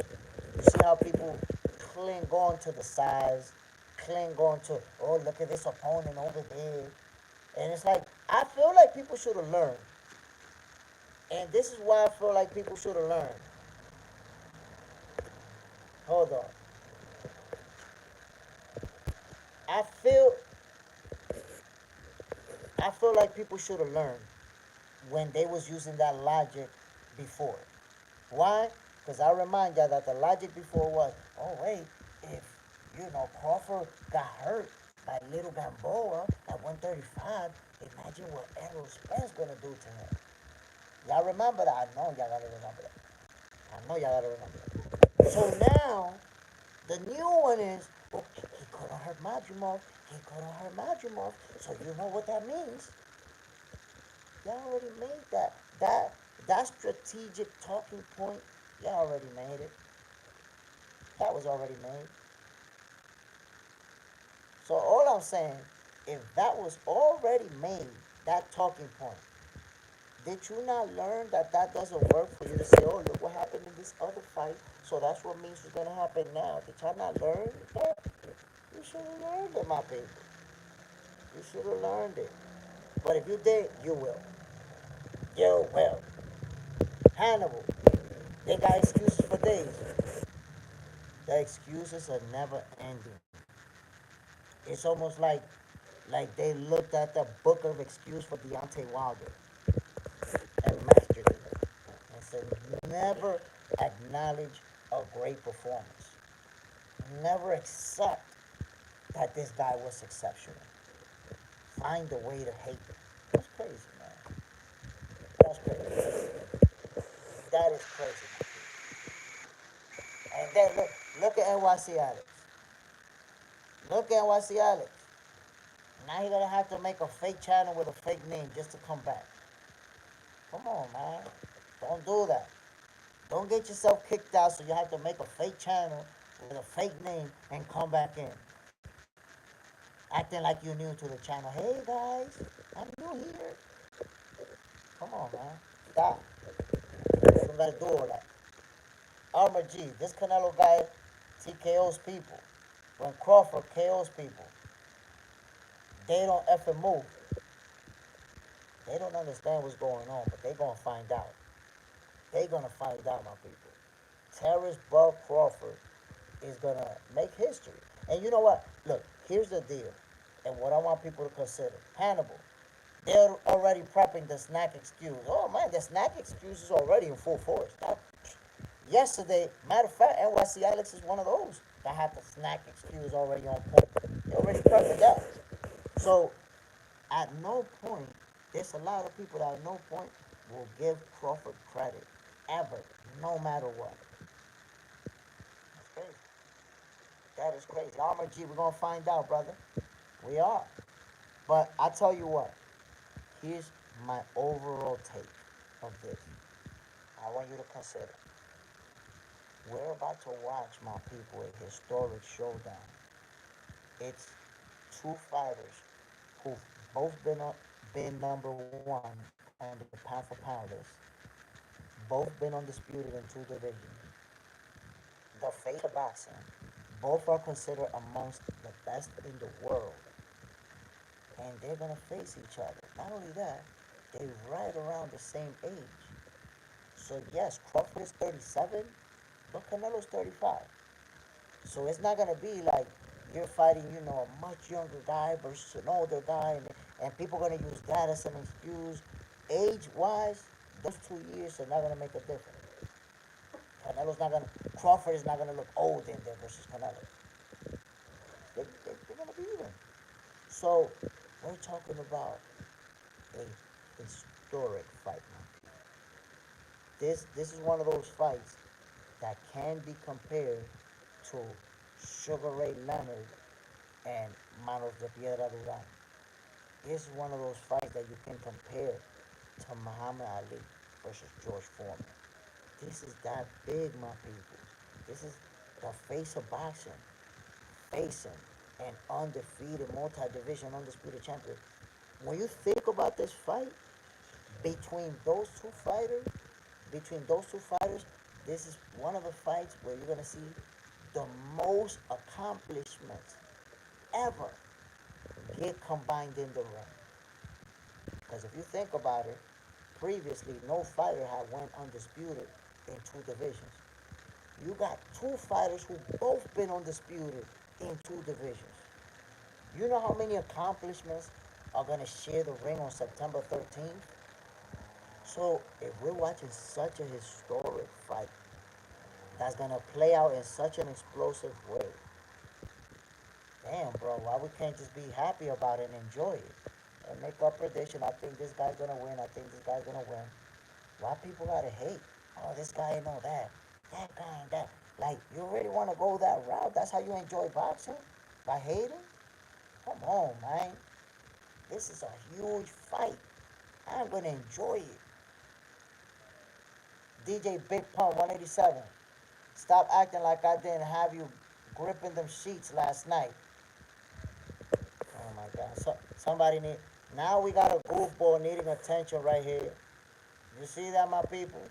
You see how people cling on to the size, cling on to, oh, look at this opponent over there. And it's like, I feel like people should have learned. And this is why I feel like people should have learned. Hold on. I feel I feel like people should have learned when they was using that logic before. Why? Because I remind y'all that the logic before was, oh wait, if Crawford got hurt by Little Gamboa at 135, imagine what Errol Spence gonna do to him. Y'all remember that? I know y'all gotta remember that. I know y'all gotta remember that. So now the new one is, oh, he couldn't hurt Madrimov. He couldn't hurt Madrimov. So you know what that means? Y'all already made that. That strategic talking point, y'all already made it. That was already made. So all I'm saying, if that was already made, that talking point, did you not learn that that doesn't work for you to say, oh, look what happened in this other fight, so that's what means what's going to happen now? Did y'all not learn that? You should have learned it, my people. You should have learned it. But if you did, you will. You will. Hannibal, they got excuses for days. The excuses are never ending. It's almost like they looked at the book of excuse for Deontay Wilder and mastered it and said, never acknowledge a great performance. Never accept that this guy was exceptional. Find a way to hate him. That's crazy, man. That's crazy. That is crazy. And then look at NYC Alex. Look at NYC Alex. Now you're gonna have to make a fake channel with a fake name just to come back. Come on, man. Don't do that. Don't get yourself kicked out so you have to make a fake channel with a fake name and come back in. Acting like you're new to the channel. Hey guys, I'm new here. Come on, man. Stop. You don't gotta do all that. Armor G, this Canelo guy TKOs people. When Crawford KOs people, they don't effing move. They don't understand what's going on, but they gonna find out. They gonna find out, my people. Terrence Bud Crawford is gonna make history. And you know what? Look, here's the deal, and what I want people to consider. Hannibal, they're already prepping the snack excuse. Oh man, the snack excuse is already in full force. Now, yesterday, matter of fact, NYC Alex is one of those that had the snack excuse already on point. They already prepping that. So at no point, there's a lot of people that at no point will give Crawford credit ever, no matter what. That's crazy. That is crazy. Armor G, we're gonna find out, brother. We are. But I tell you what, here's my overall take of this. I want you to consider. We're about to watch, my people, a historic showdown. It's two fighters who've both been been number one on the pound for pound list. Both been undisputed in two divisions. The face of boxing. Both are considered amongst the best in the world. And they're gonna face each other. Not only that, they right around the same age. So yes, Crawford is 37, but Canelo's 35. So it's not gonna be like you're fighting, a much younger guy versus an older guy, and people are gonna use that as an excuse. Age-wise, those 2 years are not gonna make a difference. Canelo's not gonna, Crawford is not gonna look old in there versus Canelo. They're gonna be even. So we're talking about a historic fight, man. This is one of those fights that can be compared to Sugar Ray Leonard and Manos de Piedra Duran. This is one of those fights that you can compare to Muhammad Ali versus George Foreman. This is that big, my people. This is the face of boxing, facing an undefeated multi-division undisputed champion. When you think about this fight, between those two fighters, between those two fighters, this is one of the fights where you're gonna see the most accomplishments ever get combined in the ring. Because if you think about it, previously no fighter had went undisputed in two divisions. You got two fighters who both been undisputed in two divisions. You know how many accomplishments are gonna share the ring on September 13th? So if we're watching such a historic fight that's gonna play out in such an explosive way, damn, bro, why we can't just be happy about it and enjoy it and make our prediction? I think this guy's gonna win. I think this guy's gonna win. Why people gotta hate? Oh, this guy ain't know that. That guy ain't that. Like, you really want to go that route? That's how you enjoy boxing? By hating? Come on, man. This is a huge fight. I'm gonna enjoy it. DJ Big Pump 187. Stop acting like I didn't have you gripping them sheets last night. Oh my God. Somebody need. Now we got a goofball needing attention right here. You see that, my people?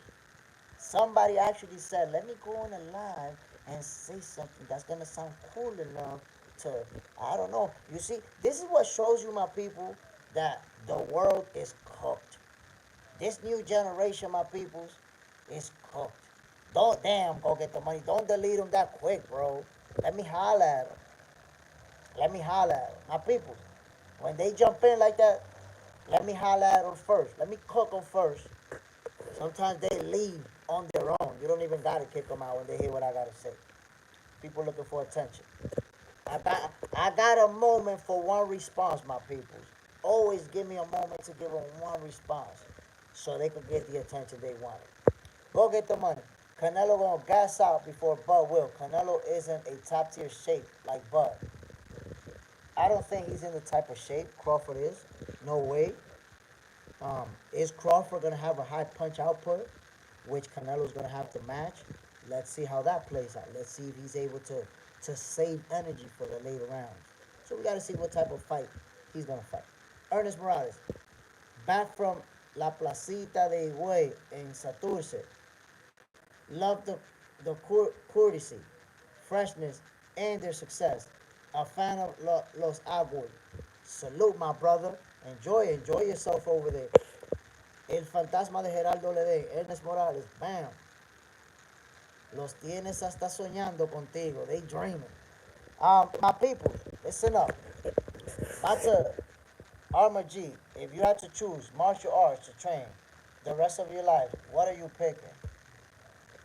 Somebody actually said, let me go on a live and say something that's going to sound cool enough to, I don't know. You see, this is what shows you, my people, that the world is cooked. This new generation, my peoples, is cooked. Don't, damn, go get the money. Don't delete them that quick, bro. Let me holler at them. Let me holler at them. My people, when they jump in like that, let me holler at them first. Let me cook them first. Sometimes they leave on their own. You don't even got to kick them out when they hear what I got to say. People looking for attention. I got a moment for one response, my peoples. Always give me a moment to give them one response so they can get the attention they wanted. Go get the money. Canelo gonna gas out before Bud will. Canelo isn't a top tier shape like Bud. I don't think he's in the type of shape Crawford is. No way. Is Crawford gonna have a high punch output, which Canelo's gonna have to match? Let's see how that plays out. Let's see if he's able to save energy for the later rounds. So we gotta see what type of fight he's gonna fight. Ernest Morales, back from La Placita de Higüey in Santurce. Love the courtesy, freshness, and their success. A fan of Los Aguas. Salute, my brother. Enjoy yourself over there. El fantasma de Geraldo Lede, Ernest Morales, bam. Los tienes hasta soñando contigo. They dreaming. My people, listen up. That's a Armor G. If you had to choose martial arts to train the rest of your life, what are you picking?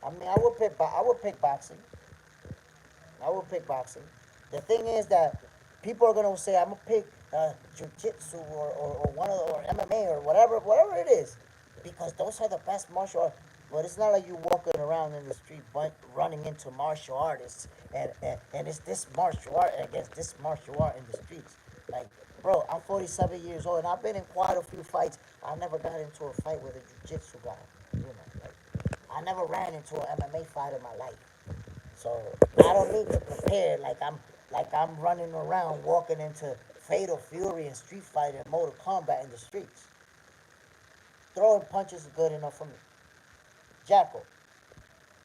I mean, I would pick boxing. I would pick boxing. The thing is that people are gonna say I'm gonna pick jiu-jitsu or one of or MMA or whatever it is, because those are the best martial arts. But it's not like you walking around in the street running into martial artists and it's this martial art against this martial art in the streets. Like, bro, I'm 47 years old and I've been in quite a few fights. I never got into a fight with a jiu-jitsu guy. Like, I never ran into an MMA fight in my life. So I don't need to prepare like I'm running around walking into Fatal Fury and Street Fighter and Mortal Kombat in the streets. Throwing punches is good enough for me. Jackal,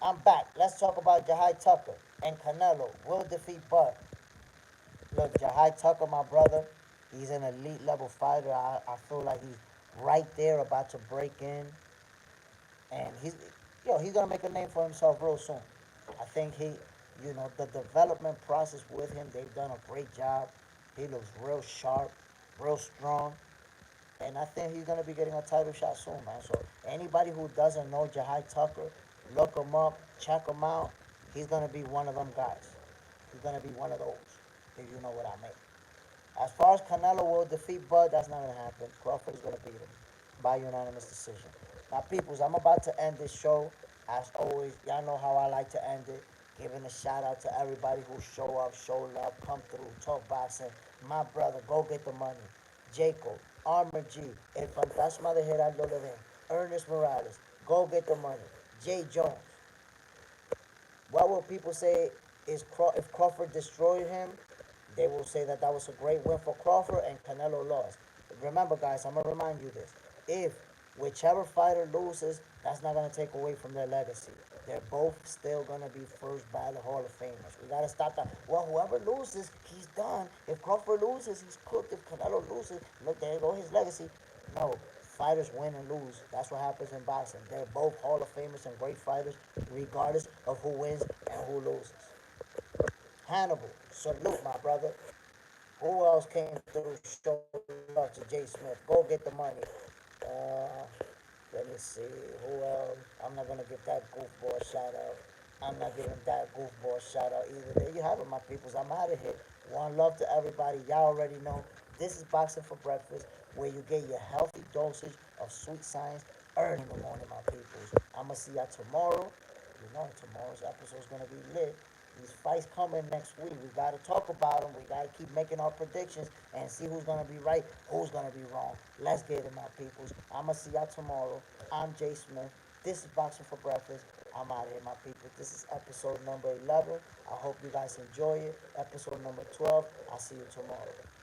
I'm back. Let's talk about Jahai Tucker and Canelo will defeat Bud. Look, Jahai Tucker, my brother, he's an elite level fighter. I feel like he's right there about to break in. And he's gonna make a name for himself real soon. I think the development process with him, they've done a great job. He looks real sharp, real strong, and I think he's gonna be getting a title shot soon, man. So anybody who doesn't know Jahai Tucker, look him up, check him out. He's gonna be one of them guys. He's gonna be one of those, if you know what I mean. As far as Canelo will defeat Bud, that's not gonna happen. Crawford is gonna beat him by unanimous decision. Now, peoples, I'm about to end this show. As always, y'all know how I like to end it. Giving a shout out to everybody who show up, show love, come through, talk boxing. My brother, go get the money. Jacob, Armor G, El Fantasma de Gerardo Levin, Ernest Morales, go get the money. Jay Jones. What will people say if Crawford destroyed him? They will say that that was a great win for Crawford and Canelo lost. Remember, guys, I'm going to remind you this. If whichever fighter loses, that's not going to take away from their legacy. They're both still going to be first ballot Hall of Famers. We got to stop that. Well, whoever loses, he's done. If Crawford loses, he's cooked. If Canelo loses, look, there go his legacy. No, fighters win and lose. That's what happens in boxing. They're both Hall of Famers and great fighters, regardless of who wins and who loses. Hannibal, salute, my brother. Who else came through show love to Jay Smith? Go get the money. Uh, Let me see. Who else? I'm not gonna give that goofball shout out. I'm not giving that goofball shout out either. There you have it, my peoples. I'm out of here. One love to everybody. Y'all already know this is Boxing for Breakfast, where you get your healthy dosage of sweet science early in the morning, my peoples. I'ma see y'all tomorrow. You know tomorrow's episode is gonna be lit. These fights coming next week. We gotta talk about them. We gotta keep making our predictions and see who's gonna be right, who's gonna be wrong. Let's get it, my peoples. I'ma see y'all tomorrow. I'm Jay Smith. This is Boxing for Breakfast. I'm out of here, my people. This is episode number 11. I hope you guys enjoy it. Episode number 12. I'll see you tomorrow.